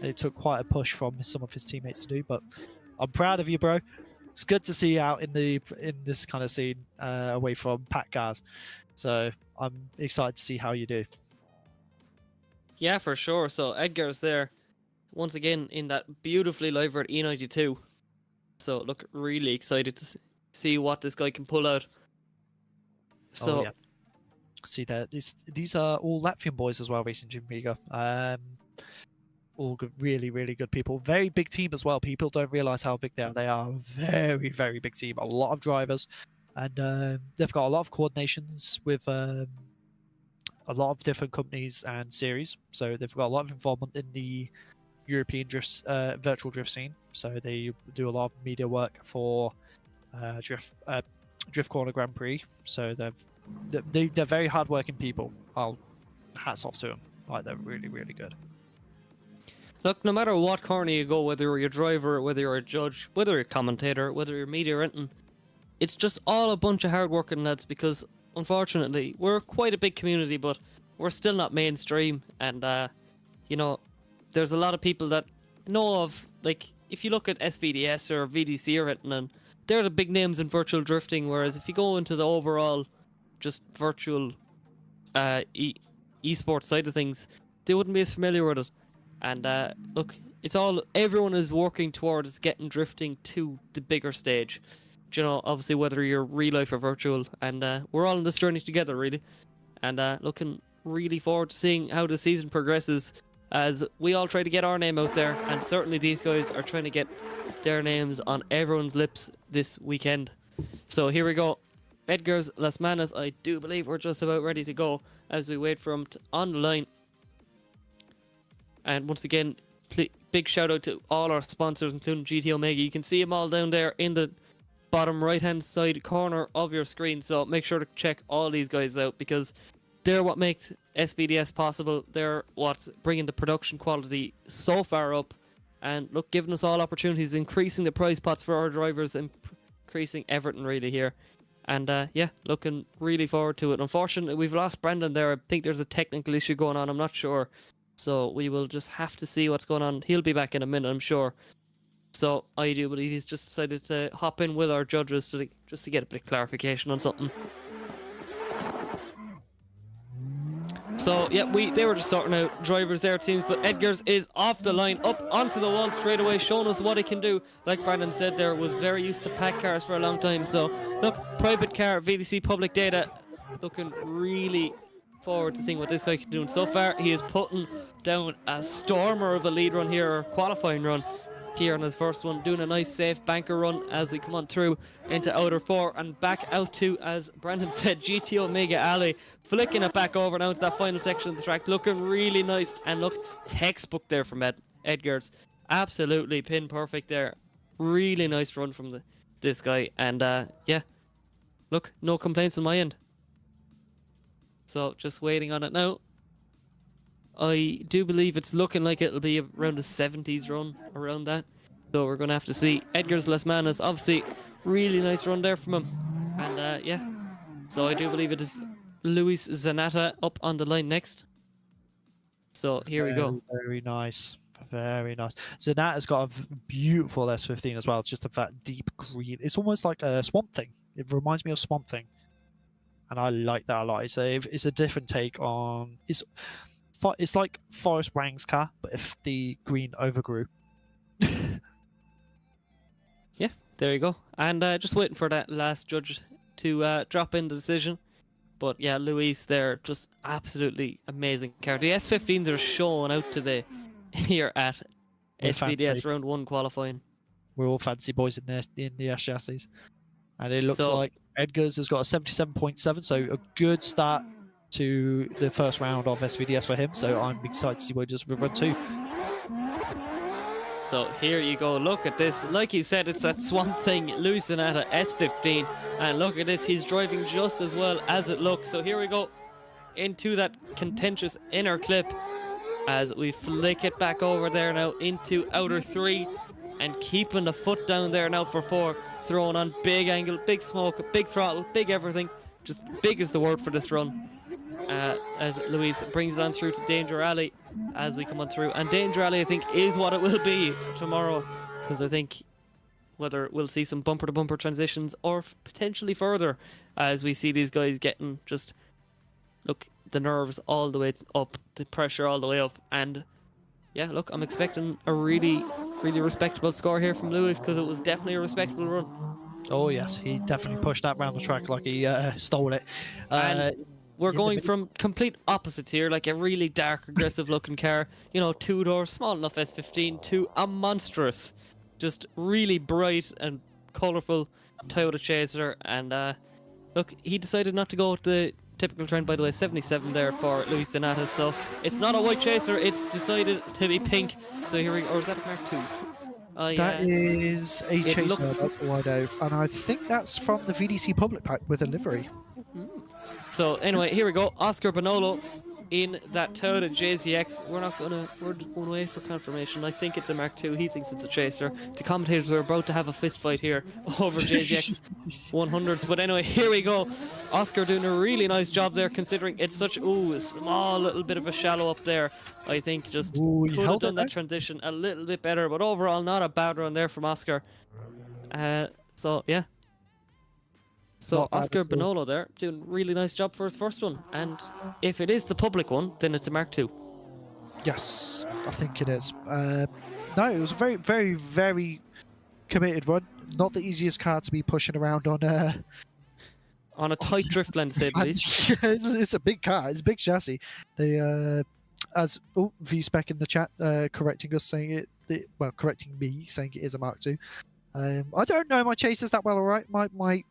it took quite a push from some of his teammates to do. But I'm proud of you, bro. It's good to see you out in this kind of scene, away from pack cars. So I'm excited to see how you do. yeah, for sure. So Edgar's there once again in that beautifully livered E92. So look, really excited to see what this guy can pull out. So yeah. See that these are all Latvian boys as well, racing Jim Riga. All good, really, really good people. Very big team as well. People don't realize how big they are. They are a very, very big team. A lot of drivers, and they've got a lot of coordinations with a lot of different companies and series. So they've got a lot of involvement in the European drifts, virtual drift scene. So they do a lot of media work for Drift Corner Grand Prix. So they're very hardworking people. Hats off to them. Like, they're really, really good. look, no matter what corner you go, whether you're a driver, whether you're a judge, whether you're a commentator, whether you're media or anything, it's just all a bunch of hard-working lads, because unfortunately we're quite a big community, but we're still not mainstream. And you know, there's a lot of people that know of, like, if you look at SVDS or VDC or anything, and they're the big names in virtual drifting, whereas if you go into the overall just virtual esports side of things, they wouldn't be as familiar with it. And look, everyone is working towards getting drifting to the bigger stage. You know, obviously whether you're real life or virtual, and we're all on this journey together, really. And looking really forward to seeing how the season progresses, as we all try to get our name out there, and certainly these guys are trying to get their names on everyone's lips this weekend. So here we go. Edgar's Lasmanis, I do believe we're just about ready to go as we wait for him on the line. And once again, big shout out to all our sponsors, including GT Omega. You can see them all down there in the bottom right hand side corner of your screen, so make sure to check all these guys out, because they're what makes SVDS possible. They're what's bringing the production quality so far up, and look, giving us all opportunities, increasing the prize pots for our drivers, and increasing everything really here. And yeah, looking really forward to it. Unfortunately, we've lost Brendan there. I think there's a technical issue going on, I'm not sure, so we will just have to see what's going on. He'll be back in a minute, I'm sure. So I do believe he's just decided to hop in with our judges just to get a bit of clarification on something. So yeah, they were just sorting out drivers there, teams, but Edgar's is off the line, up onto the wall straight away, showing us what he can do. Like Brandon said there, was very used to pack cars for a long time. So look, private car, VDC public data, looking really forward to seeing what this guy can do. And so far, he is putting down a stormer of a lead run here, or qualifying run here on his first one, doing a nice safe banker run as we come on through into outer four and back out to, as Brandon said, GT Omega Alley, flicking it back over now into that final section of the track, looking really nice. And look, textbook there from Edgar's, absolutely pin perfect there. Really nice run from this guy. And yeah, look, no complaints on my end. So just waiting on it now. I do believe it's looking like it'll be around the 70s run, around that. So we're going to have to see. Edgar's Lasmanis, obviously, really nice run there from him. And yeah, so I do believe it is Luis Zanata up on the line next. So here we go. Very nice. Very nice. Zanata's got a beautiful S15 as well. It's just that deep green. It's almost like a Swamp Thing. It reminds me of Swamp Thing. And I like that a lot. It's a different take on... It's like Forrest Wang's car, but if the green overgrew. Yeah, there you go. And just waiting for that last judge to drop in the decision. But yeah, Luis there, just absolutely amazing car. The S15s are showing out today here at We're SVDS fancy. round 1 qualifying. We're all fancy boys in the S chassis. And it looks So- like Edgar's has got a 77.7, so a good start to the first round of SVDS for him. So I'm excited to see what he does with run 2. So here you go, look at this. Like you said, it's that Swamp Thing, Luis Sonata S15. And look at this, he's driving just as well as it looks. So here we go into that contentious inner clip as we flick it back over there now into outer 3 and keeping the foot down there now for 4. Throwing on big angle, big smoke, big throttle, big everything. Just big is the word for this run. As Luis brings it on through to Danger Alley as we come on through. And Danger Alley, I think, is what it will be tomorrow, because I think whether we'll see some bumper-to-bumper transitions or potentially further as we see these guys getting just, look, the nerves all the way up, the pressure all the way up. And yeah, look, I'm expecting a really respectable score here from Luis, because it was definitely a respectable run. Oh yes, he definitely pushed that round the track like he stole it. And we're in the going middle. from complete opposites here, like a really dark, aggressive looking car, you know, 2-door, small enough S15, to a monstrous, just really bright and colourful Toyota Chaser. And look, he decided not to go with the typical trend, by the way, 77 there for Luis Sonata. So it's not a white Chaser, it's decided to be pink. So here we go. Or is that a Mark II? That is a It Chaser, looks- that's all I know. And I think that's from the VDC Public Pack with a livery. So anyway, here we go. Oscar Bonolo in that Toyota JZX. We're going away for confirmation. I think it's a Mark II. He thinks it's a Chaser. The commentators are about to have a fist fight here over JZX 100s. But anyway, here we go. Oscar doing a really nice job there, considering it's such a small little bit of a shallow up there. I think just Ooh, he could have held it done that there. transition a little bit better. But overall, not a bad run there from Oscar. So yeah. So Not bad Oscar at all. Bonolo there doing a really nice job for his first one, and if it is the public one, then it's a Mark II. Yes, I think it is. No, it was a very, very, very committed run. Not the easiest car to be pushing around on. On a tight Driftland, to say the least. It's a big car. It's a big chassis. They, as V-Spec in the chat, correcting us, saying correcting me, saying it is a Mark II. I don't know my Chasers that well. All right, my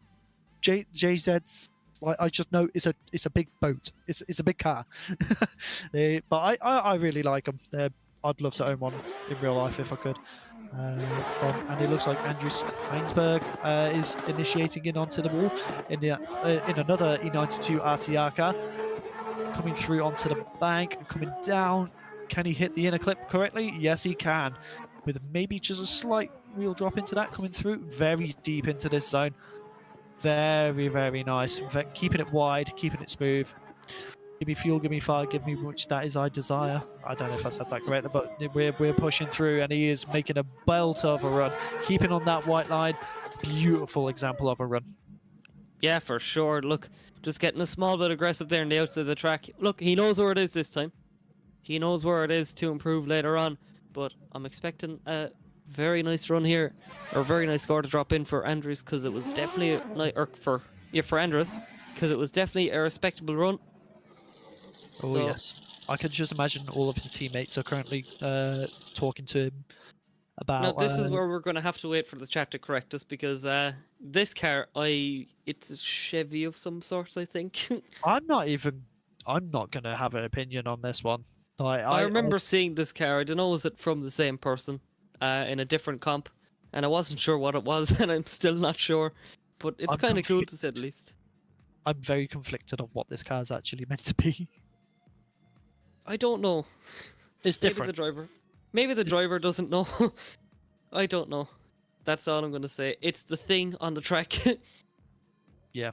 JZ's. I just know it's a big boat. It's a big car. But I really like them. I'd love to own one in real life if I could. And it looks like Andrew Heinsberg is initiating in onto the wall in another E92 RTR car, coming through onto the bank, coming down. Can he hit the inner clip correctly? Yes, he can, with maybe just a slight wheel drop into that, coming through very deep into this zone. Very, very nice. In fact, keeping it wide, keeping it smooth. Give me fuel, give me fire, give me which that is I desire. I don't know if I said that correctly, but we're pushing through, and he is making a belt of a run. Keeping on that white line. Beautiful example of a run. Yeah, for sure. Look, just getting a small bit aggressive there on the outside of the track. Look, he knows where it is this time. He knows where it is to improve later on, but I'm expecting a very nice run here, or a very nice score to drop in for Andrews, because it was definitely for Andrews, because it was definitely a respectable run. Oh So- yes, I can just imagine all of his teammates are currently talking to him about. Now this is where we're going to have to wait for the chat to correct us, because this car, it's a Chevy of some sort, I think. I'm not going to have an opinion on this one. I remember seeing this car. I don't know, was it from the same person in a different comp? And I wasn't sure what it was, and I'm still not sure. But it's I'm kind of cool confused. to say the least. I'm very conflicted of what this car is actually meant to be. I don't know. It's Maybe different. the driver. Maybe the driver doesn't know. I don't know. That's all I'm going to say. It's the thing on the track. Yeah.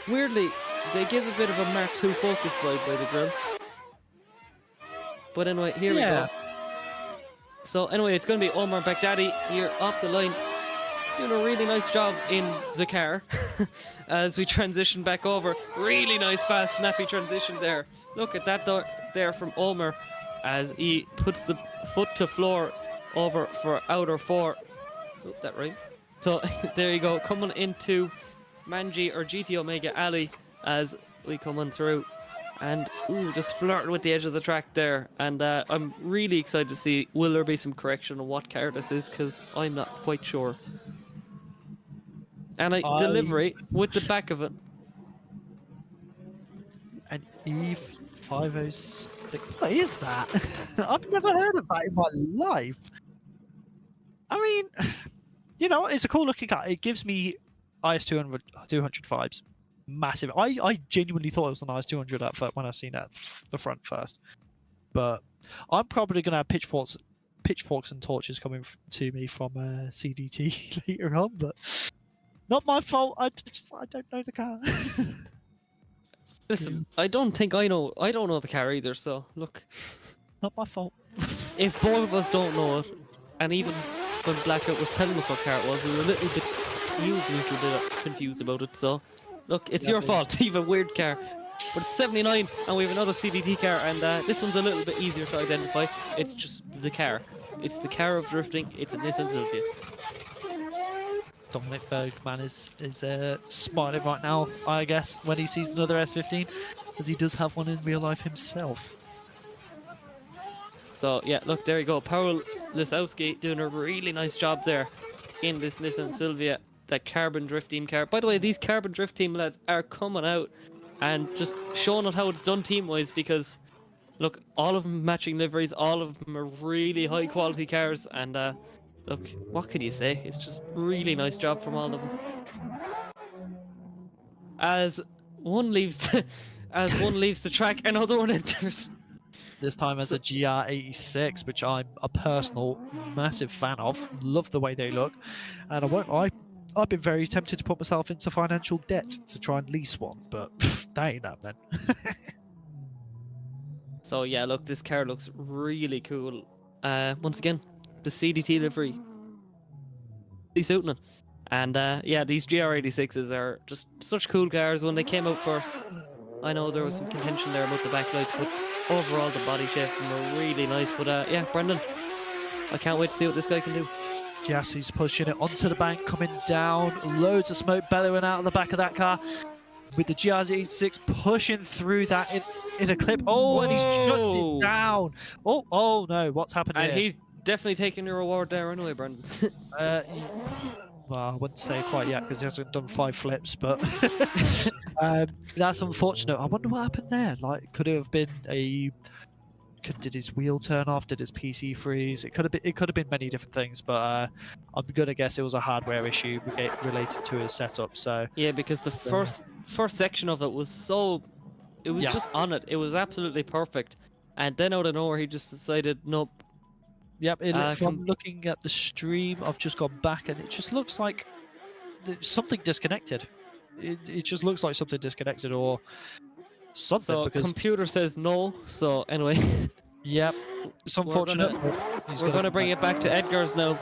Weirdly, they give a bit of a Mark II Focus vibe by the grill. But anyway, here we go. So anyway, it's going to be Omar Baghdadi here off the line, doing a really nice job in the car as we transition back over. Really nice, fast, snappy transition there. Look at that there from Omar as he puts the foot to floor over for outer 4. Oh, that right. So there you go, coming into Manji or GT Omega Alley as we come on through. And ooh, just flirting with the edge of the track there. And I'm really excited to see, will there be some correction on what car this is, because I'm not quite sure. And delivery with the back of it. An E506. What is that? I've never heard of that in my life. I mean, you know, it's a cool looking car. It gives me IS200 vibes. Massive. I genuinely thought it was an IS200 at first when I seen it at the front first. But I'm probably going to have pitchforks and torches coming to me from CDT later on, but not my fault. I don't know the car. Listen, I don't know the car either, so look. Not my fault. If both of us don't know it, and even when Blackout was telling us what car it was, he was a little bit confused about it, so look, it's your fault. You have a weird car. But it's 79, and we have another CDT car, and this one's a little bit easier to identify. It's just the car. It's the car of drifting. It's a Nissan Sylvia. Dominic Bergman is smiling right now, I guess, when he sees another S15, as he does have one in real life himself. So yeah, look, there you go. Paul Lisowski doing a really nice job there in this Nissan Sylvia, that carbon drift team car. By the way, these carbon drift team lads are coming out and just showing us how it's done team-wise, because look, all of them matching liveries, all of them are really high quality cars, and look, what can you say? It's just really nice job from all of them. As one leaves the track, another one enters. This time as a GR86, which I'm a personal massive fan of. Love the way they look, and I won't lie, I've been very tempted to put myself into financial debt to try and lease one, but that ain't up then. So yeah, look, this car looks really cool. Once again, the CDT livery. He's suiting it. And yeah, these GR86s are just such cool cars. When they came out first, I know there was some contention there about the backlights, but overall the body shape were really nice. But yeah, Brendan, I can't wait to see what this guy can do. Yes, he's pushing it onto the bank, coming down. Loads of smoke bellowing out of the back of that car. With the GR86 pushing through that in a clip. Oh, whoa. And he's shut it down. Oh no, what's happened here? And he's definitely taking your reward there anyway, Brendan. Well, I wouldn't say quite yet because he hasn't done 5 flips, but that's unfortunate. I wonder what happened there. Like, could it have been did his wheel turn off? Did his PC freeze? It could have been many different things, but I'm gonna guess it was a hardware issue related to his setup. So yeah, because the first section of it was just on it. It was absolutely perfect, and then out of nowhere he just decided nope. Yep, from looking at the stream, I've just gone back and it just looks like something disconnected. It just looks like something disconnected or something. So because computer says no. So anyway, yep, it's unfortunate. We're gonna bring it back to Edgar's now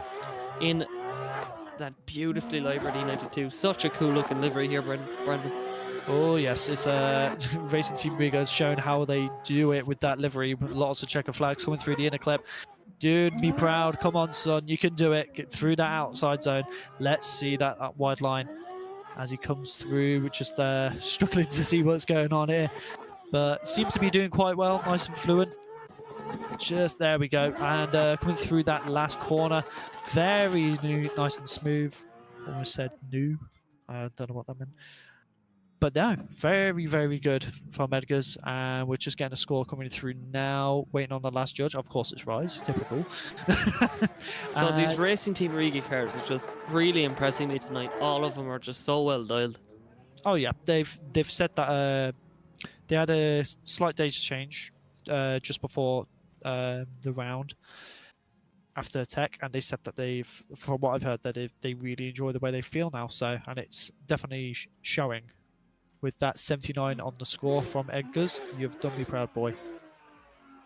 in that beautifully livered E92. Such a cool looking livery here, Brandon. Oh yes, it's Racing Team Riga's showing how they do it with that livery. Lots of checker flags coming through the inner clip. Dude, be proud. Come on, son. You can do it. Get through that outside zone. Let's see that wide line as he comes through. We're just struggling to see what's going on here. But seems to be doing quite well. Nice and fluent. Just there we go. And coming through that last corner. Very new, nice and smooth. Almost said new. I don't know what that meant. But no, very, very good from Edgar's. And we're just getting a score coming through now. Waiting on the last judge. Of course, it's RYZE. Typical. So these Racing Team Riga cars are just really impressing me tonight. All of them are just so well dialed. Oh yeah, they've said that they had a slight data change just before the round after tech, and they said that from what I've heard, that they really enjoy the way they feel now. So, and it's definitely showing. With that 79 on the score from Edgar's, you've done me proud, boy.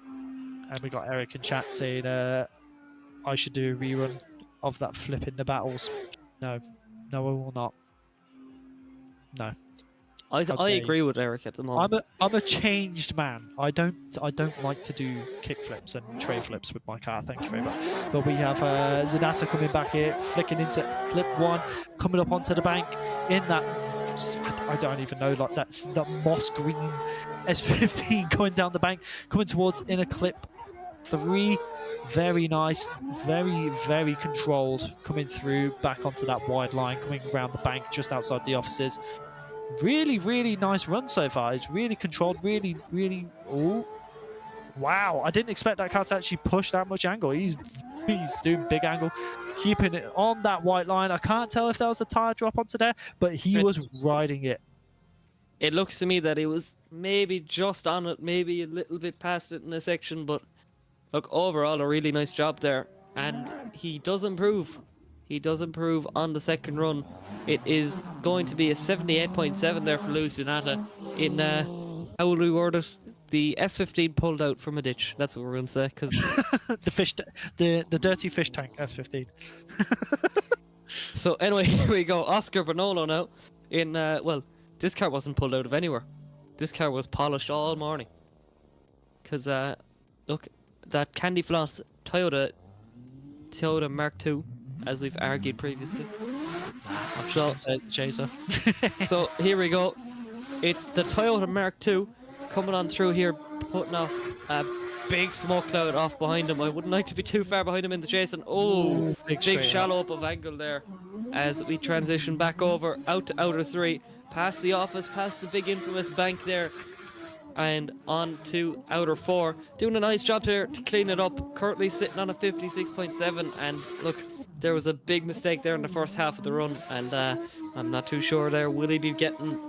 And we got Eric in chat saying I should do a rerun of that flip in the battles. No, I will not. No. I agree with Eric at the moment. I'm a changed man. I don't like to do kick flips and tray flips with my car. Thank you very much. But we have Zanata coming back here, flicking into clip 1, coming up onto the bank in that I don't even know, like that's the moss green S15 going down the bank, coming towards inner clip 3. Very nice, very controlled, coming through back onto that wide line, coming around the bank just outside the offices. Really nice run so far. It's really controlled, really. Oh, wow! I didn't expect that car to actually push that much angle. He's doing big angle, keeping it on that white line. I can't tell if that was a tire drop onto there, but he was riding it. It looks to me that he was maybe just on it, maybe a little bit past it in a section, but look, overall a really nice job there. And he does improve. He does improve on the second run. It is going to be a 78.7 there for Lewis Donata. In, how will we word it? The S15 pulled out from a ditch. That's what we're going to say. Cause the dirty fish tank S15. So anyway, here we go. Oscar Bonolo now. In, well, this car wasn't pulled out of anywhere. This car was polished all morning. Because, look, that Candy Floss Toyota Mark II, as we've argued previously. I'm sure Chaser. So here we go. It's the Toyota Mark II coming on through here, putting off a big smoke cloud off behind him. I wouldn't like to be too far behind him in the chase. And oh, big shallow up of angle there as we transition back over out to outer 3, past the office, past the big infamous bank there, and on to outer 4. Doing a nice job here to clean it up. Currently sitting on a 56.7, and look, there was a big mistake there in the first half of the run, and I'm not too sure there will he be getting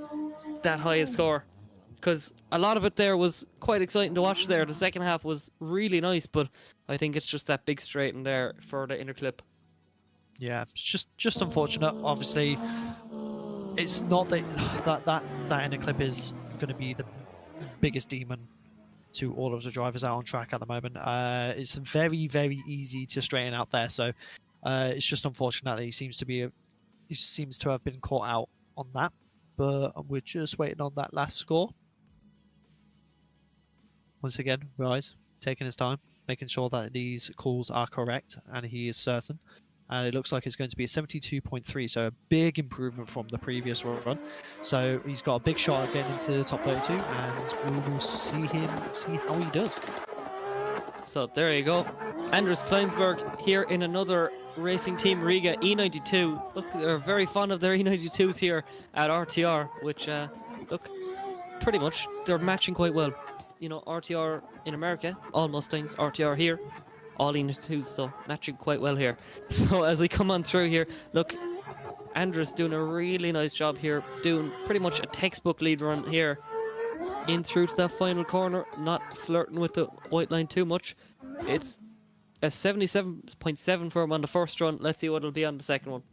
that high a score, because a lot of it there was quite exciting to watch there. The second half was really nice, but I think it's just that big straight in there for the inner clip. Yeah, it's just unfortunate. Obviously, it's not that inner clip is going to be the biggest demon to all of the drivers out on track at the moment. It's very easy to straighten out there, so it's just unfortunate that he seems to have been caught out on that. But we're just waiting on that last score. Once again, RYZE taking his time, making sure that these calls are correct, and he is certain. And it looks like it's going to be a 72.3, so a big improvement from the previous run. So he's got a big shot at getting into the top 32, and we will see how he does. So there you go. Anders Kleinsberg here in another Racing Team Riga E92. Look, they're very fond of their E92s here at RTR, which, look, pretty much they're matching quite well. You know, RTR in America, all Mustangs, RTR here, all E92s, so matching quite well here. So as we come on through here, look, Andrew's doing a really nice job here, doing pretty much a textbook lead run here, in through to that final corner, not flirting with the white line too much. It's a 77.7 for him on the first run. Let's see what it'll be on the second one.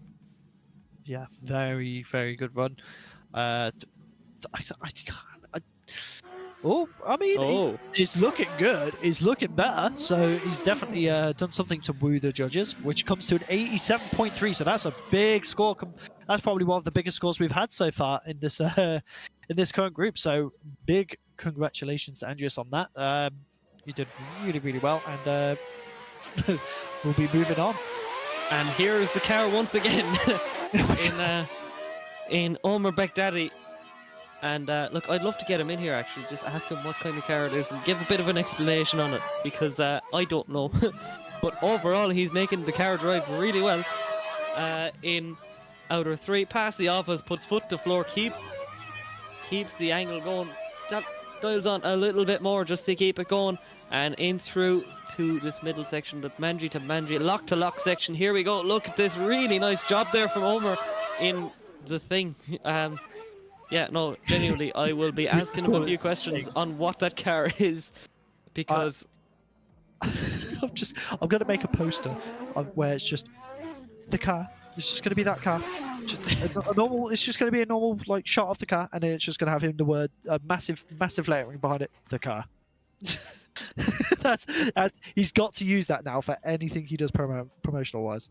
Yeah, very good run. I can't. It's looking good. It's looking better. So he's definitely done something to woo the judges, which comes to an 87.3. So that's a big score. That's probably one of the biggest scores we've had so far in this current group. So big congratulations to Andreas on that. You did really well, and we'll be moving on. And here is the car once again in Omer Bekdadi. And look, I'd love to get him in here actually, just ask him what kind of car it is and give a bit of an explanation on it, because I don't know. But overall, he's making the car drive really well. In outer 3, past the office, puts foot to floor, keeps the angle going. That dials on a little bit more just to keep it going. And in through to this middle section, the Manji to Manji, lock to lock section. Here we go. Look at this really nice job there from Omer in the thing. Yeah, no, genuinely, I will be asking him a few questions on what that car is, because I'm going to make a poster where it's just the car. It's just going to be that car. Just a normal. It's just going to be a normal like shot of the car, and then it's just going to have him the word massive lettering behind it. The car. that's he's got to use that now for anything he does promotional wise.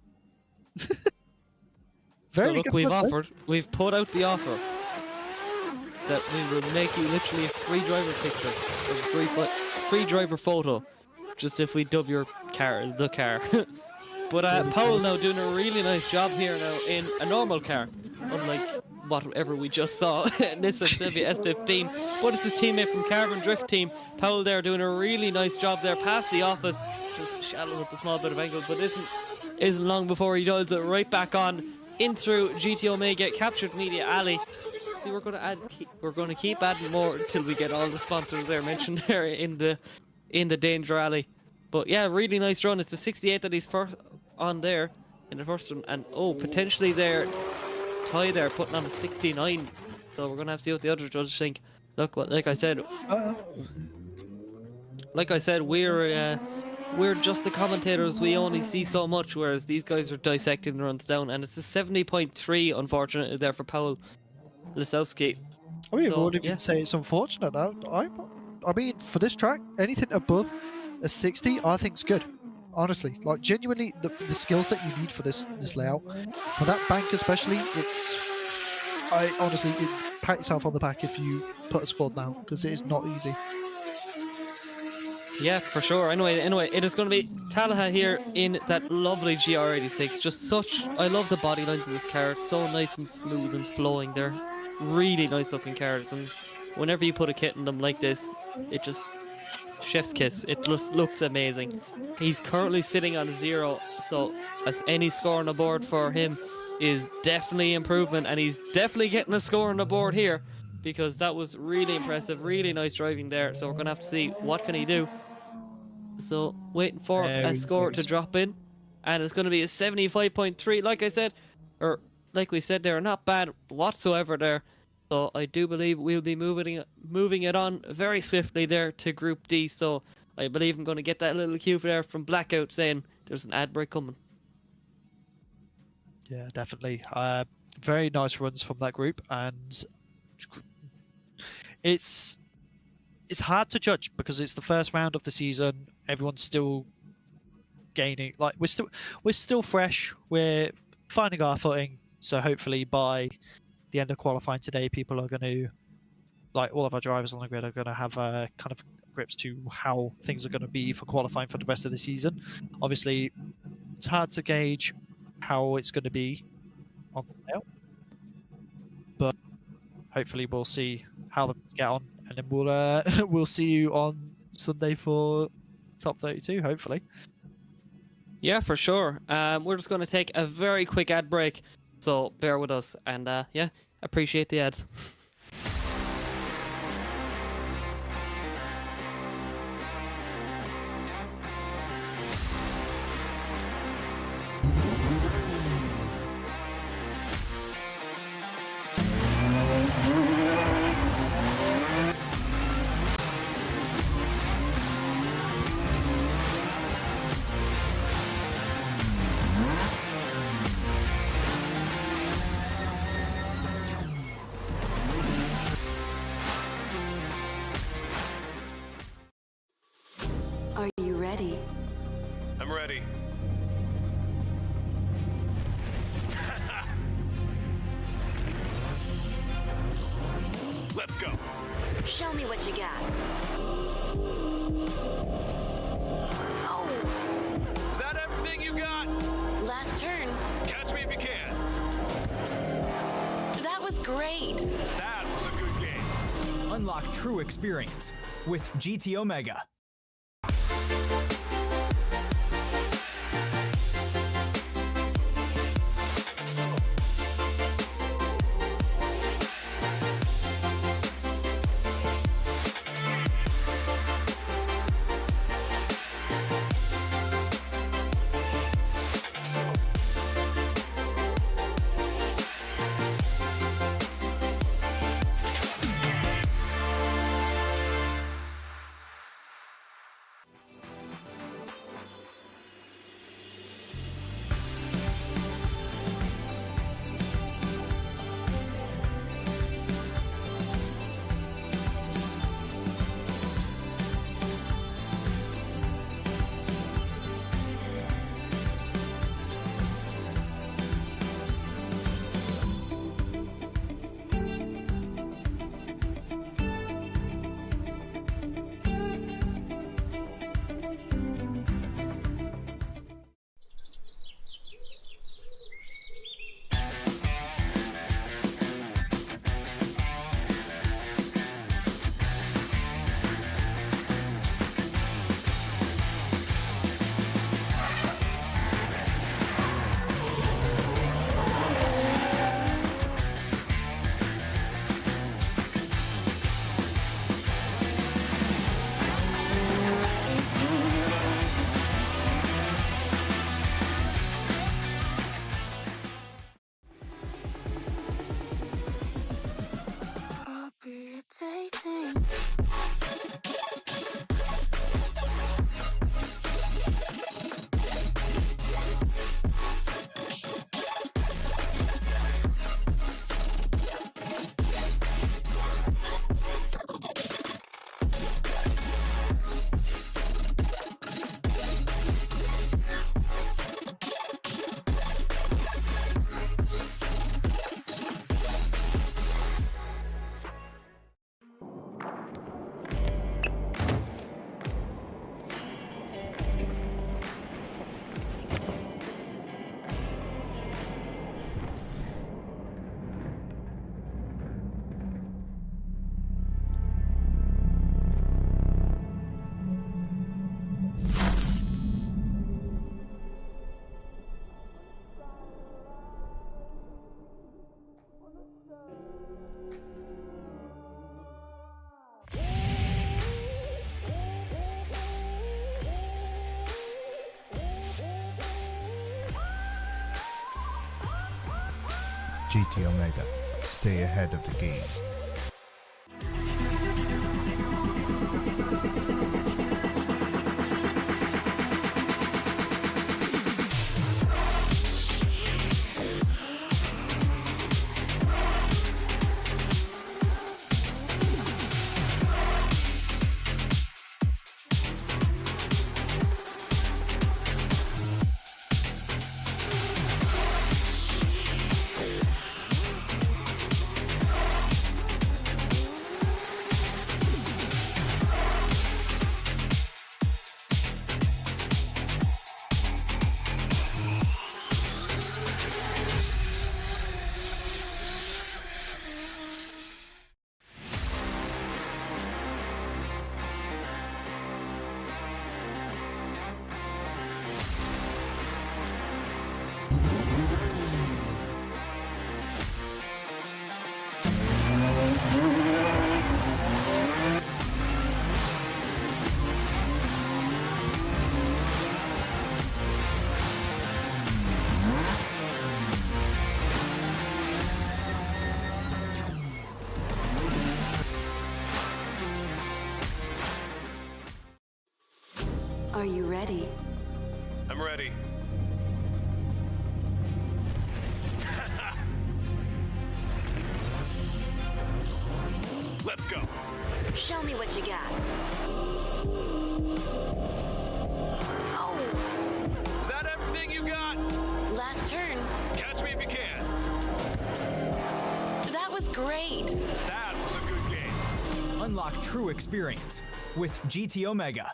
So look, we've put out the offer that we will make you literally a free driver picture, a free driver photo, just if we dub your car the car. But Paul now doing a really nice job here now in a normal car, unlike whatever we just saw. Nissan Silvia S15. But it's his teammate from Carbon Drift team, Powell, there doing a really nice job there past the office. Just shallows up a small bit of angle, but isn't long before he dials it right back on in through GT Omega, Kaptured Media Alley. See, we're going to keep adding more until we get all the sponsors there mentioned there in the Danger Alley. But yeah, really nice run. It's the 68 that he's first on there in the first one, and potentially there Ty there putting on a 69. So we're gonna have to see what the other judges think. Look, like I said, we're just the commentators. We only see so much, whereas these guys are dissecting the runs down. And it's a 70.3, unfortunately, there for Paul Lisowski. I mean, So, I wouldn't yeah. even say it's unfortunate. I mean, for this track, anything above a 60, I think is good. Honestly, like genuinely, the skill set you need for this layout, for that bank especially, I honestly, pat yourself on the back if you put a squad now, because it is not easy. Yeah, for sure. Anyway, it is going to be Talaha here in that lovely GR86. I love the body lines of this car. It's so nice and smooth and flowing. They're really nice looking cars, and whenever you put a kit in them like this, it just chef's kiss. It just looks amazing. He's currently sitting on 0, so as any score on the board for him is definitely improvement, and he's definitely getting a score on the board here, because that was really impressive, really nice driving there. So we're gonna have to see what can he do. So waiting for a score to drop in, and it's gonna be a 75.3. Like I said, or like we said, they're not bad whatsoever there. So I do believe we'll be moving it on very swiftly there to Group D. So I believe I'm going to get that little cue there from Blackout saying there's an ad break coming. Yeah, definitely. Very nice runs from that group, and it's hard to judge because it's the first round of the season. Everyone's still gaining. Like we're still fresh. We're finding our footing. So hopefully by the end of qualifying today, people are going to, like all of our drivers on the grid, are going to have kind of grips to how things are going to be for qualifying for the rest of the season. Obviously, it's hard to gauge how it's going to be on the sale, but hopefully we'll see how they get on, and then we'll see you on Sunday for top 32. Hopefully, yeah, for sure. We're just going to take a very quick ad break, so bear with us, and yeah, appreciate the ads. Are you ready? I'm ready. Let's go. Show me what you got. Oh, Is that everything you got? last turn. Catch me if you can. That was great. That was a good game. Unlock true experience with GT Omega. GT Omega. Stay ahead of the game. Are you ready? I'm ready. Let's go. Show me what you got. Oh, Is that everything you got? last turn. Catch me if you can. That was great. That was a good game. Unlock true experience with GT Omega.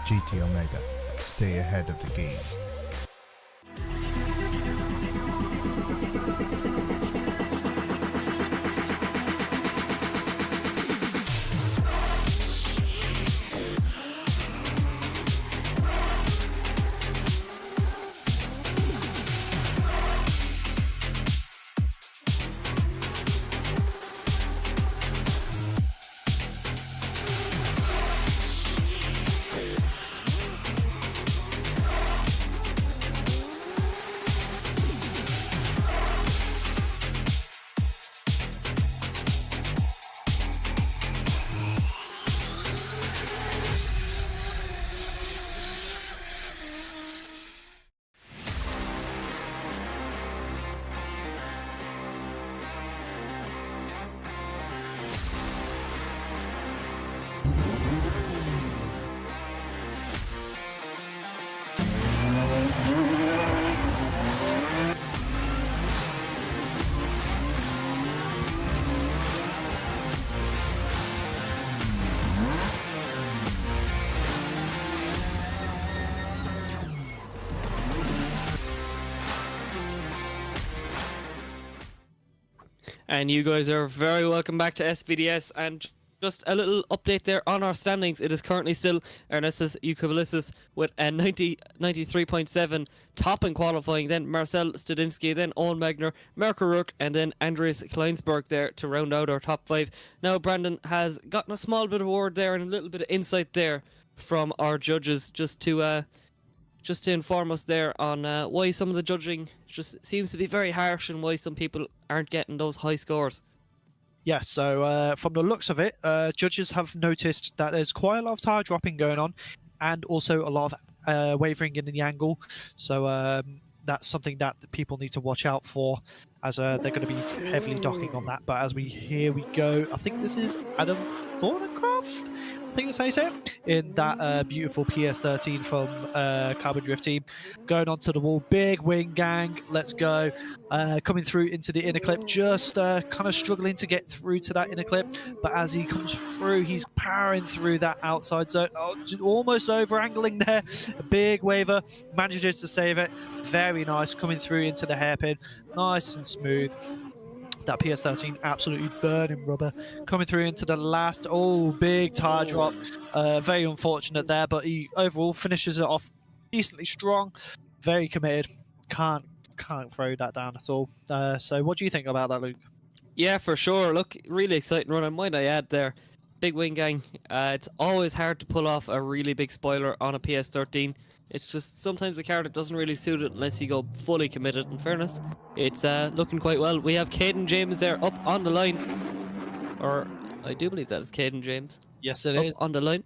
GT Omega. Stay ahead of the game. And you guys are very welcome back to SVDS. And just a little update there on our standings. It is currently still Ernestus Ukabilis with a 93.7 top in qualifying. Then Marcel Studinsky, then Owen Magner, Mark O'Rourke, and then Andreas Kleinsberg there to round out our top 5. Now Brandon has gotten a small bit of word there and a little bit of insight there from our judges just to inform us there on why some of the judging just seems to be very harsh and why some people aren't getting those high scores. Yeah, so from the looks of it, judges have noticed that there's quite a lot of tyre dropping going on and also a lot of wavering in the angle. So that's something that the people need to watch out for, as they're going to be heavily docking on that. But here we go. I think this is Adam Thorncroft, I think that's how you say it, in that beautiful PS13 from Carbon Drift team. Going onto the wall, big wing gang, let's go. Coming through into the inner clip, just kind of struggling to get through to that inner clip. But as he comes through, he's powering through that outside zone. Oh, almost over angling there. A big waver, manages to save it. Very nice, coming through into the hairpin. Nice and smooth. That PS13 absolutely burning rubber. Coming through into the last, big tire drop. Very unfortunate there, but he overall finishes it off decently strong. Very committed. Can't throw that down at all. So what do you think about that, Luke? Yeah, for sure. Look, really exciting run. And might I add there, big wing gang. It's always hard to pull off a really big spoiler on a PS13. It's just sometimes the car that doesn't really suit it unless you go fully committed. In fairness, it's looking quite well. We have Caden James there up on the line, or I do believe that is Caden James. Yes, it up is on the line.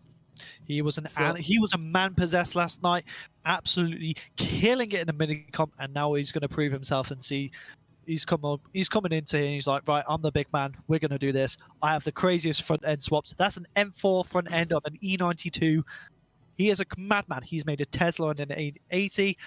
He was a man possessed last night, absolutely killing it in the mini comp, and now he's going to prove himself and see. He's coming into here and he's like, right, I'm the big man. We're going to do this. I have the craziest front end swaps. That's an M4 front end of an E92. He is a madman. He's made a Tesla and an 880.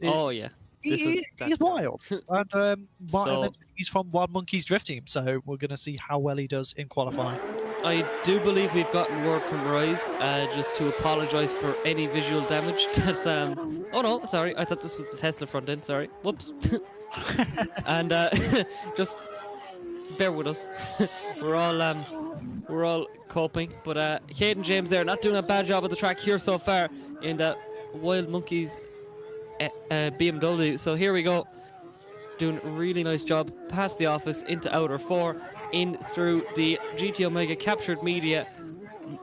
Oh yeah, He's wild. And he's from Wild Monkeys Drift Team, so we're going to see how well he does in qualifying. I do believe we've gotten word from RYZE just to apologise for any visual damage. That oh no, sorry, I thought this was the Tesla front end. Sorry, whoops. And just bear with us. We're all coping, but Caden James there not doing a bad job of the track here so far in the Wild Monkeys BMW. So here we go, doing a really nice job past the office into outer 4, in through the GT Omega Kaptured Media,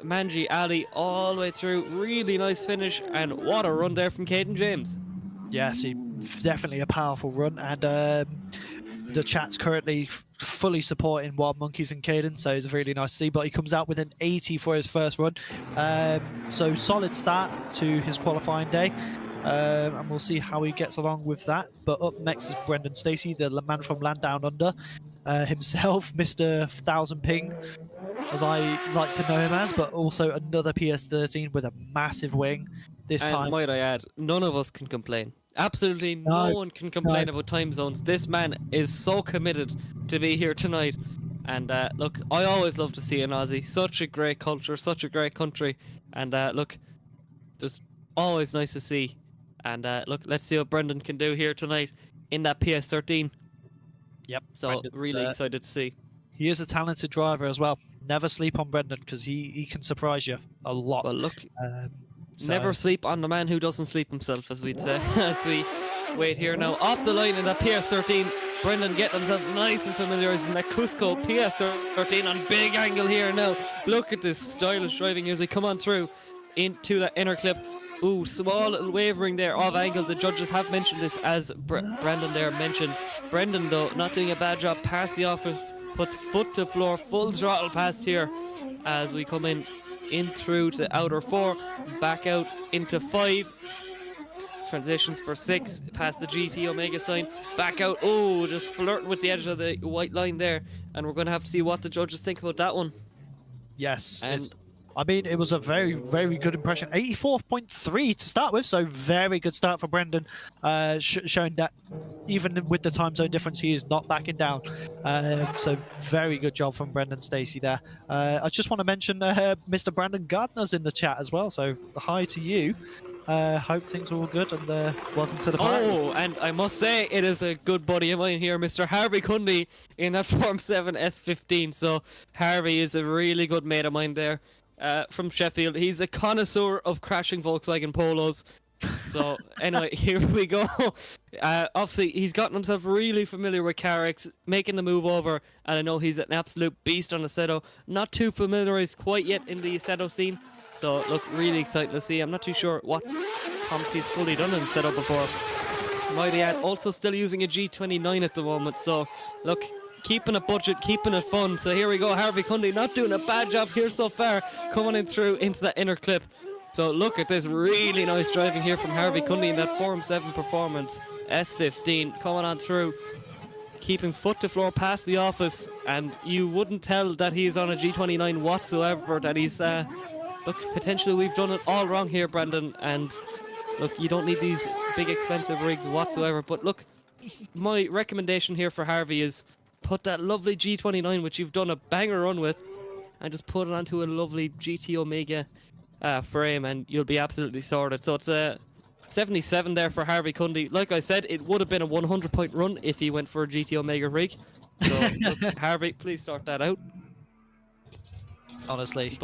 Manji Ali, all the way through. Really nice finish, and what a run there from Caden James. Yes, definitely a powerful run, and the chat's currently fully supporting Wild Monkeys and Caden, so it's really nice to see. But he comes out with an 80 for his first run, so solid start to his qualifying day, and we'll see how he gets along with that. But up next is Brendan Stacey, the man from Land Down Under himself, Mr. 1000 Ping, as I like to know him as, but also another PS13 with a massive wing. This time, might I add, none of us can complain. Absolutely no one can complain about time zones. This man is so committed to be here tonight. And look, I always love to see an Aussie. Such a great culture, such a great country. And look, just always nice to see. And look, let's see what Brendan can do here tonight in that PS13. Yep. So Brendan's, really excited to see. He is a talented driver as well. Never sleep on Brendan, because he can surprise you a lot. Well, look, so never sleep on the man who doesn't sleep himself, as we'd say. As we wait here now, off the line in that PS13. Brendan getting himself nice and familiarised in that Cusco PS13 on big angle here now. Look at this stylish driving as we come on through into that inner clip. Ooh, small little wavering there off angle. The judges have mentioned this, as Brandon there mentioned. Brendan, though, not doing a bad job past the office. Puts foot to floor, full throttle past here as we come in through to outer 4, back out into 5. Transitions for 6, past the GT Omega sign, back out. Oh, just flirting with the edge of the white line there. And we're going to have to see what the judges think about that one. Yes, I mean, it was a very, very good impression. 84.3 to start with, so very good start for Brendan, showing that even with the time zone difference, he is not backing down. So very good job from Brendan Stacey there. I just want to mention Mr. Brandon Gardner's in the chat as well, so hi to you. Hope things are all good, and welcome to the party. Oh, and I must say, it is a good buddy of mine here, Mr. Harvey Cundy, in that Form 7 S15. So Harvey is a really good mate of mine there, from Sheffield. He's a connoisseur of crashing Volkswagen Polos. So anyway, here we go. Obviously, he's gotten himself really familiar with CarX, making the move over, and I know he's an absolute beast on Assetto. Not too familiarized quite yet in the Assetto scene. So, look, really exciting to see. I'm not too sure what comps he's fully done in Assetto before. Mighty add, also still using a G29 at the moment. So, look, keeping it budget, keeping it fun. So here we go, Harvey Cundy not doing a bad job here so far, coming in through into that inner clip. So look at this really nice driving here from Harvey Cundy in that Form 7 Performance S15, coming on through, keeping foot to floor past the office, and you wouldn't tell that he's on a G29 whatsoever, that he's look, potentially we've done it all wrong here, Brandon, and look, you don't need these big expensive rigs whatsoever. But look, my recommendation here for Harvey is put that lovely G29, which you've done a banger run with, and just put it onto a lovely GT Omega frame, and you'll be absolutely sorted. So it's a 77 there for Harvey Cundy. Like I said, it would have been a 100-point run if he went for a GT Omega rig. So look, Harvey, please sort that out. Honestly,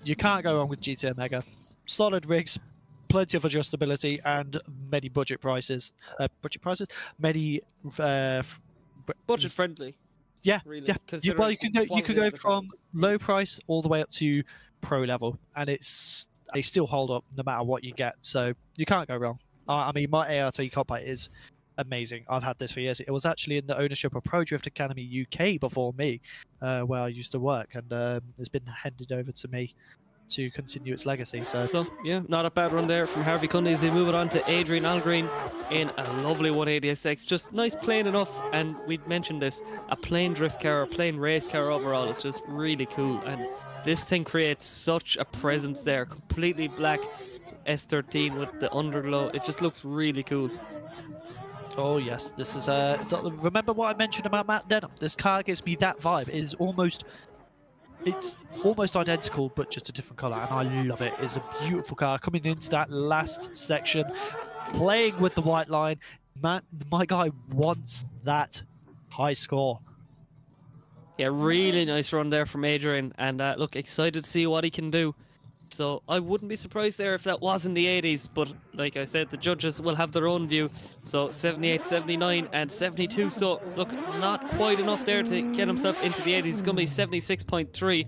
you can't go wrong with GT Omega. Solid rigs, plenty of adjustability, and many budget prices. Many Budget friendly. Yeah, Really, yeah. You can go from low price all the way up to pro level, and they still hold up no matter what you get. So you can't go wrong. I mean, my ART Copilot is amazing. I've had this for years. It was actually in the ownership of Pro Drift Academy UK before me, where I used to work, and it's been handed over to me to continue its legacy. So yeah, not a bad run there from Harvey Cundy as he move it on to Adrian Algreen in a lovely 180SX. Just nice, plain enough, and we'd mentioned this, a plain drift car, a plain race car overall. It's just really cool, and this thing creates such a presence there. Completely black S13 with the underglow. It just looks really cool. Oh yes, this is remember what I mentioned about Matt Denham? This car gives me that vibe. It's almost identical, but just a different color, and I love it. It's a beautiful car coming into that last section, playing with the white line. Man, my guy wants that high score. Yeah, really nice run there from Adrian, and look, excited to see what he can do. So I wouldn't be surprised there if that was in the 80s, but like I said, the judges will have their own view. So 78, 79 and 72, so look, not quite enough there to get himself into the 80s. It's going to be 76.3,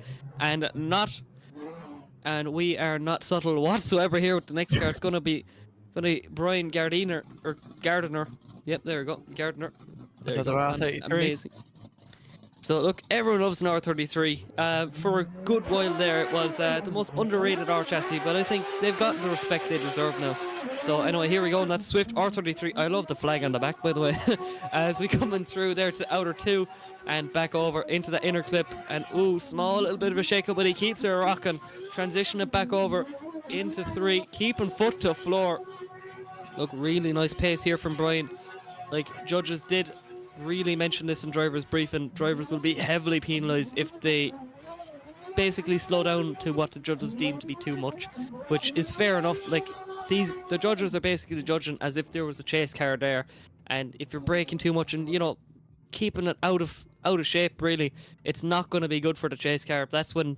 and we are not subtle whatsoever here with the next car. It's going to be Brian Gardiner. Yep, there we go, Gardiner. There Another R33. Amazing. So look, everyone loves an R33. For a good while there, it was the most underrated R chassis, but I think they've gotten the respect they deserve now. So anyway, here we go, and that's Swift R33. I love the flag on the back, by the way. As we come in through there to outer 2 and back over into the inner clip, and ooh, small little bit of a shake-up, but he keeps it rocking. Transition it back over into 3, keeping foot to floor. Look, really nice pace here from Brian. Like, judges did really mention this in drivers briefing. Drivers will be heavily penalised if they basically slow down to what the judges deem to be too much, which is fair enough. Like, the judges are basically judging as if there was a chase car there, and if you're braking too much and, you know, keeping it out of shape, really, it's not going to be good for the chase car. That's when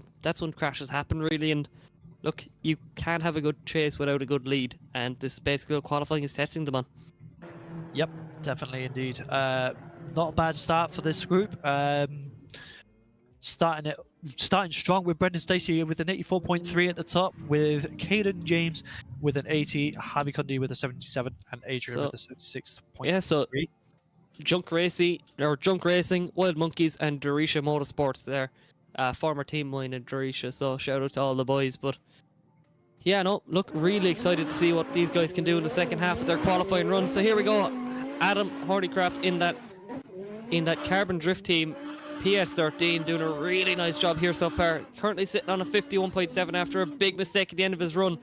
crashes happen, really. And look, you can't have a good chase without a good lead, and this is basically what qualifying is testing them on. Yep, definitely indeed. Not a bad start for this group. Starting strong with Brendan Stacey with an 84.3 at the top, with Caden James with an 80, Harvey Cundy with a 77, and Adrian with a 76.3. Yeah, so Junk Racing, Wild Monkeys, and Dorisha Motorsports there. Former team mine in Dorisha, so shout out to all the boys. But yeah, no, look, really excited to see what these guys can do in the second half of their qualifying run. So here we go, Adam Hordycraft in that Carbon Drift team, PS13, doing a really nice job here so far. Currently sitting on a 51.7 after a big mistake at the end of his run.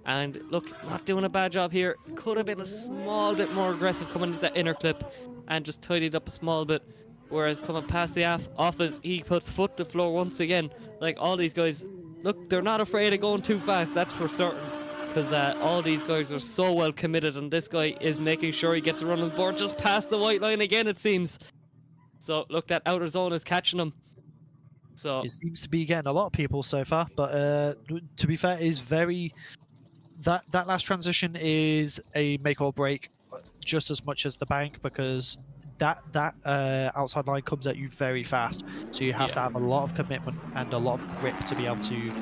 And look, not doing a bad job here. Could have been a small bit more aggressive coming into that inner clip and just tidied up a small bit. Whereas coming past the office, he puts foot to floor once again. Like all these guys, look, they're not afraid of going too fast, that's for certain. because all these guys are so well committed, and this guy is making sure he gets a run on the board just past the white line again, it seems. So look, that outer zone is catching him. So It seems to be getting a lot of people so far, but to be fair, is very that last transition is a make or break just as much as the bank, because that outside line comes at you very fast, so you have to have a lot of commitment and a lot of grip to be able to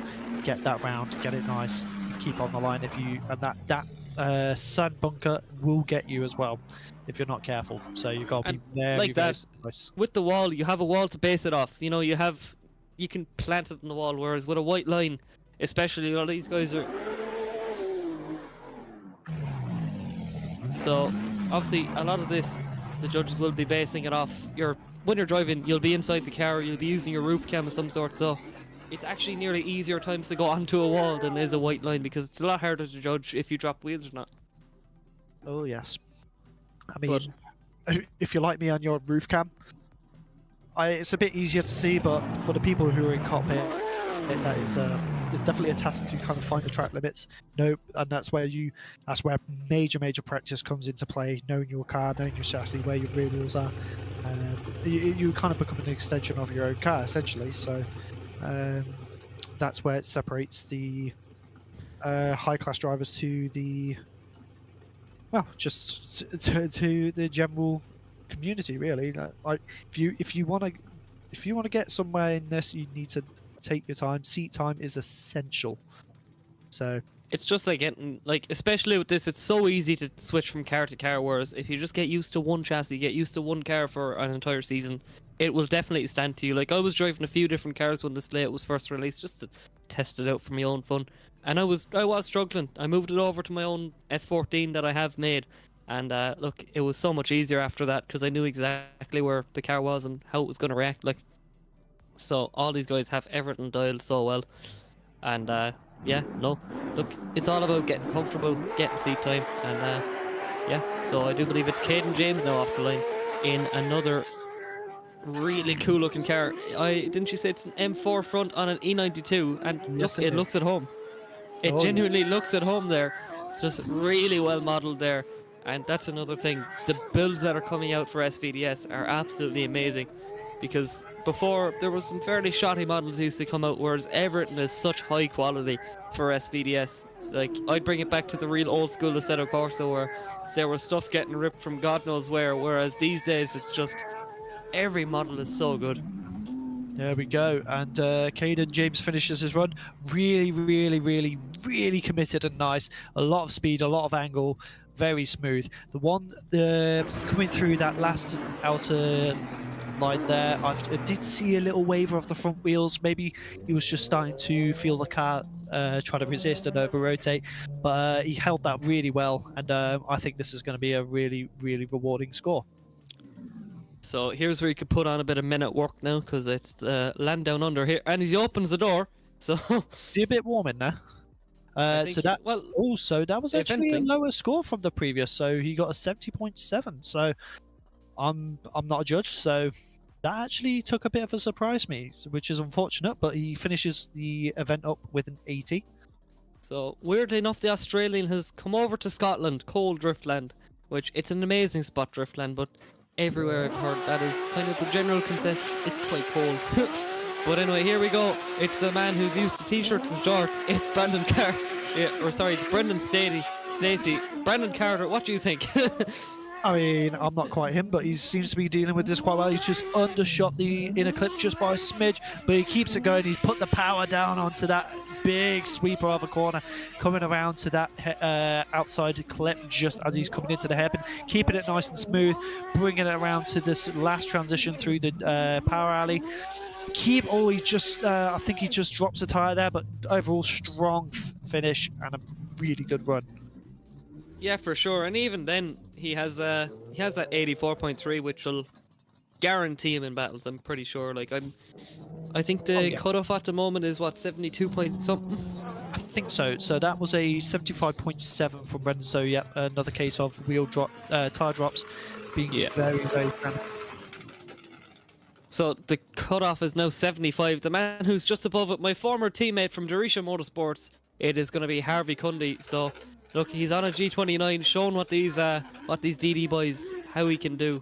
get that round, get it nice, keep on the line. If you and that sand bunker will get you as well if you're not careful. So you've got to be very, like very that, nice. with the wall, you have a wall to base it off. You know, you can plant it in the wall, whereas with a white line, especially, all these guys are. So obviously, a lot of this, the judges will be basing it off when you're driving, you'll be inside the car, you'll be using your roof cam of some sort, so it's actually nearly easier times to go onto a wall than is a white line, because it's a lot harder to judge if you drop wheels or not. Oh yes. I mean, if you're like me on your roof cam, it's a bit easier to see, but for the people who are in cockpit, that is it's definitely a task to kind of find the track limits. And that's where major practice comes into play. Knowing your car, knowing your chassis, where your rear wheels are, you kind of become an extension of your own car essentially. So that's where it separates the high class drivers to the just to the general community, really. Like if you want to get somewhere in this, you need to take your time. Seat time is essential. So it's just like getting, like, especially with this, it's so easy to switch from car to car, whereas if you just get used to one chassis, get used to one car for an entire season, it will definitely stand to you. Like, I was driving a few different cars when this layout was first released, just to test it out for my own fun, and I was struggling. I moved it over to my own S14 that I have made, and look, it was so much easier after that, because I knew exactly where the car was and how it was going to react. Like, so all these guys have everything dialed so well, and look, it's all about getting comfortable, getting seat time, and so I do believe it's Caden James now off the line in another really cool looking car. Didn't you say it's an M4 front on an E92, and yes, look, it looks at home. It genuinely looks at home there, just really well modelled there. And that's another thing, the builds that are coming out for SVDS are absolutely amazing, because before there was some fairly shoddy models used to come out, whereas everything is such high quality for SVDS. Like, I'd bring it back to the real old school Assetto Corsa, where there was stuff getting ripped from God knows where, whereas these days it's just every model is so good. There we go, and Caden James finishes his run. Really, really, really, really committed and nice. A lot of speed, a lot of angle, very smooth. The one coming through that last outer line there, I did see a little waver of the front wheels. Maybe he was just starting to feel the car try to resist and over rotate, but he held that really well, and I think this is going to be a really, really rewarding score. So here's where you could put on a bit of men at work now, because it's the land down under here, and he opens the door. So it's a bit warm in there. So that was actually a lower score from the previous. So he got a 70.7. So I'm not a judge, so that actually took a bit of a surprise me, which is unfortunate. But he finishes the event up with an 80. So weirdly enough, the Australian has come over to Scotland, cold Driftland, which it's an amazing spot, Driftland, but everywhere I've heard that is kind of the general consensus, it's quite cold. But anyway, here we go. It's the man who's used to t-shirts and shorts. It's Brandon it's Brendan Stacey. Brandon Carter, what do you think? I mean, I'm not quite him, but he seems to be dealing with this quite well. He's just undershot the inner clip just by a smidge, but he keeps it going. He's put the power down onto that big sweeper of a corner, coming around to that outside clip just as he's coming into the hairpin, keeping it nice and smooth, bringing it around to this last transition through the power alley. I think he just drops a tyre there, but overall strong finish and a really good run. Yeah, for sure. And even then, he has that 84.3, which will guarantee him in battles. I'm pretty sure. Like, I think the cutoff at the moment is what, 72 point something. I think so. So that was a 75.7 from Brendan. So yeah, another case of tyre drops being very, very friendly. So the cutoff is now 75. The man who's just above it, my former teammate from Dyce Motorsports, it is going to be Harvey Cundy. So look, he's on a G29, showing what these DD boys how he can do,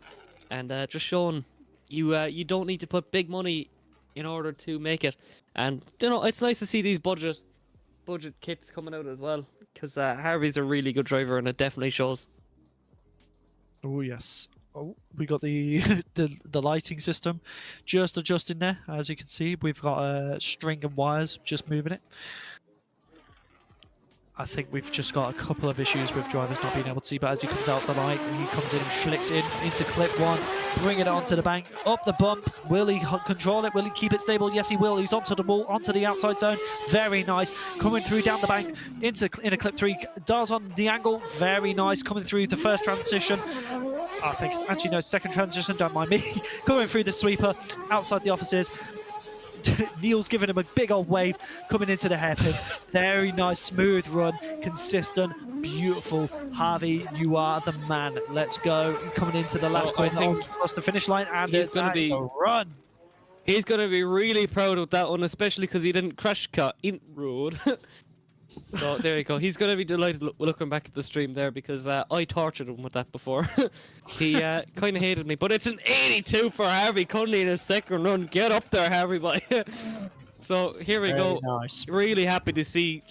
and just showing you don't need to put big money in order to make it. And you know, it's nice to see these budget kits coming out as well, because Harvey's a really good driver, and it definitely shows. Oh yes. Oh, we got the the lighting system just adjusting there. As you can see, we've got a string and wires just moving it. I think we've just got a couple of issues with drivers not being able to see, but as he comes out the light, he comes in and flicks in into clip one, bring it onto the bank, up the bump. Will he control it? Will he keep it stable? Yes, he will. He's onto the wall, onto the outside zone. Very nice. Coming through down the bank into clip three. Does on the angle. Very nice. Coming through the first transition. I think it's actually no, second transition. Don't mind me. Coming through the sweeper outside the offices. Neil's giving him a big old wave coming into the hairpin. Very nice, smooth run, consistent, beautiful. Harvey, you are the man. Let's go. Coming into the last corner, across the finish line, and he's going to be a run. He's going to be really proud of that one, especially because he didn't crash cut in road. So there you go. He's going to be delighted looking back at the stream there, because I tortured him with that before. He kind of hated me. But it's an 82 for Harvey Cundy in his second run. Get up there, Harvey boy. So here we go. Nice. Really happy to see.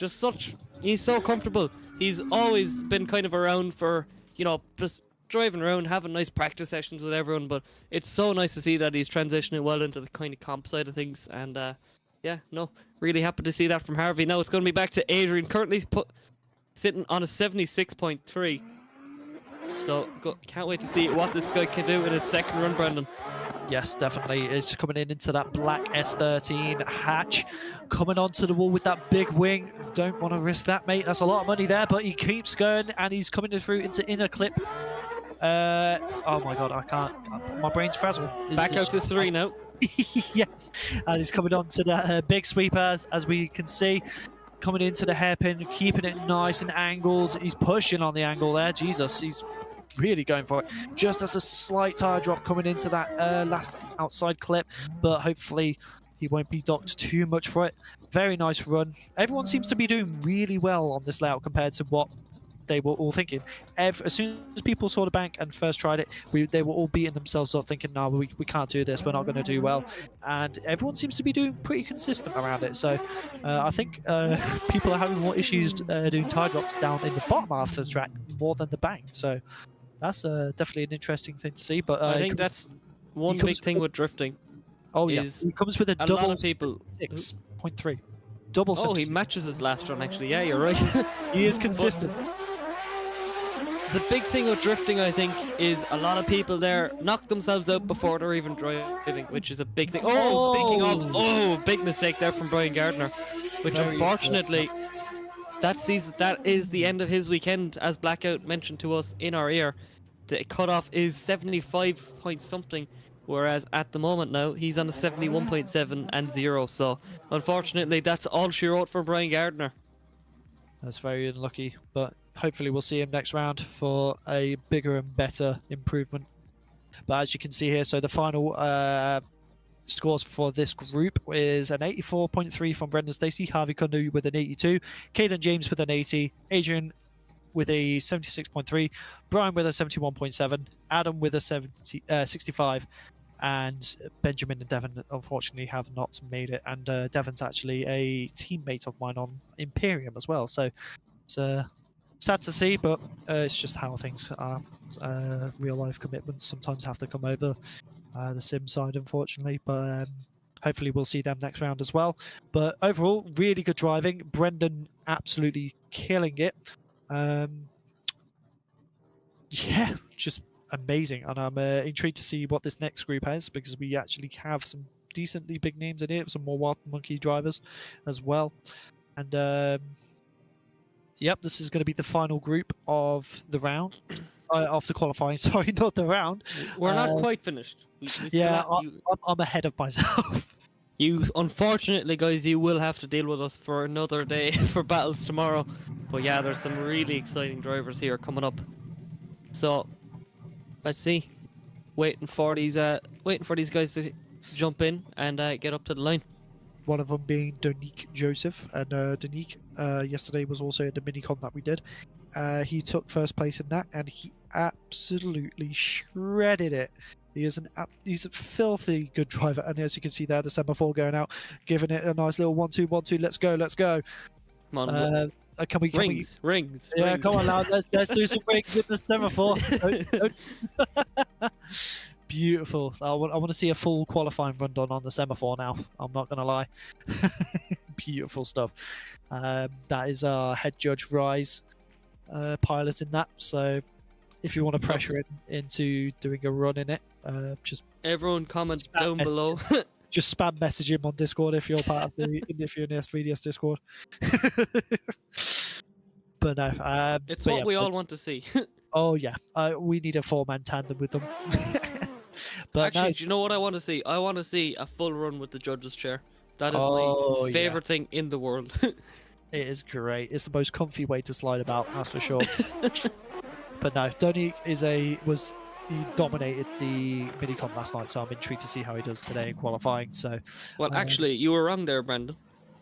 He's so comfortable. He's always been kind of around for, you know, just driving around, having nice practice sessions with everyone. But it's so nice to see that he's transitioning well into the kind of comp side of things. And yeah, no, really happy to see that from Harvey. Now it's going to be back to Adrian, currently sitting on a 76.3. So can't wait to see what this guy can do in his second run, Brendan. Yes, definitely. It's coming in into that black S13 hatch. Coming onto the wall with that big wing. Don't want to risk that, mate. That's a lot of money there, but he keeps going, and he's coming through into inner clip. Oh my god, I can't. My brain's frazzled. Back out to 3 now. Yes, and he's coming on to the big sweeper, as we can see, coming into the hairpin, keeping it nice and angled. He's pushing on the angle there. Jesus, he's really going for it. Just as a slight tire drop coming into that last outside clip, but hopefully he won't be docked too much for it. Very nice run. Everyone seems to be doing really well on this layout compared to what they were all thinking. As soon as people saw the bank and first tried it, they were all beating themselves up, thinking, no, we can't do this, we're not going to do well. And everyone seems to be doing pretty consistent around it. So I think people are having more issues doing tire drops down in the bottom half of the track more than the bank. So that's definitely an interesting thing to see. But I think that's one big thing with drifting. Oh yeah, he comes with a double lot of people 6.3. Double. Oh, he matches his last run actually. Yeah, you're right. He is consistent. The big thing with drifting, I think, is a lot of people there knock themselves out before they're even driving, which is a big thing. Oh, speaking of, big mistake there from Brian Gardner, which unfortunately, that is the end of his weekend, as Blackout mentioned to us in our ear. The cutoff is 75 point something, whereas at the moment now, he's on a 71.7 and 0. So, unfortunately, that's all she wrote for Brian Gardner. That's very unlucky, but hopefully we'll see him next round for a bigger and better improvement. But as you can see here, so the final scores for this group is an 84.3 from Brendan Stacey, Harvey Cundy with an 82, Caden James with an 80, Adrian with a 76.3, Brian with a 71.7, Adam with a 65, and Benjamin and Devon unfortunately have not made it. And Devon's actually a teammate of mine on Imperium as well, so it's sad to see, but it's just how things are. Real life commitments sometimes have to come over the sim side, unfortunately, but hopefully we'll see them next round as well. But overall, really good driving. Brendan absolutely killing it. Yeah, just amazing, and I'm intrigued to see what this next group has, because we actually have some decently big names in here, some more Wild Monkey drivers as well. And yep, this is going to be the final group of the round, of the qualifying. Sorry, not the round. We're not quite finished. Yeah, I'm ahead of myself. You, unfortunately, guys, you will have to deal with us for another day for battles tomorrow. But yeah, there's some really exciting drivers here coming up. So let's see. Waiting for these guys to jump in and get up to the line. one of them being Donique Joseph, and Donique yesterday was also at the minicon that we did. He took first place in that, and he absolutely shredded it. He's a filthy good driver, and as you can see there, the semaphore going out, giving it a nice little 1-2-1-2. Let's go, let's go. Come on, Can we rings. Yeah, rings. come on, lad. Let's do some rings in the semaphore. Beautiful. I want to see a full qualifying run done on the semaphore now. I'm not gonna lie. Beautiful stuff. That is our head judge RYZE piloting that. So if you want to pressure it into doing a run in it, just Everyone comment Spam down message. below. just spam message him on Discord if you're part of the if you're in the SVDS Discord. But no, It's but what yeah, we but- all want to see. Oh yeah, we need a 4-man tandem with them. But Actually, no, do you know what I want to see? I want to see a full run with the judges' chair. That is Oh, my yeah. favorite thing in the world. it is great. It's the most comfy way to slide about, that's for sure. But no, Donique he dominated the minicomp last night, so I'm intrigued to see how he does today in qualifying. So Well, actually, you were wrong there, Brandon.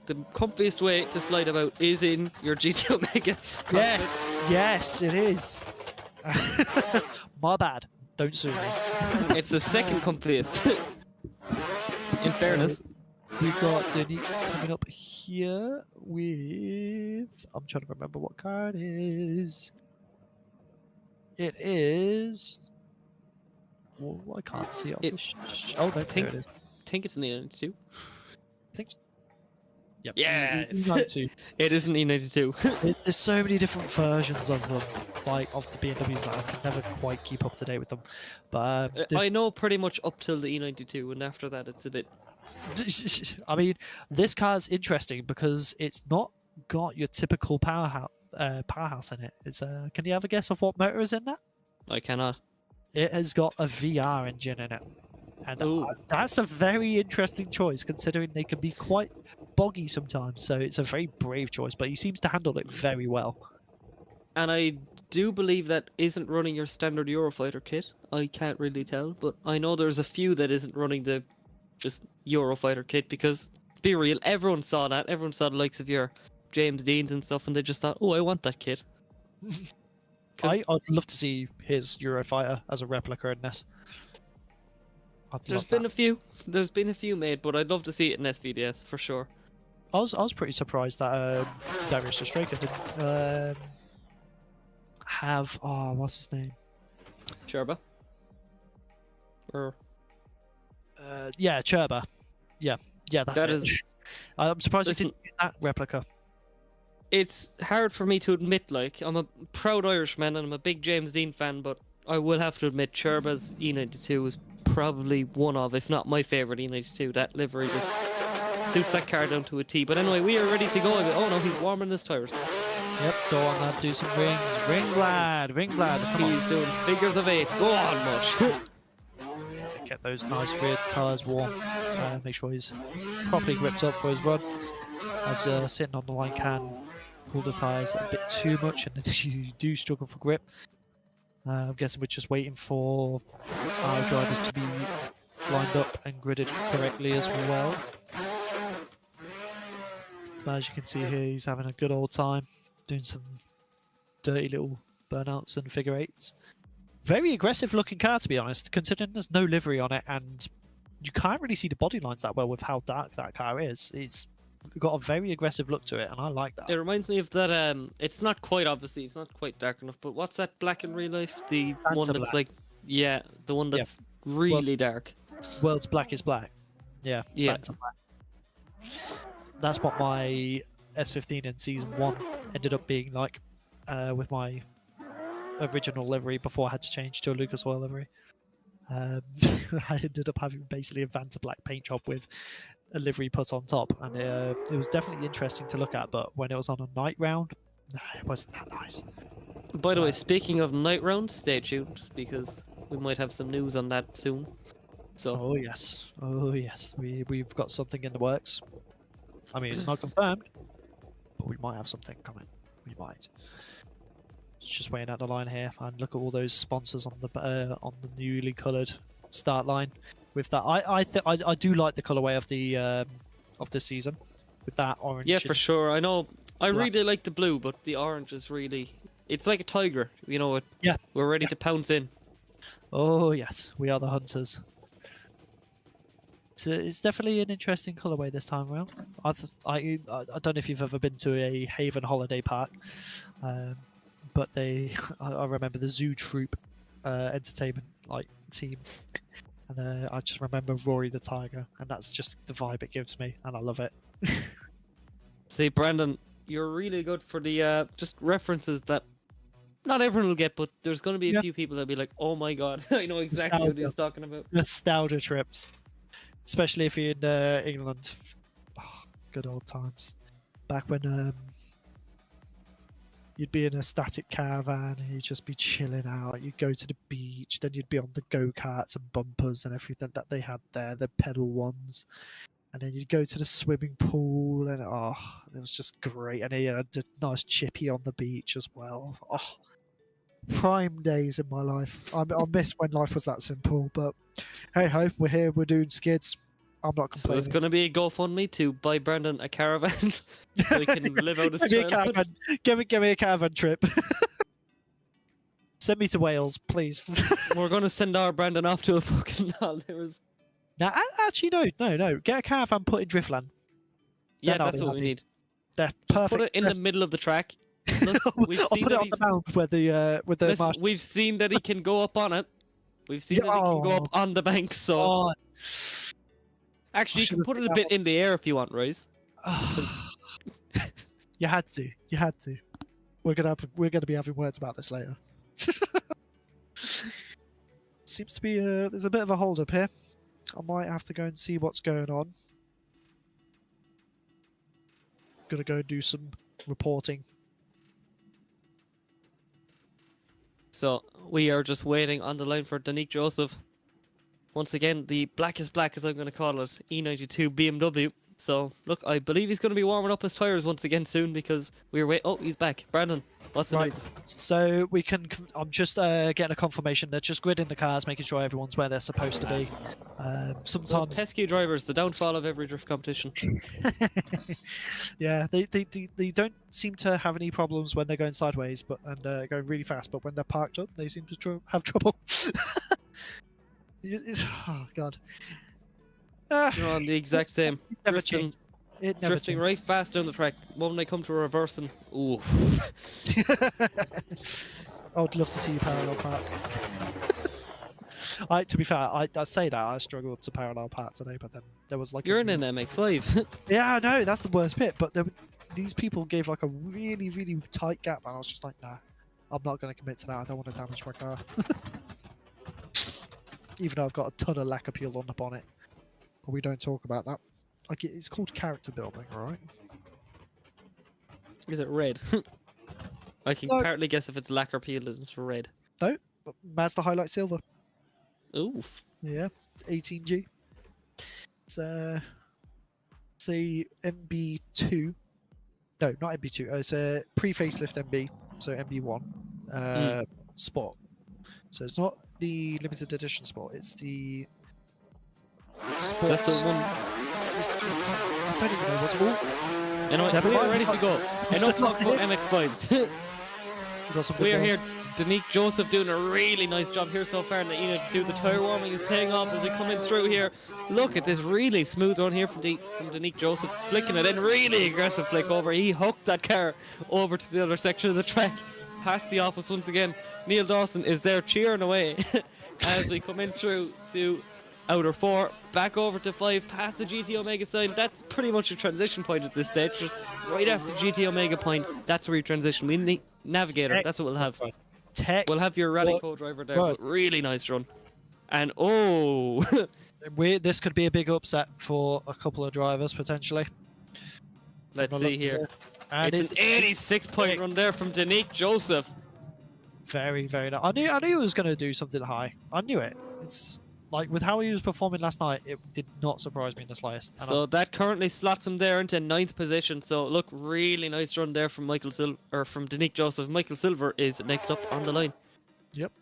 The comfiest way to slide about is in your GT Omega. yes, it is. My bad. Don't sue me. It's the second comfiest. In fairness. We've got Donique coming up here with... I'm trying to remember what car it is. It is... Well, I can't see it on the oh, no, there think- it is. I think it's an E92. I think so. Yep. Yes. E92. It is an E92. There's so many different versions of them, like of the BMWs, that I can never quite keep up to date with them. But I know pretty much up till the E92, and after that it's a bit... I mean, this car's interesting because it's not got your typical powerhouse in it. It's can you have a guess of what motor is in that? I cannot. It has got a VR engine in it, and Ooh. that's a very interesting choice considering they can be quite boggy sometimes. So it's a very brave choice, but he seems to handle it very well. And I do believe that isn't running your standard Eurofighter kit. I can't really tell, but I know there's a few that isn't running the just Eurofighter kit because, be real, everyone saw that. Everyone saw the likes of your James Deans and stuff, and they just thought, oh, I want that kit. 'Cause I'd love to see his Eurofighter as a replica in this. there's been a few. There's been a few made, but I'd love to see it in SVDS for sure. I was pretty surprised that Darius Ostraka didn't have what's his name? Sherba? Or Yeah, Cherba. Yeah, that's that it. is... I'm surprised Listen, he didn't use that replica. It's hard for me to admit, like, I'm a proud Irishman and I'm a big James Dean fan, but I will have to admit Sherba's E92 is probably one of, if not my favourite E92. That livery just suits that car down to a T. But anyway, we are ready to go. Oh no, he's warming his tyres. Yep, go on, lad, do some rings. Rings, lad. Come on. He's doing figures of 8. Go on, Mush. Get those nice rear tyres warm. Make sure he's properly gripped up for his run. As sitting on the line can pull the tyres a bit too much, and then you do struggle for grip. I'm guessing we're just waiting for our drivers to be lined up and gridded correctly as well. But as you can see here, he's having a good old time, doing some dirty little burnouts and figure eights. Very aggressive looking car, to be honest, considering there's no livery on it, and you can't really see the body lines that well with how dark that car is. It's got a very aggressive look to it, and I like that. It reminds me of that, it's not quite, obviously, it's not quite dark enough, but what's that black in real life? The one Phantom that's black. like, yeah, the one that's really dark. World's black is black. Yeah. Yeah. Phantom black. That's what my S15 in season 1 ended up being like, with my original livery before I had to change to a Lucas Oil livery. I ended up having basically a Vanta black paint job with a livery put on top, and it was definitely interesting to look at, but when it was on a night round, it wasn't that nice. By the way, speaking of night round, stay tuned, because we might have some news on that soon. So, Oh yes, we've got something in the works. I mean, it's not confirmed, but we might have something coming. We might. It's just waiting at the line here, and look at all those sponsors on the newly coloured start line. With that, I do like the colourway of the of this season with that orange. Yeah, for sure. I know. I Black. really like the blue, but the orange is really. It's like a tiger. You know. Yeah. We're ready to pounce in. Oh yes, we are the hunters. So it's definitely an interesting colorway this time around. I don't know if you've ever been to a Haven holiday park, but I remember the Zoo Troop entertainment team, and I just remember Rory the Tiger, and that's just the vibe it gives me, and I love it. See, Brandon, you're really good for the just references that not everyone will get, but there's going to be a few people that'll be like, "Oh my god, I know exactly what he's talking about." Nostalgia trips, especially if you're in England. Oh, good old times, back when you'd be in a static caravan and you'd just be chilling out. You'd go to the beach, then you'd be on the go-karts and bumpers and everything that they had there, the pedal ones. And then you'd go to the swimming pool and it was just great. And you had a nice chippy on the beach as well. Oh, prime days in my life. I miss when life was that simple, but hey ho, we're here, we're doing skids. I'm not So complaining. there's going to be a GoFundMe to buy Brandon a caravan so he can live out his childhood. Give me a caravan trip. Send me to Wales, please. We're going to send our Brandon off to a fucking Alzheimer's. Now, actually, no. Get a caravan put in Driftland. Yeah, Then I'll that's be what we happy. need. They're perfect. Put it in the middle of the track. Look, we've I'll seen put it that on the mound where the with the listen, marshals. we've seen that he can go up on it. We've seen that he can go up on the bank. So Oh, actually, you can should've put it a done bit that in the air if you want, RYZE. you had to. We're gonna be having words about this later. Seems to be there's a bit of a hold up here. I might have to go and see what's going on. Gonna go and do some reporting. So we are just waiting on the line for Danique Joseph. Once again, the blackest black, as I'm going to call it, E92 BMW. So look, I believe he's going to be warming up his tires once again soon because we're waiting. Oh, he's back. Brandon, what's the news? So we can. I'm just getting a confirmation. They're just gridding the cars, making sure everyone's where they're supposed to be. Those Sometimes. pesky drivers, the downfall of every drift competition. Yeah, they don't seem to have any problems when they're going sideways, and going really fast. But when they're parked up, they seem to have trouble. Oh god. You're on the exact same. Never Drifting, changed. It never drifting right fast down the track. When they come to reversing, ooh. I would love to see you parallel park. To be fair, I say that I struggled to parallel park today, but then there was like You're in an MX-5. Yeah, I know that's the worst bit. But these people gave like a really, really tight gap, and I was just like, nah, I'm not going to commit to that. I don't want to damage my car. Even though I've got a ton of lacquer peel on the bonnet, but we don't talk about that. Like it's called character building, right? Is it red? I can No. partly guess if it's lacquer peel and it's red. No, but Mazda Highlight Silver. Oof. Yeah, it's 18G. It's say MB2. No, not MB2. It's a pre-facelift MB, so MB1 Sport. So it's not the limited edition Sport. It's the Sport. That's the one. I don't even know what's called. You know what? Never We're mind. ready to go. Enough talk about MX-5s. We've got some We are good here. Danique Joseph doing a really nice job here so far in the E92. The tyre warming is paying off as we come in through here. Look at this really smooth run here from Danique Joseph, flicking it in, really aggressive flick over. He hooked that car over to the other section of the track, past the office once again. Neil Dawson is there cheering away as we come in through to outer 4, back over to 5, past the GT Omega sign. That's pretty much a transition point at this stage. Just right after GT Omega point, that's where you transition. We need Navigator, that's what we'll have. We'll have your rally co-driver there, but really nice run. And oh, This could be a big upset for a couple of drivers potentially. let's see here. And It's an 86-point run there from Danique Joseph. very, very nice. I knew he was going to do something high. I knew it. It's like with how he was performing last night, it did not surprise me in the slightest. And So that currently slots him there into 9th position. So look, really nice run there from from Danique Joseph. Michael Silver is next up on the line. Yep.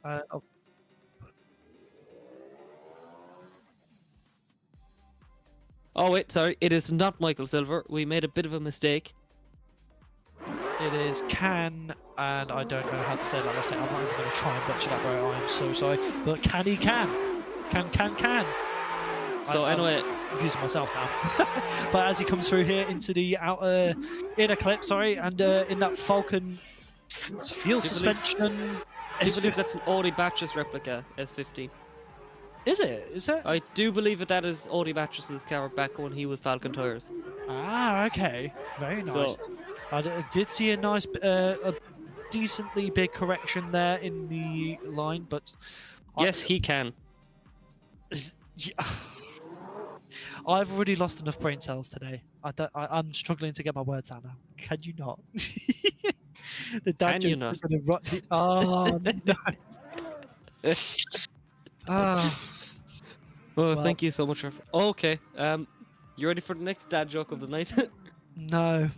Oh wait, sorry, it is not Michael Silver. We made a bit of a mistake. It is Can, and I don't know how to say that last name. I'm not even going to try and butcher that, bro. I'm so sorry. But Can. Can. So anyway, I'm confusing myself now. But as he comes through here into the inner clip, sorry, and in that Falcon fuel suspension. I believe that's an Audi Batches replica S15. Is it? Is it? I do believe that is Audi Batches' car back when he was Falcon Tires. Ah, okay. Very nice. So, Did see a nice, a decently big correction there in the line, but yes, he can. I've already lost enough brain cells today. I'm struggling to get my words out now. Can you not? Can you not? Oh no! Ah. Oh, thank you so much for. Okay, you ready for the next dad joke of the night? No.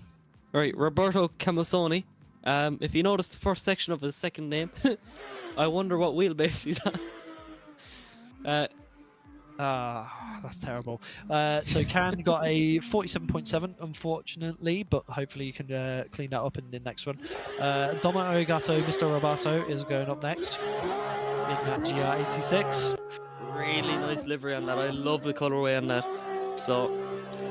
All right, Roberto Camusoni. If you notice the first section of his second name, I wonder what wheelbase he's on. That's terrible. So Can got a 47.7, unfortunately, but hopefully you can clean that up in the next one. Domo Arigato, Mr. Robato is going up next in that GR86. Really nice livery on that. I love the colorway on that. So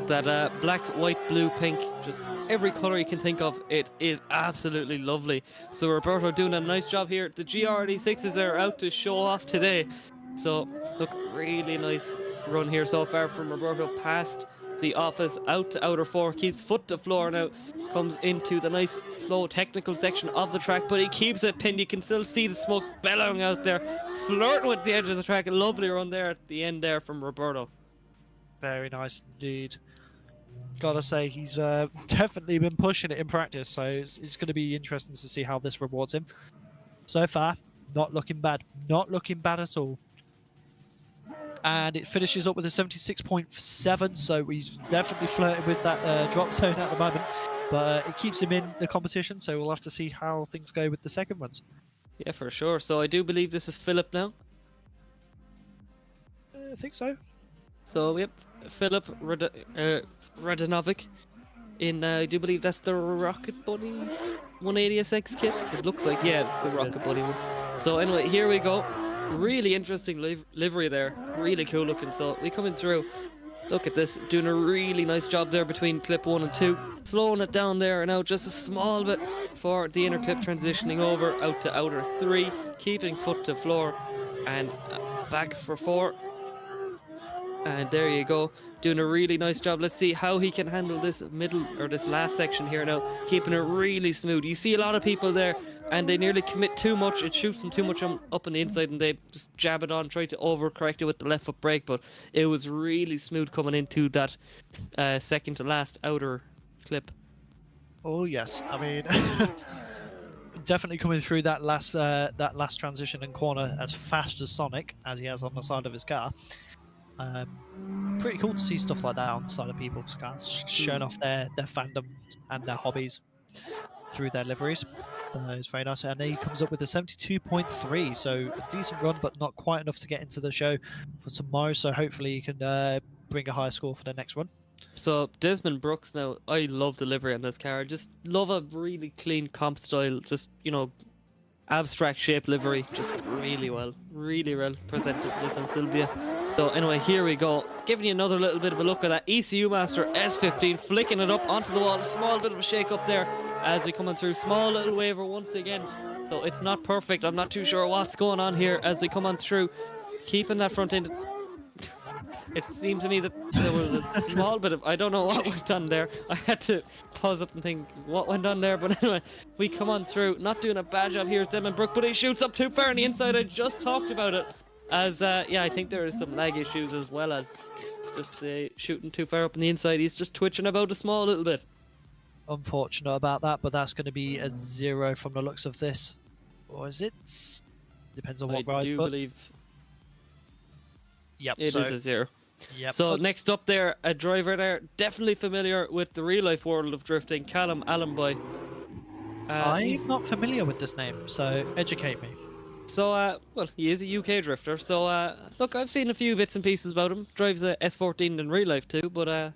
that black, white, blue, pink, just every color you can think of, it is absolutely lovely. So Roberto doing a nice job here. The GR86s are out to show off today. So look, really nice run here so far from Roberto, past the office, out to outer four, keeps foot to floor now, comes into the nice slow technical section of the track, but he keeps it pinned. You can still see the smoke bellowing out there, flirting with the edge of the track. A lovely run there at the end there from Roberto. Very nice indeed. Gotta say, he's definitely been pushing it in practice, so it's going to be interesting to see how this rewards him. So far, not looking bad. Not looking bad at all. And it finishes up with a 76.7, so he's definitely flirting with that drop zone at the moment. But it keeps him in the competition, so we'll have to see how things go with the second ones. Yeah, for sure. So I do believe this is Philip now. I think so. So, yep, Philip Radanovic. I do believe that's the Rocket Bunny 180SX kit. It looks like, yeah, it's the Rocket Bunny one. So anyway, here we go. Really interesting livery there. Really cool looking. So we coming through. Look at this. Doing a really nice job there between clip 1 and 2. Slowing it down there, and now just a small bit for the inner clip, transitioning over out to outer 3. Keeping foot to floor. And back for 4. And there you go. Doing a really nice job. Let's see how he can handle this middle, or this last section here now. Keeping it really smooth. You see a lot of people there, and they nearly commit too much. It shoots them too much up on the inside, and they just jab it on, try to overcorrect it with the left foot brake. But it was really smooth coming into that second to last outer clip. Oh yes, I mean, definitely coming through that last transition and corner as fast as Sonic, as he has on the side of his car. Pretty cool to see stuff like that on the side of people's cars, showing off their fandom and their hobbies through their liveries. It's very nice, and he comes up with a 72.3, so a decent run, but not quite enough to get into the show for tomorrow. So hopefully he can bring a high score for the next run. So Desmond Brooks now, I love the livery on this car. I just love a really clean comp style, just, you know, abstract shape livery, just really well presented this on Sylvia. So anyway, here we go, giving you another little bit of a look at that ECU Master S15, flicking it up onto the wall. A small bit of a shake up there as we come on through. Small little waver once again, so it's not perfect. I'm not too sure what's going on here as we come on through, keeping that front end. It seemed to me that there was a small bit of, I don't know what went on there. I had to pause up and think what went on there. But anyway, we come on through. Not doing a bad job here, Desmond Brook, but he shoots up too far on the inside. I just talked about it. As, yeah, I think there is some lag issues as well as just shooting too far up on the inside. He's just twitching about a small little bit. Unfortunate about that, but that's going to be a 0 from the looks of this. Or is it? Depends on what I ride. do believe Yep, it is a 0. Yep. So next up there, a driver there, definitely familiar with the real life world of drifting, Callum Allenboy. I'm not familiar with this name, so educate me. So, well, he is a UK drifter. So, look, I've seen a few bits and pieces about him. Drives a S14 in real life too, but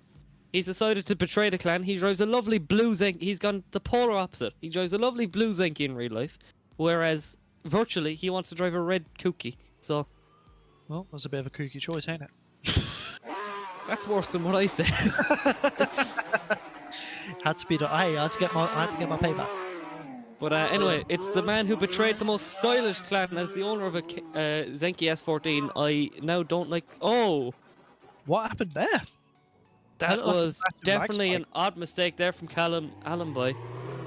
he's decided to betray the clan. He drives a lovely blue Zenki. He's gone the polar opposite. He drives a lovely blue Zenki in real life, whereas virtually he wants to drive a red Kuki. So, Well, that's a bit of a kooky choice, ain't it? that's worse than what I said. Had to be done. Hey, I had to get my payback. But anyway, it's the man who betrayed the most stylish clan as the owner of a Zenki S14. I now don't like. Oh, What happened there? that looked like a was massive lag definitely spike. an odd mistake there from Callum Allenby.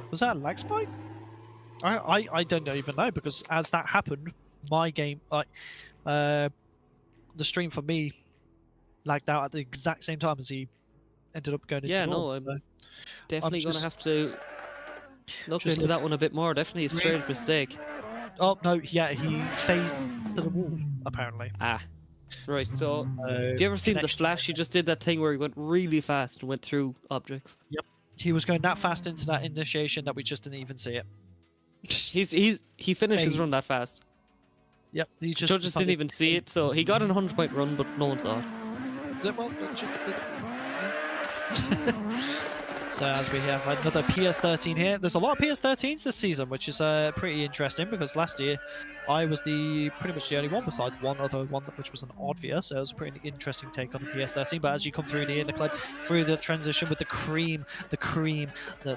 Was that a lag spike? I don't even know, because as that happened, my game, like, the stream for me lagged out at the exact same time as he ended up going into Yeah, normal, no, I'm so definitely going just- to have to look just into that one a bit more. Definitely a strange mistake. Oh no, yeah, he phased to the wall apparently. Ah, right. So, have you ever seen the connection. Flash? He just did that thing where he went really fast and went through objects. He was going that fast into that initiation that we just didn't even see it. He finished his run Phased. that fast. Yep, he just Judges decided- didn't even see it, so he got an 100-point run, but no one saw it. Well, so as we have another PS13 here, there's a lot of PS13s this season, which is pretty interesting, because last year I was pretty much the only one besides one other one which was an Odvia, so it was a pretty interesting take on the PS13. But as you come through the interclub, through the transition with that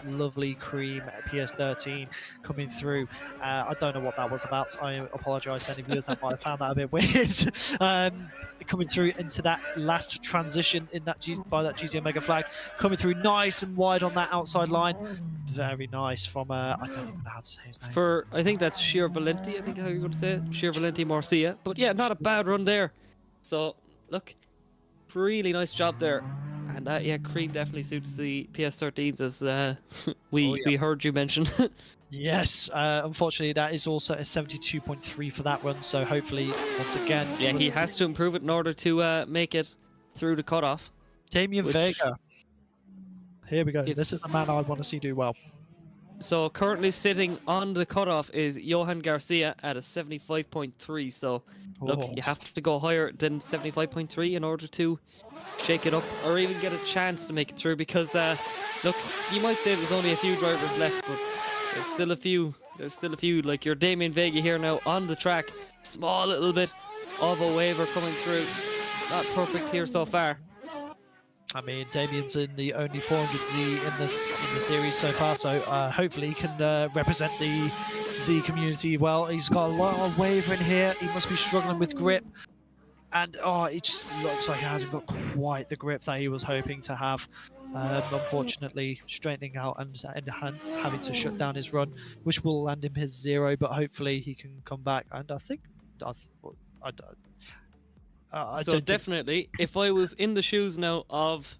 lovely cream PS13 coming through, I don't know what that was about, so I apologise to any viewers that might have found that a bit weird. Coming through into that last transition in that by that GT Omega flag, coming through nice and wide on that outside line, very nice from I don't even know how to say his name. I think that's Sheer Valenti, I think how you're going to say it. Sheer Valenti Marcia. But yeah, not a bad run there. So, look, really nice job there. And yeah, cream definitely suits the PS13s, as we heard you mention. Yes, unfortunately that is also a 72.3 for that run, so hopefully once again Yeah, he has to improve it in order to make it through the cutoff. Damien which- Vega. Here we go. If- This is a man I want to see do well. So currently sitting on the cutoff is Johan Garcia at a 75.3. So look, Oh. you have to go higher than 75.3 in order to shake it up, or even get a chance to make it through. Because look, you might say there's only a few drivers left, but there's still a few. There's still a few. Like your Damien Vega here now on the track. Small little bit of a waiver coming through. Not perfect here so far. I mean, Damien's in the only 400Z in the series so far, so hopefully he can represent the Z community well. He's got a lot of wavering here. He must be struggling with grip, and it just looks like he hasn't got quite the grip that he was hoping to have. Unfortunately, straightening out and having to shut down his run, which will land him his 0. But hopefully he can come back. And I think I So don't think- definitely, if I was in the shoes now of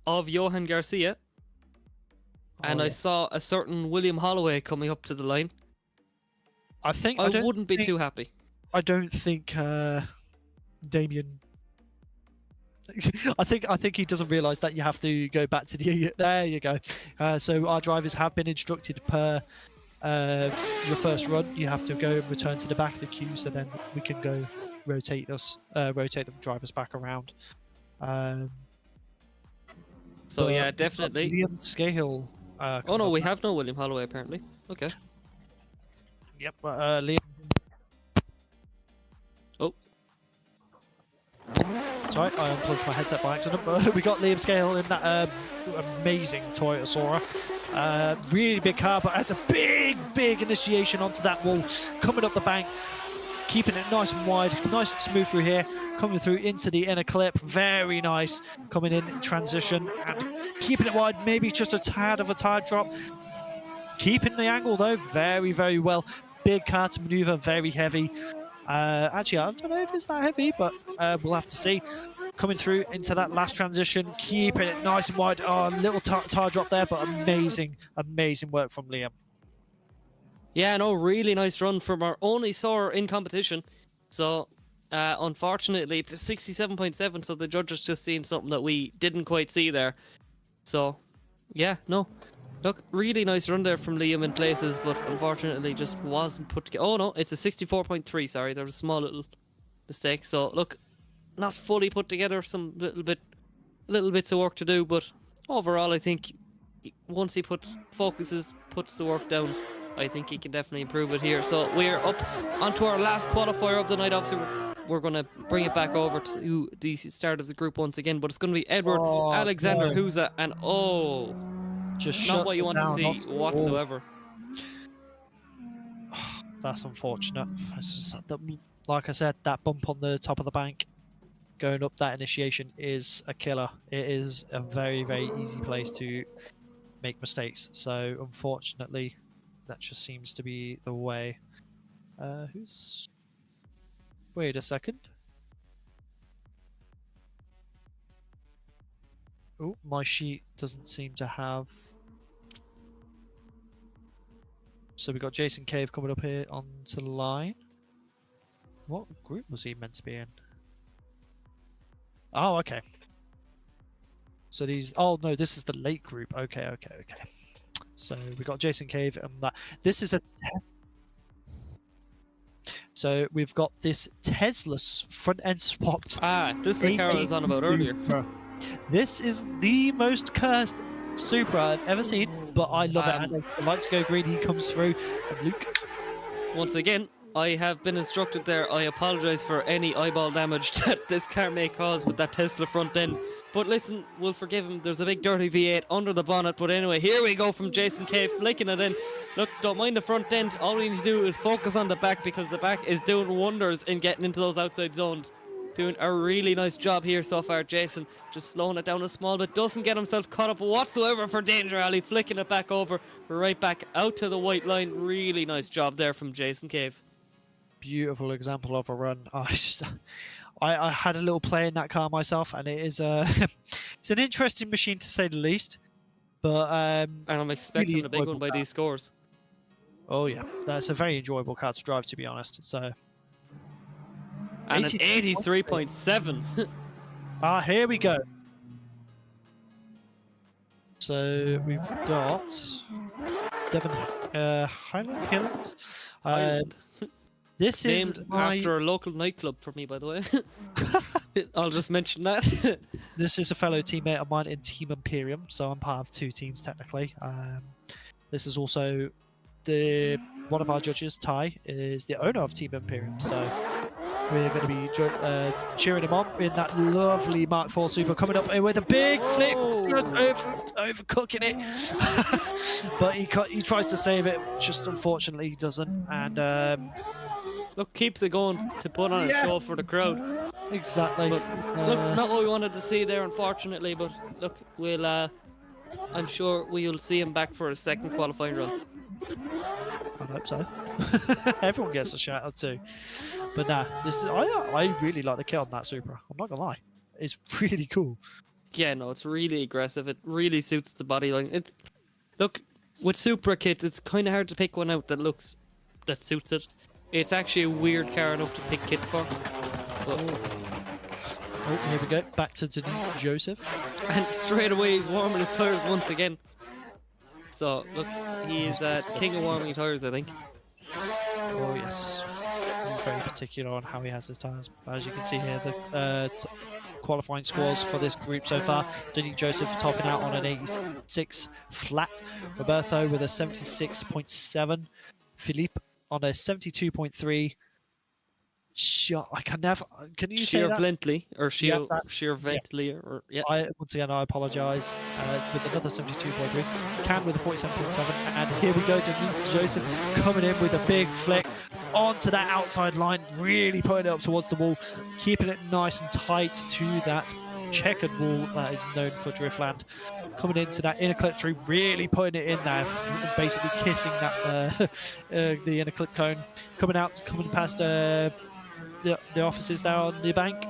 Johan Garcia, and I yeah. saw a certain William Holloway coming up to the line, I think I don't wouldn't be think- too happy. I don't think Damien. I think he doesn't realise that you have to go back to the. There you go. So our drivers have been instructed per your first run. You have to go and return to the back of the queue, so then we can go rotate the drivers back around. So but yeah, we've got definitely. Liam Scahill. Oh no, we have no William Holloway apparently. Okay. Yep. Liam. Oh. Sorry, I unplugged my headset by accident, but we got Liam Scahill in that amazing Toyota Sora. Really big car, but has a big initiation onto that wall, coming up the bank, keeping it nice and wide, nice and smooth through here, coming through into the inner clip, very nice, coming in transition, and keeping it wide, maybe just a tad of a tire drop. Keeping the angle though, very well. Big car to maneuver, very heavy. Actually, I don't know if it's that heavy, but we'll have to see. Coming through into that last transition, keeping it nice and wide. Oh, little tire drop there, but amazing work from Liam. Yeah, no, really nice run from our only Sora in competition. So, unfortunately, it's a 67.7, so the judges just seen something that we didn't quite see there. So, yeah, no. Look, really nice run there from Liam in places, but unfortunately just wasn't put together. Oh no, it's a 64.3, sorry, there was a small little mistake. So look, not fully put together, some little bits of work to do, but overall I think once he puts the work down, I think he can definitely improve it here. So we're up onto our last qualifier of the night. Obviously we're going to bring it back over to the start of the group once again, but it's going to be Edward, Alexander, no. Huza, and Just not what shuts you it want to down, see not at all. whatsoever. That's unfortunate. It's just like I said, that bump on the top of the bank going up that initiation is a killer. It is a very, very easy place to make mistakes. So unfortunately, that just seems to be the way. Who's... Wait a second. Oh, my sheet doesn't seem to have... So we got Jason Cave coming up here onto the line. What group was he meant to be in? Oh, okay. So these... Oh, no, this is the late group. Okay. So we got Jason Cave and that. This is a... So we've got this Tesla's front end swapped. This is the car I was on about earlier. This is the most cursed Supra I've ever seen, but I love it. And if the lights go green, he comes through. And Luke. Once again, I have been instructed there. I apologise for any eyeball damage that this car may cause with that Tesla front end. But listen, we'll forgive him. There's a big dirty V8 under the bonnet. But anyway, here we go from Jason Cave, flicking it in. Look, don't mind the front end. All we need to do is focus on the back, because the back is doing wonders in getting into those outside zones. Doing a really nice job here so far, Jason. Just slowing it down a small bit. Doesn't get himself caught up whatsoever for Danger Alley. Flicking it back over. Right back out to the white line. Really nice job there from Jason Cave. Beautiful example of a run. I had a little play in that car myself, and it is it's an interesting machine to say the least. But and I'm expecting really a big one by car. these scores. Oh yeah, that's a very enjoyable car to drive, to be honest. So, and an 83.7. here we go. So we've got Devon Highland. This is Named after a local nightclub for me, by the way. I'll just mention that. This is a fellow teammate of mine in Team Imperium, so I'm part of two teams technically. This is also one of our judges, Ty, is the owner of Team Imperium, so we're going to be cheering him on in that lovely Mark IV Super, coming up with a big flip, just overcooking it. But he tries to save it, just unfortunately he doesn't, and look, keeps it going to put on a show for the crowd. Exactly. But, look, not what we wanted to see there, unfortunately. But look, we'll. I'm sure we'll see him back for a second qualifying run. I hope so. Everyone gets a shout out too. But nah, I really like the kit on that Supra. I'm not gonna lie, it's really cool. Yeah, no, it's really aggressive. It really suits the body line. Look, with Supra kits, it's kind of hard to pick one out that suits it. It's actually a weird car enough to pick kits for. But, oh, here we go. Back to Denise Joseph. And straight away he's warming his tyres once again. So, look, he is king of warming tyres, I think. Oh, yes. He's very particular on how he has his tyres. As you can see here, the qualifying scores for this group so far. Denise Joseph topping out on an 86 flat. Roberto with a 76.7. Philippe on a 72.3. I can never. Can you say that? Vently, or sheer Yeah, Vently, or yeah. Once again, I apologise. With another 72.3, Can with a 47.7, and here we go. Denise Joseph coming in with a big flick onto that outside line, really putting it up towards the wall, keeping it nice and tight to that checkered wall that is known for Driftland. Coming into that inner clip through, really putting it in there, basically kissing that the inner clip cone. Coming past the offices there on the bank,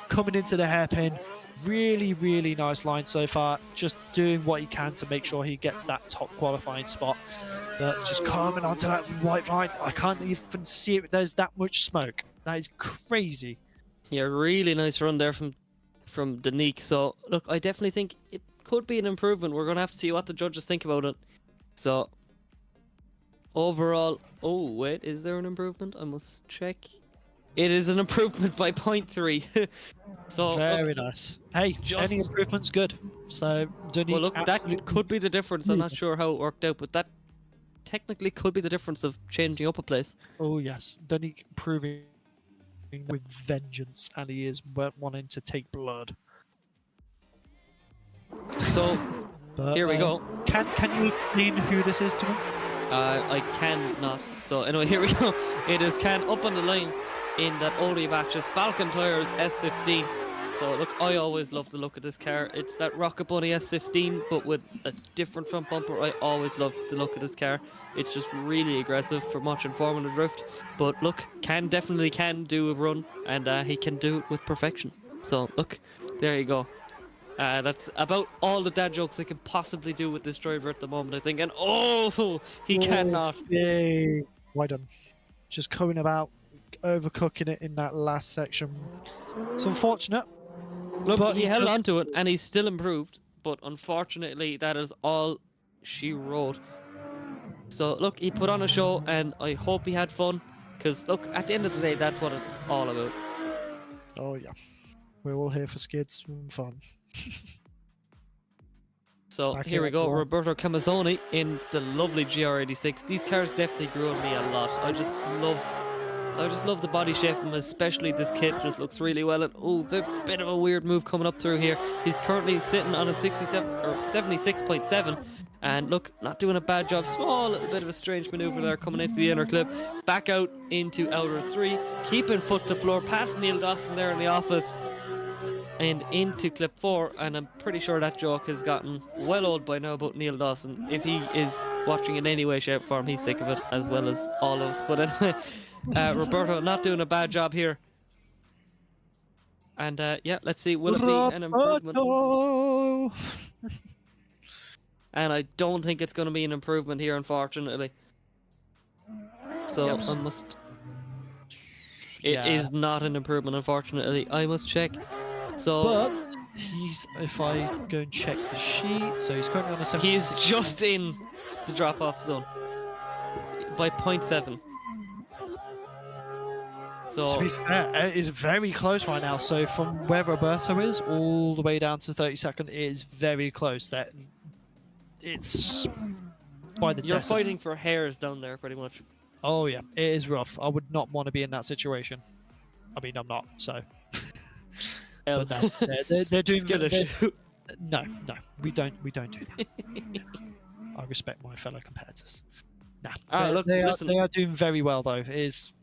coming into the hairpin. Really, really nice line so far. Just doing what he can to make sure he gets that top qualifying spot. But just coming onto that white line, I can't even see it. There's that much smoke. That is crazy. Yeah, really nice run there from Danique. So look, I definitely think it could be an improvement. We're gonna have to see what the judges think about it. So overall, oh wait, is there an improvement? I must check. It is an improvement by 0.3. So Very look, nice. Hey, just- any improvement's good. So, Dunny, well, look, that absolutely- could be the difference. I'm not sure how it worked out, but that technically could be the difference of changing up a place. Oh yes, Dunny proving with vengeance, and he is wanting to take blood. So But, here we go. Can you explain who this is to me? I cannot. So anyway, here we go. It is Can up on the line in that Audi batches Falcon Tires S15. So look, I always love the look of this car. It's that Rocket Bunny S15, but with a different front bumper. I always love the look of this car. It's just really aggressive for watching Formula Drift. But look, definitely can do a run, and he can do it with perfection. So look, there you go. That's about all the dad jokes I can possibly do with this driver at the moment, I think. And oh, he cannot. Yay! Well done. Just coming about, overcooking it in that last section. It's unfortunate. Look, but he he held just- on to it, and he's still improved. But unfortunately, that is all she wrote. So look, he put on a show, and I hope he had fun. Because look, at the end of the day, that's what it's all about. Oh yeah, we're all here for skids and fun. So Back here we up, go, go on. Roberto Camazzoni in the lovely GR86. These cars definitely grew on me a lot. I just love the body shape of them, especially this kit just looks really well. And oh, a bit of a weird move coming up through here. He's currently sitting on a 67 or 76.7. And look, not doing a bad job. Small little bit of a strange maneuver there coming into the inner clip. Back out into outer 3. Keeping foot to floor past Neil Dawson there in the office. And into clip 4. And I'm pretty sure that joke has gotten well old by now about Neil Dawson. If he is watching in any way, shape, or form, he's sick of it, as well as all of us. But anyway, Roberto not doing a bad job here. And yeah, let's see, will it be an improvement? Roberto! And I don't think it's going to be an improvement here, unfortunately. So Yep. I must... It is Yeah. not an improvement, unfortunately. I must check. So But if I go and check the sheet, so he's currently on a 76. he's just in the drop-off zone by 0.7. So To be fair, it is very close right now. So from where Roberto is all the way down to 32nd, it is very close. That it's by the you're decimal. fighting for hairs down there, pretty much. Oh yeah, it is rough. I would not want to be in that situation. I mean, I'm not. So, but no, they're doing. Skill issue. No, we don't do that. I respect my fellow competitors. Nah, Ah, look, listen. they are doing very well though. It is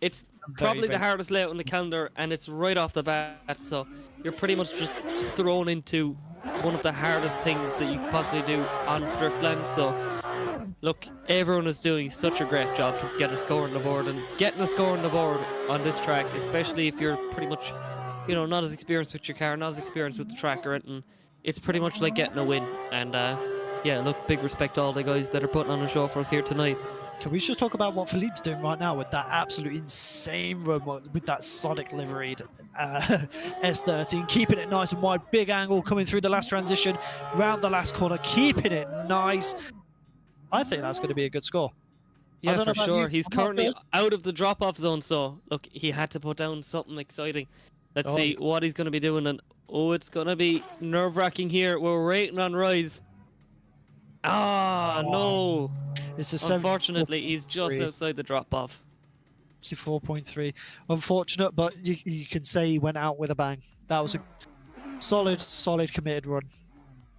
It's very, probably the very- hardest layout on the calendar, and it's right off the bat, so you're pretty much just thrown into one of the hardest things that you could possibly do on Driftland. So look, everyone is doing such a great job to get a score on the board, and getting a score on the board on this track, especially if you're pretty much, you know, not as experienced with your car, not as experienced with the track or anything, it's pretty much like getting a win. And yeah, look, big respect to all the guys that are putting on a show for us here tonight. Can we just talk about what Philippe's doing right now with that absolute insane run with that Sonic liveried S13, keeping it nice and wide, big angle coming through the last transition, round the last corner, keeping it nice. I think that's going to be a good score. I Yeah, don't know for about sure. you, He's I'm not currently good. out of the drop-off zone, so look, he had to put down something exciting. Let's Oh. see what he's going to be doing, and oh, it's going to be nerve-wracking here. We're waiting on RYZE. Ah, no. It's a Unfortunately, he's just 74.3. outside the drop-off. 64.3. Unfortunate, but you can say he went out with a bang. That was a solid committed run.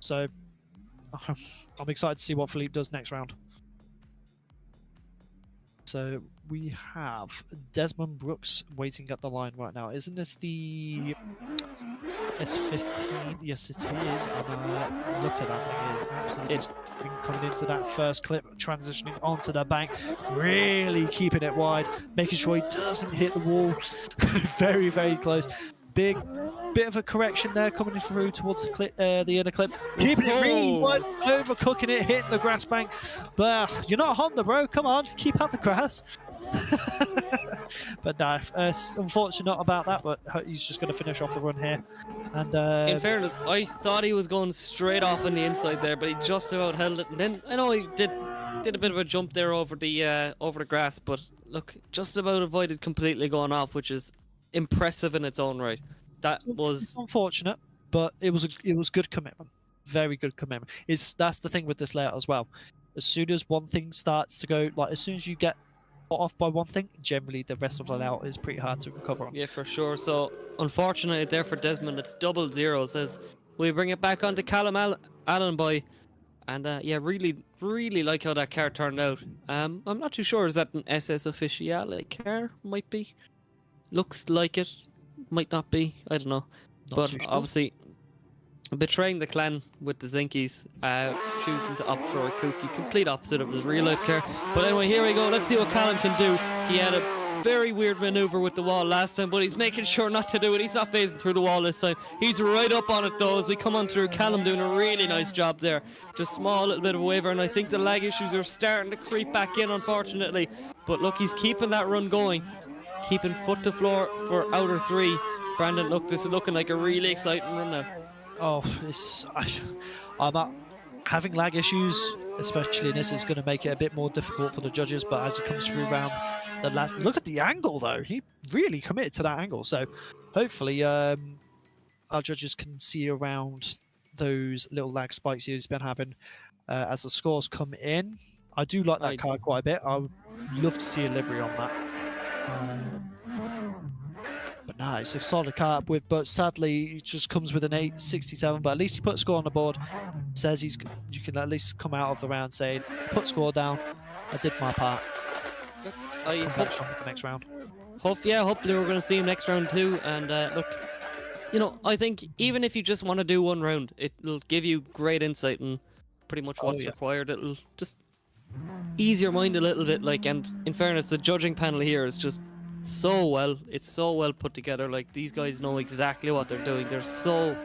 So I'm excited to see what Philippe does next round. So we have Desmond Brooks waiting at the line right now. Isn't this the S15? Yes, it is. And look at that thing. It is absolutely It's coming into that first clip, transitioning onto the bank, really keeping it wide, making sure he doesn't hit the wall. Very, very close. Big bit of a correction there coming through towards the clip, the inner clip, keeping it really Whoa. wide, overcooking it, hitting the grass bank. But you're not a Honda, bro. Come on, keep out the grass. But no, it's unfortunate about that, but he's just going to finish off the run here. And In fairness, I thought he was going straight off on the inside there, but he just about held it. And then I know he did a bit of a jump there over the grass, but look, just about avoided completely going off, which is impressive in its own right. That was unfortunate, but it was good commitment, very good commitment. That's the thing with this layout as well. As soon as one thing starts to go, like as soon as you get put off by one thing, generally the rest of the layout is pretty hard to recover on. Yeah, for sure. So unfortunately there for Desmond, it's double zeros as we bring it back onto Callum Allen boy. And yeah, really like how that car turned out. I'm not too sure, is that an SS Officiale car? Might be. Looks like it. Might not be. I don't know. But Sure. obviously betraying the clan with the Zinkies, choosing to opt for a kooky, complete opposite of his real life car. But anyway, here we go. Let's see what Callum can do. He had a very weird maneuver with the wall last time, but he's making sure not to do it. He's not phasing through the wall this time. He's right up on it though as we come on through. Callum doing a really nice job there. Just small little bit of a waiver, and I think the lag issues are starting to creep back in, unfortunately. But look, he's keeping that run going. Keeping foot to floor for outer three. Brandon, look, this is looking like a really exciting run now. Oh, I'm not having lag issues, especially in this, is going to make it a bit more difficult for the judges. But as he comes through round the last, look at the angle though. He really committed to that angle. So hopefully, our judges can see around those little lag spikes he's been having as the scores come in. I do like that car quite a bit. I would love to see a livery on that. But no, it's a solid car but sadly it just comes with an 867. But at least he put a score on the board. Says you can at least come out of the round saying, put score down, I did my part. Let's come back strong for the next round. Hopefully we're going to see him next round too. And look, you know, I think even if you just want to do one round, it'll give you great insight and pretty much what's required. It'll just ease your mind a little bit. Like, and in fairness, the judging panel here is just it's so well put together. Like, these guys know exactly what they're doing. They're so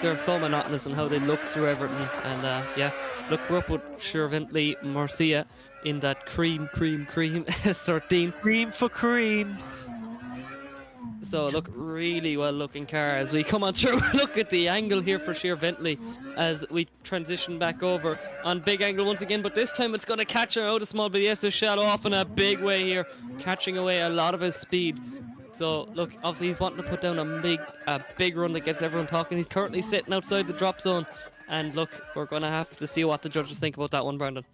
monotonous in how they look through everything. And yeah, look, we're up with Shervintly Marcia in that cream S13. Cream for cream. So look, really well looking car as we come on through. Look at the angle here for Sheer Bentley as we transition back over on big angle once again, but this time it's going to catch her out a small bit. Yes, a shot off in a big way here, catching away a lot of his speed. So look, obviously he's wanting to put down a big run that gets everyone talking. He's currently sitting outside the drop zone, and look, we're going to have to see what the judges think about that one, Brandon.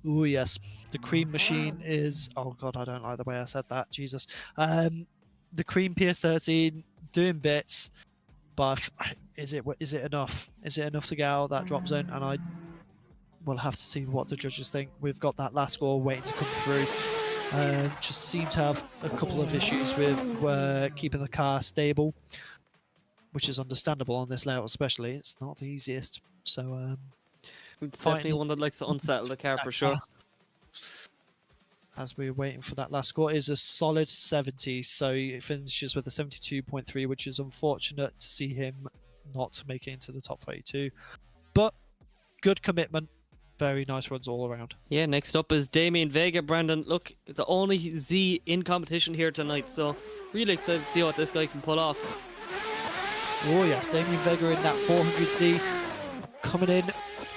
Oh yes, the cream machine is, oh god, I don't like the way I said that, Jesus. The cream PS13 doing bits, but is it enough? Is it enough to get out of that drop zone? And I will have to see what the judges think. We've got that last score waiting to come through. Just seem to have a couple of issues with keeping the car stable, which is understandable on this layout especially. It's not the easiest. So it's definitely one that likes to unsettle the car for sure. As we're waiting for that last score, is a solid 70, so he finishes with a 72.3, which is unfortunate to see him not make it into the top 32. But good commitment, very nice runs all around. Yeah, next up is Damien Vega, Brandon. Look, the only Z in competition here tonight, so really excited to see what this guy can pull off. Oh yes, Damien Vega in that 400Z, coming in.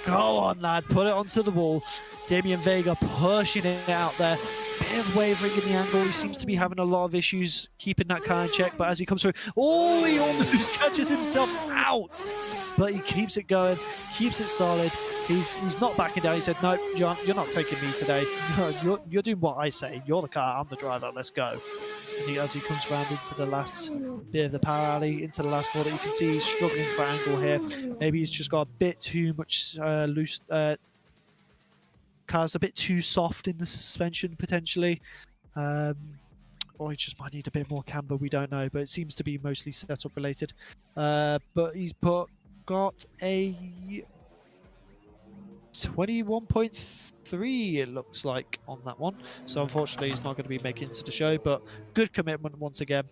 Go on, lad, put it onto the wall. Damien Vega pushing it out there. Bit of wavering in the angle. He seems to be having a lot of issues keeping that car in check, but as he comes through, oh, he almost catches himself out. But he keeps it going, keeps it solid. He's not backing down. He said, no, you're not taking me today. No, you're doing what I say. You're the car, I'm the driver, let's go. And as he comes round into the last bit of the power alley, into the last corner, you can see he's struggling for angle here. Maybe he's just got a bit too much loose... car's a bit too soft in the suspension potentially, or he just might need a bit more camber, we don't know, but it seems to be mostly setup related. But he's got a 21.3 it looks like on that one, so unfortunately he's not going to be making it to the show, but good commitment once again.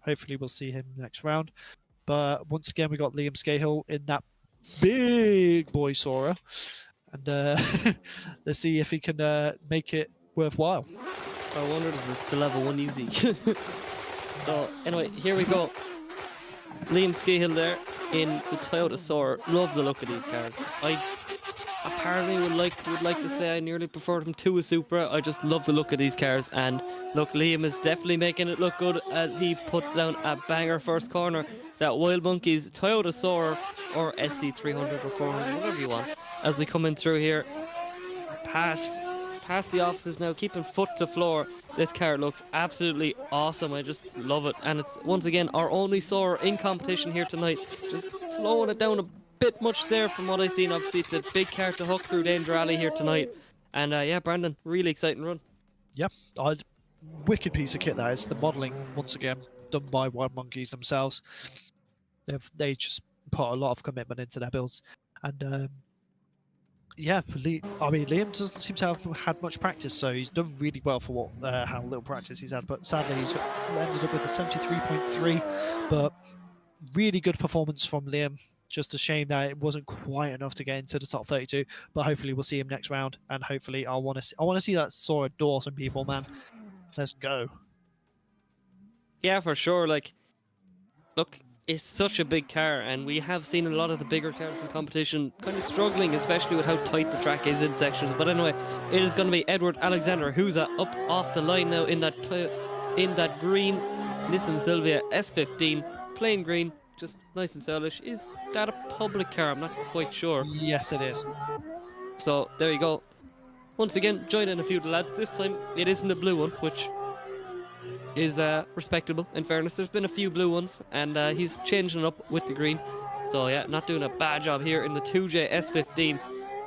Hopefully we'll see him next round. But once again we got Liam Scahill in that big boy Sora. And let's see if he can make it worthwhile. I wonder does this still have a 1 easy. So anyway, here we go. Liam Scahill there in the Toyota Soar. Love the look of these cars. I apparently would like to say I nearly prefer them to a Supra. I just love the look of these cars, and look, Liam is definitely making it look good as he puts down a banger first corner. That Wild Monkeys Toyota Soar or SC300 or 400, whatever you want. As we come in through here, past the offices now, keeping foot to floor. This car looks absolutely awesome. I just love it, and it's once again our only Soar in competition here tonight. Just slowing it down a bit much there from what I've seen. Obviously, it's a big car to hook through Danger Alley here tonight, and yeah, Brandon, really exciting run. Yep, wicked piece of kit that is. The modelling once again done by Wild Monkeys themselves. They just put a lot of commitment into their builds, and yeah, Liam doesn't seem to have had much practice, so he's done really well for how little practice he's had. But sadly, he's ended up with a 73.3. But really good performance from Liam. Just a shame that it wasn't quite enough to get into the top 32. But hopefully, we'll see him next round, and hopefully, I want to see that Soar adore some people, man. Let's go. Yeah, for sure. Like, look, it's such a big car, and we have seen a lot of the bigger cars in competition kind of struggling, especially with how tight the track is in sections. But anyway, it is going to be Edward Alexander who's up off the line now in that green Nissan Silvia S15, plain green, just nice and stylish. Is that a public car? I'm not quite sure. Yes, it is. So there you go. Once again, joining a few of the lads. This time it isn't a blue one, which is respectable. In fairness, there's been a few blue ones, and he's changing it up with the green. So yeah, not doing a bad job here in the 2J S15.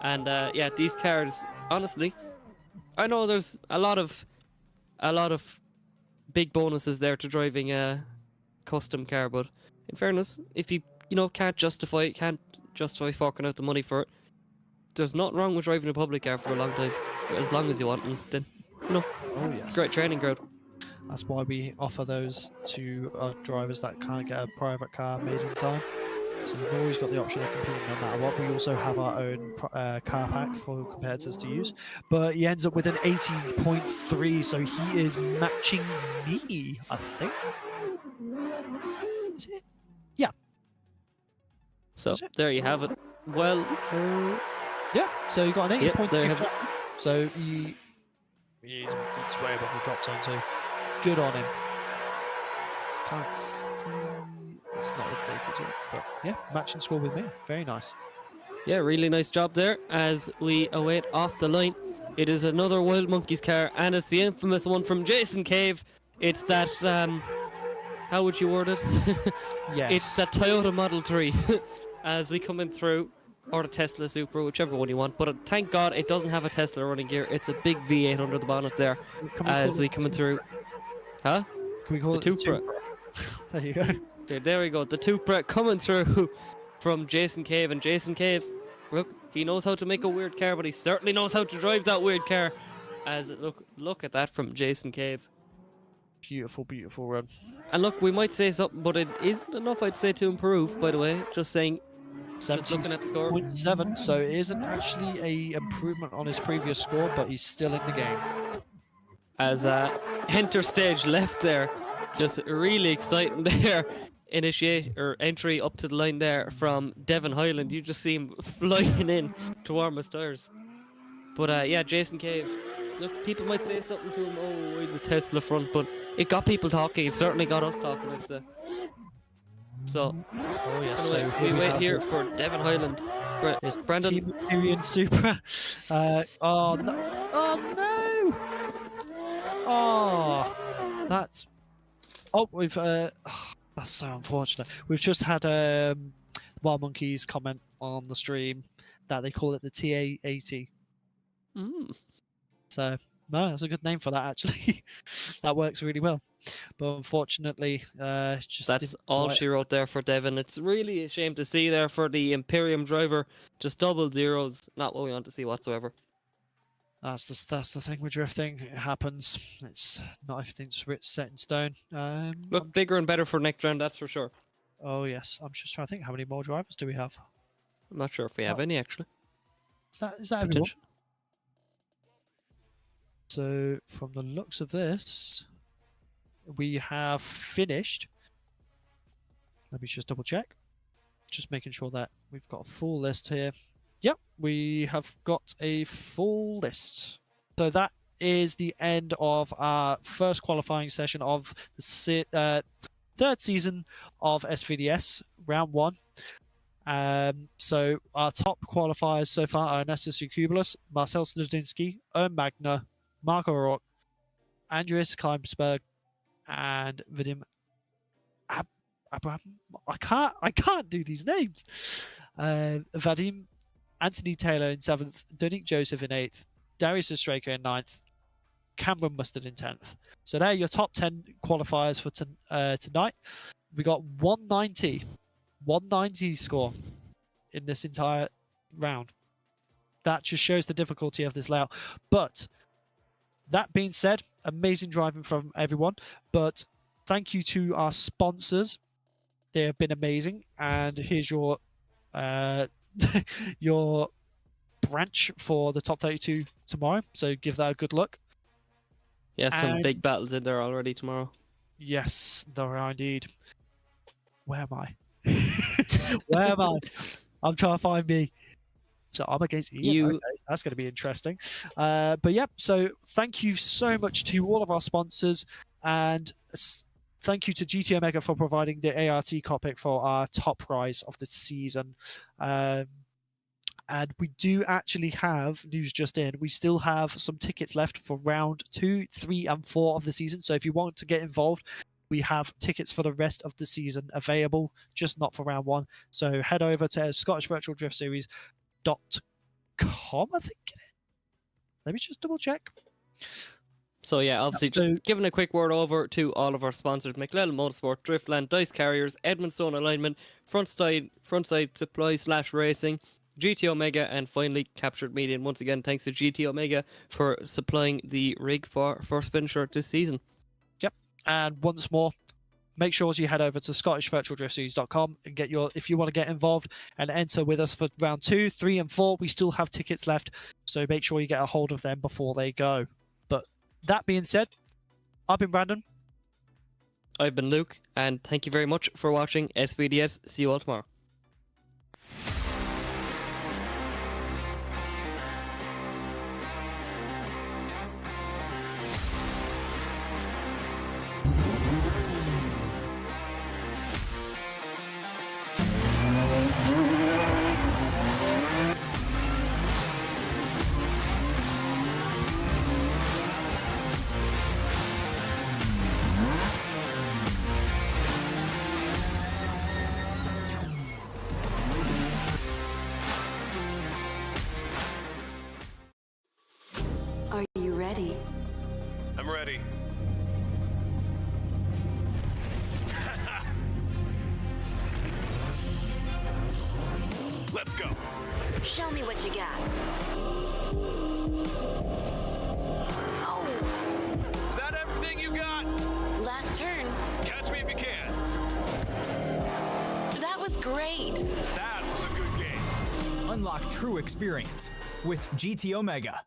And yeah, these cars, honestly, I know there's a lot of big bonuses there to driving a custom car, but in fairness, if you can't justify forking out the money for it, there's nothing wrong with driving a public car for a long time, as long as you want, and then Oh yes. great training ground. That's why we offer those to drivers that can't get a private car made in time. So you've always got the option of competing no matter what. We also have our own car pack for competitors to use. But he ends up with an 80.3, so he is matching me, I think. Is it? Yeah. So there you have it. Well, yeah, so you got an 80.3. Yep, there you have it. So he's way above the drop zone, so good on him. Can't see. It's not updated yet, but yeah, match and score with me. Very nice. Yeah, really nice job there as we await off the line. It is another Wild Monkeys car, and it's the infamous one from Jason Cave. It's that, how would you word it? Yes. It's that Toyota Model 3 as we come in through, or the Tesla Supra, whichever one you want. But thank God it doesn't have a Tesla running gear. It's a big V8 under the bonnet there as we come in through. Huh? Can we call the it the Tupra? There you go. Okay, there we go. The Tupra coming through from Jason Cave. And Jason Cave, look, he knows how to make a weird car, but he certainly knows how to drive that weird car. As look at that from Jason Cave. Beautiful, beautiful run. And look, we might say something, but it isn't enough, I'd say, to improve, by the way. Just saying, just looking at the score. 70.7, so it isn't actually a improvement on his previous score, but he's still in the game. As enter stage left there, just really exciting there. Entry up to the line there from Devon Highland. You just see him flying in to warm his tires. But yeah, Jason Cave. Look, people might say something to him. Oh, why the Tesla front? But it got people talking. It certainly got us talking. I'd say. So, Oh yes. anyway, So we wait have here for Devon Highland. his Brandon. Team Imperial Supra. Oh no! Oh no! Oh, that's. Oh, we've. That's so unfortunate. We've just had Wild Monkeys comment on the stream that they call it the TA80. So no, that's a good name for that actually. That works really well. But unfortunately, just That's all she wrote there for Devon. It's really a shame to see there for the Imperium driver. Just double zeros. Not what we want to see whatsoever. That's the thing with drifting. It happens. It's not everything's set in stone. Look, bigger and better for next round, that's for sure. Oh yes, I'm just trying to think. How many more drivers do we have? I'm not sure if we have any actually. Is that everyone? So from the looks of this, we have finished. Let me just double check. Just making sure that we've got a full list here. Yep, we have got a full list. So that is the end of our first qualifying session of the third season of SVDS, round 1. So our top qualifiers so far are Nestor Kubelis, Marcel Snudinski, Magna, Marco O'Rourke, Andreas Klimsberg, and Vadim Abraham. I can't do these names. Vadim, Anthony Taylor in 7th, Dunnick Joseph in 8th, Darius Estreka in 9th, Cameron Mustard in 10th. So they're your top 10 qualifiers for tonight. We got 190 score in this entire round. That just shows the difficulty of this layout. But that being said, amazing driving from everyone. But thank you to our sponsors. They have been amazing. And here's your your branch for the top 32 tomorrow. So give that a good look. Yeah, some big battles in there already tomorrow. Yes, there are indeed. Where am I? Where am I? I'm trying to find me. So I'm against Ian. Okay, that's going to be interesting. But yeah, so thank you so much to all of our sponsors, and thank you to GT Omega for providing the ART cockpit for our top prize of the season. And we do actually have news just in. We still have some tickets left for round 2, 3, and 4 of the season. So if you want to get involved, we have tickets for the rest of the season available, just not for round 1. So head over to ScottishVirtualDriftSeries.com, I think it is. Let me just double check. So yeah, obviously just giving a quick word over to all of our sponsors: Mclellan Motorsport, Driftland, Dyce Carriers, Edmonstone Alignment, FrontSide Supply / Racing, GT Omega, and finally Kaptured Media. And once again, thanks to GT Omega for supplying the rig for First Finisher this season. Yep, and once more, make sure you head over to ScottishVirtualDriftSeries.com and get if you want to get involved and enter with us for round 2, 3, and 4. We still have tickets left, so make sure you get a hold of them before they go. But that being said, I've been Brandon. I've been Luke, and thank you very much for watching SVDS. See you all tomorrow. Are you ready? I'm ready. Let's go. Show me what you got. Oh, Is that everything you got? last turn. Catch me if you can. That was great. That was a good game. Unlock true experience with GT Omega.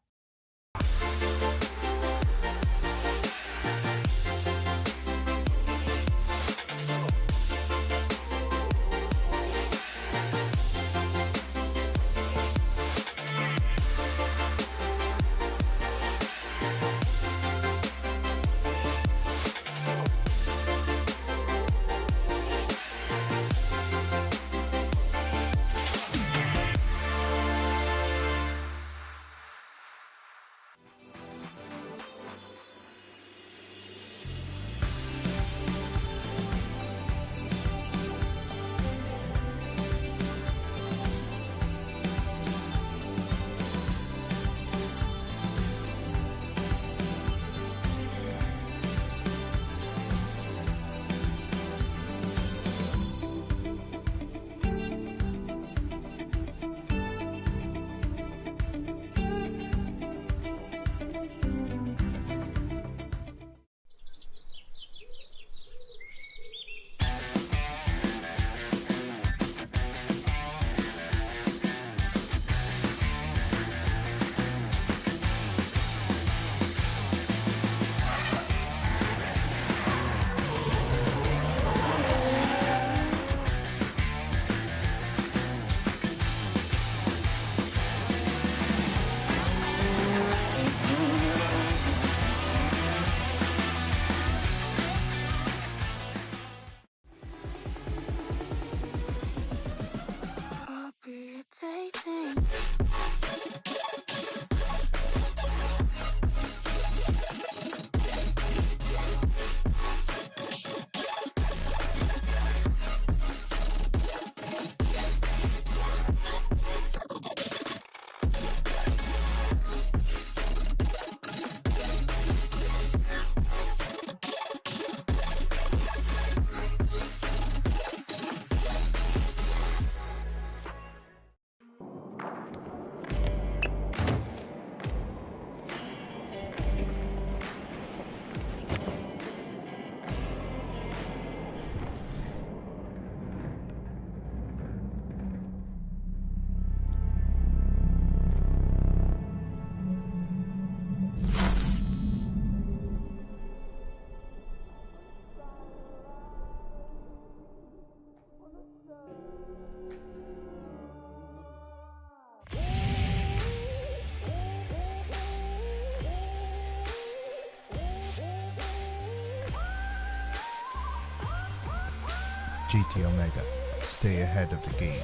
GT Omega. Stay ahead of the game.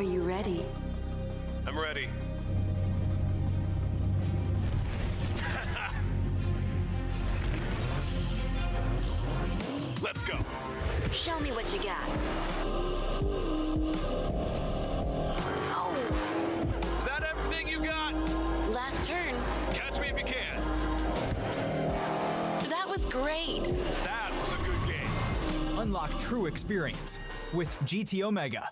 Are you ready? I'm ready. Let's go. Show me what you got. Oh, Is that everything you got? last turn. Catch me if you can. That was great. That was a good game. Unlock true experience with GT Omega.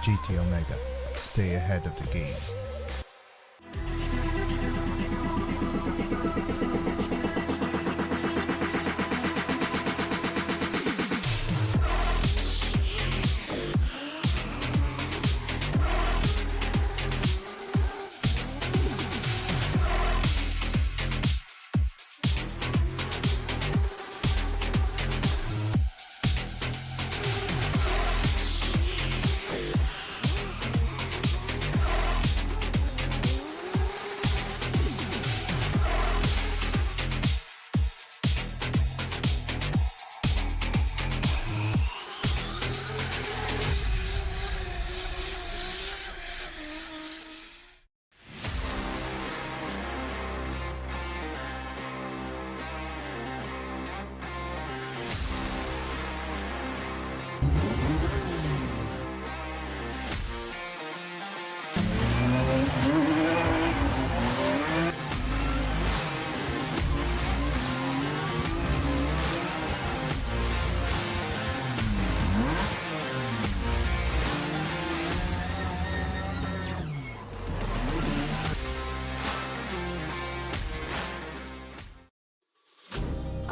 GT Omega. Stay ahead of the game.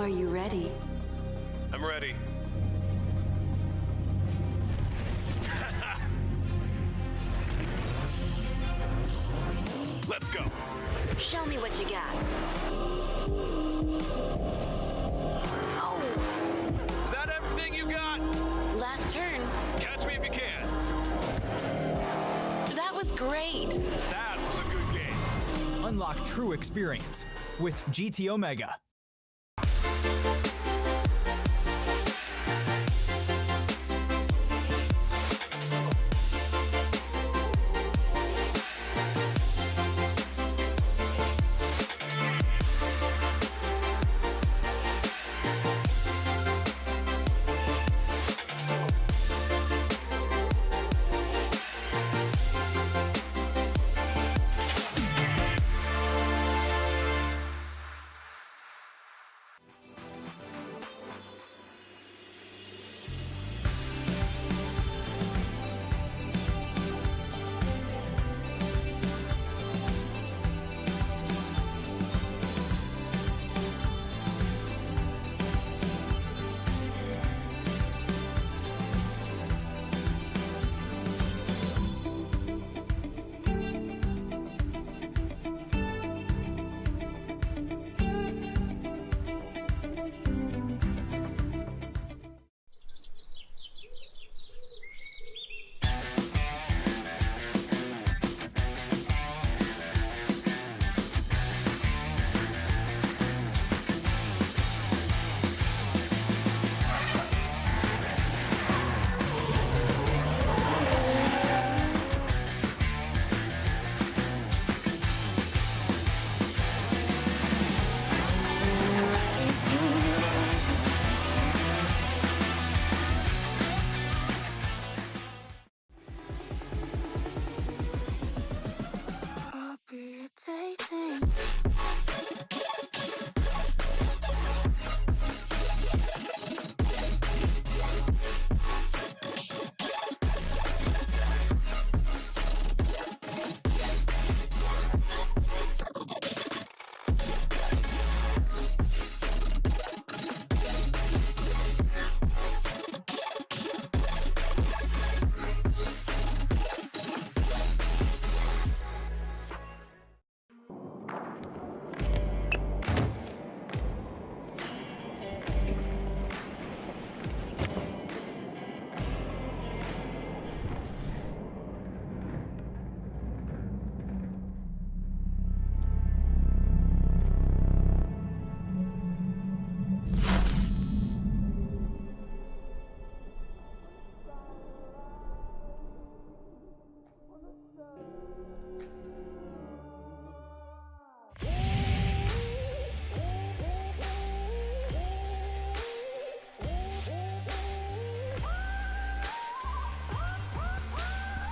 Are you ready? I'm ready. Let's go. Show me what you got. Oh, Is that everything you got? last turn. Catch me if you can. That was great. That was a good game. Unlock true experience with GT Omega.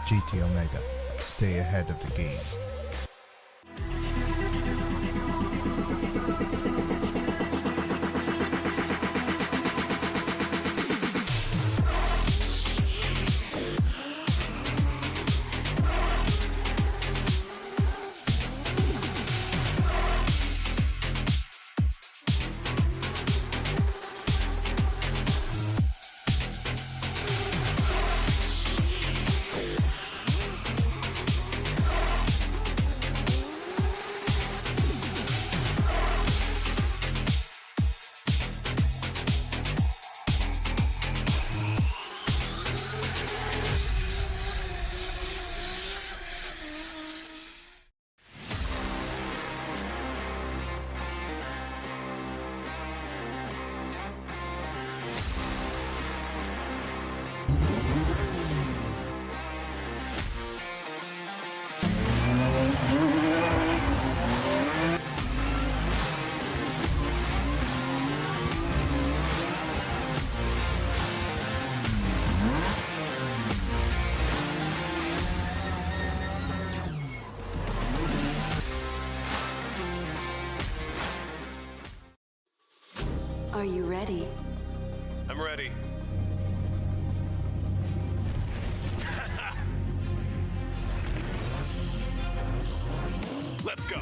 GT Omega. Stay ahead of the game. Are you ready? I'm ready. Let's go.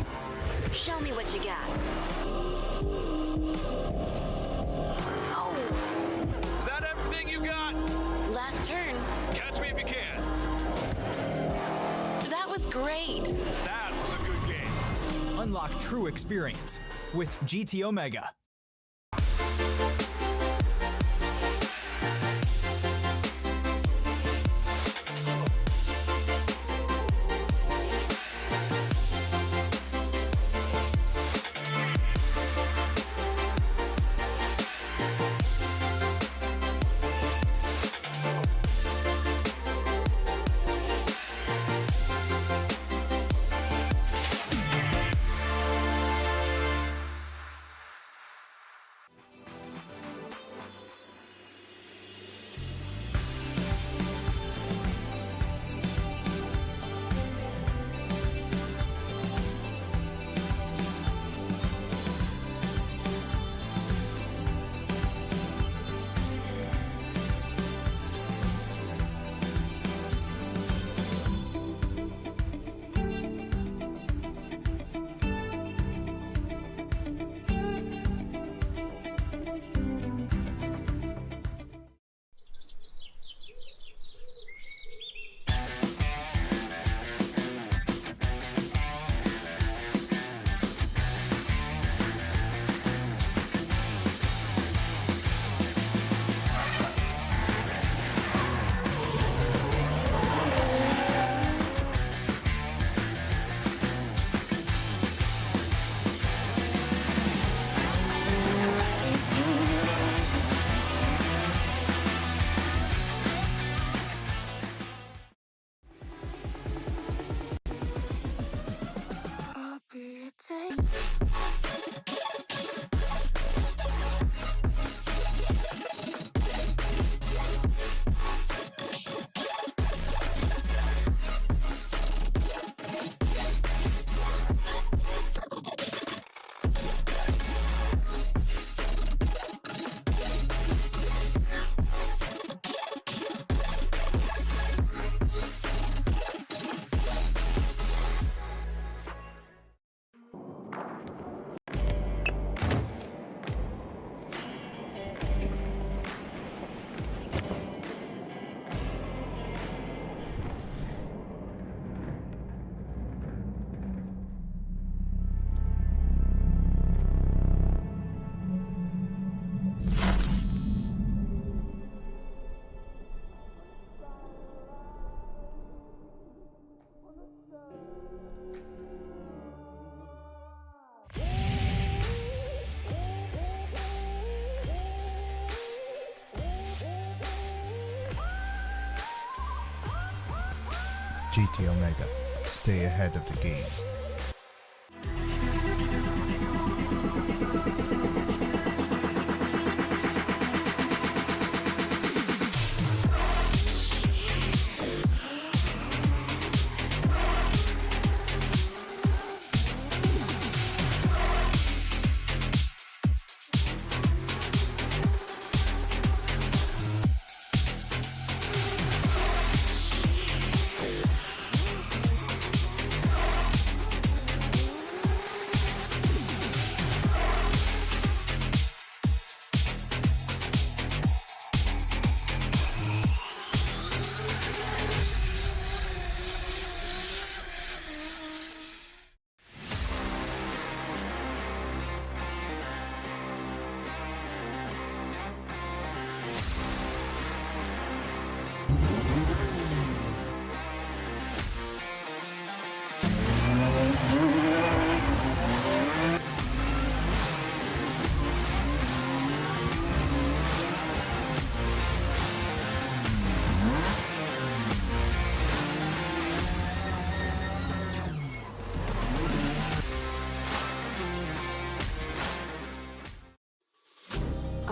Show me what you got. Oh, Is that everything you got? last turn. Catch me if you can. That was great. That was a good game. Unlock true experience with GT Omega. GT Omega. Stay ahead of the game.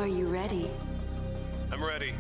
Are you ready? I'm ready.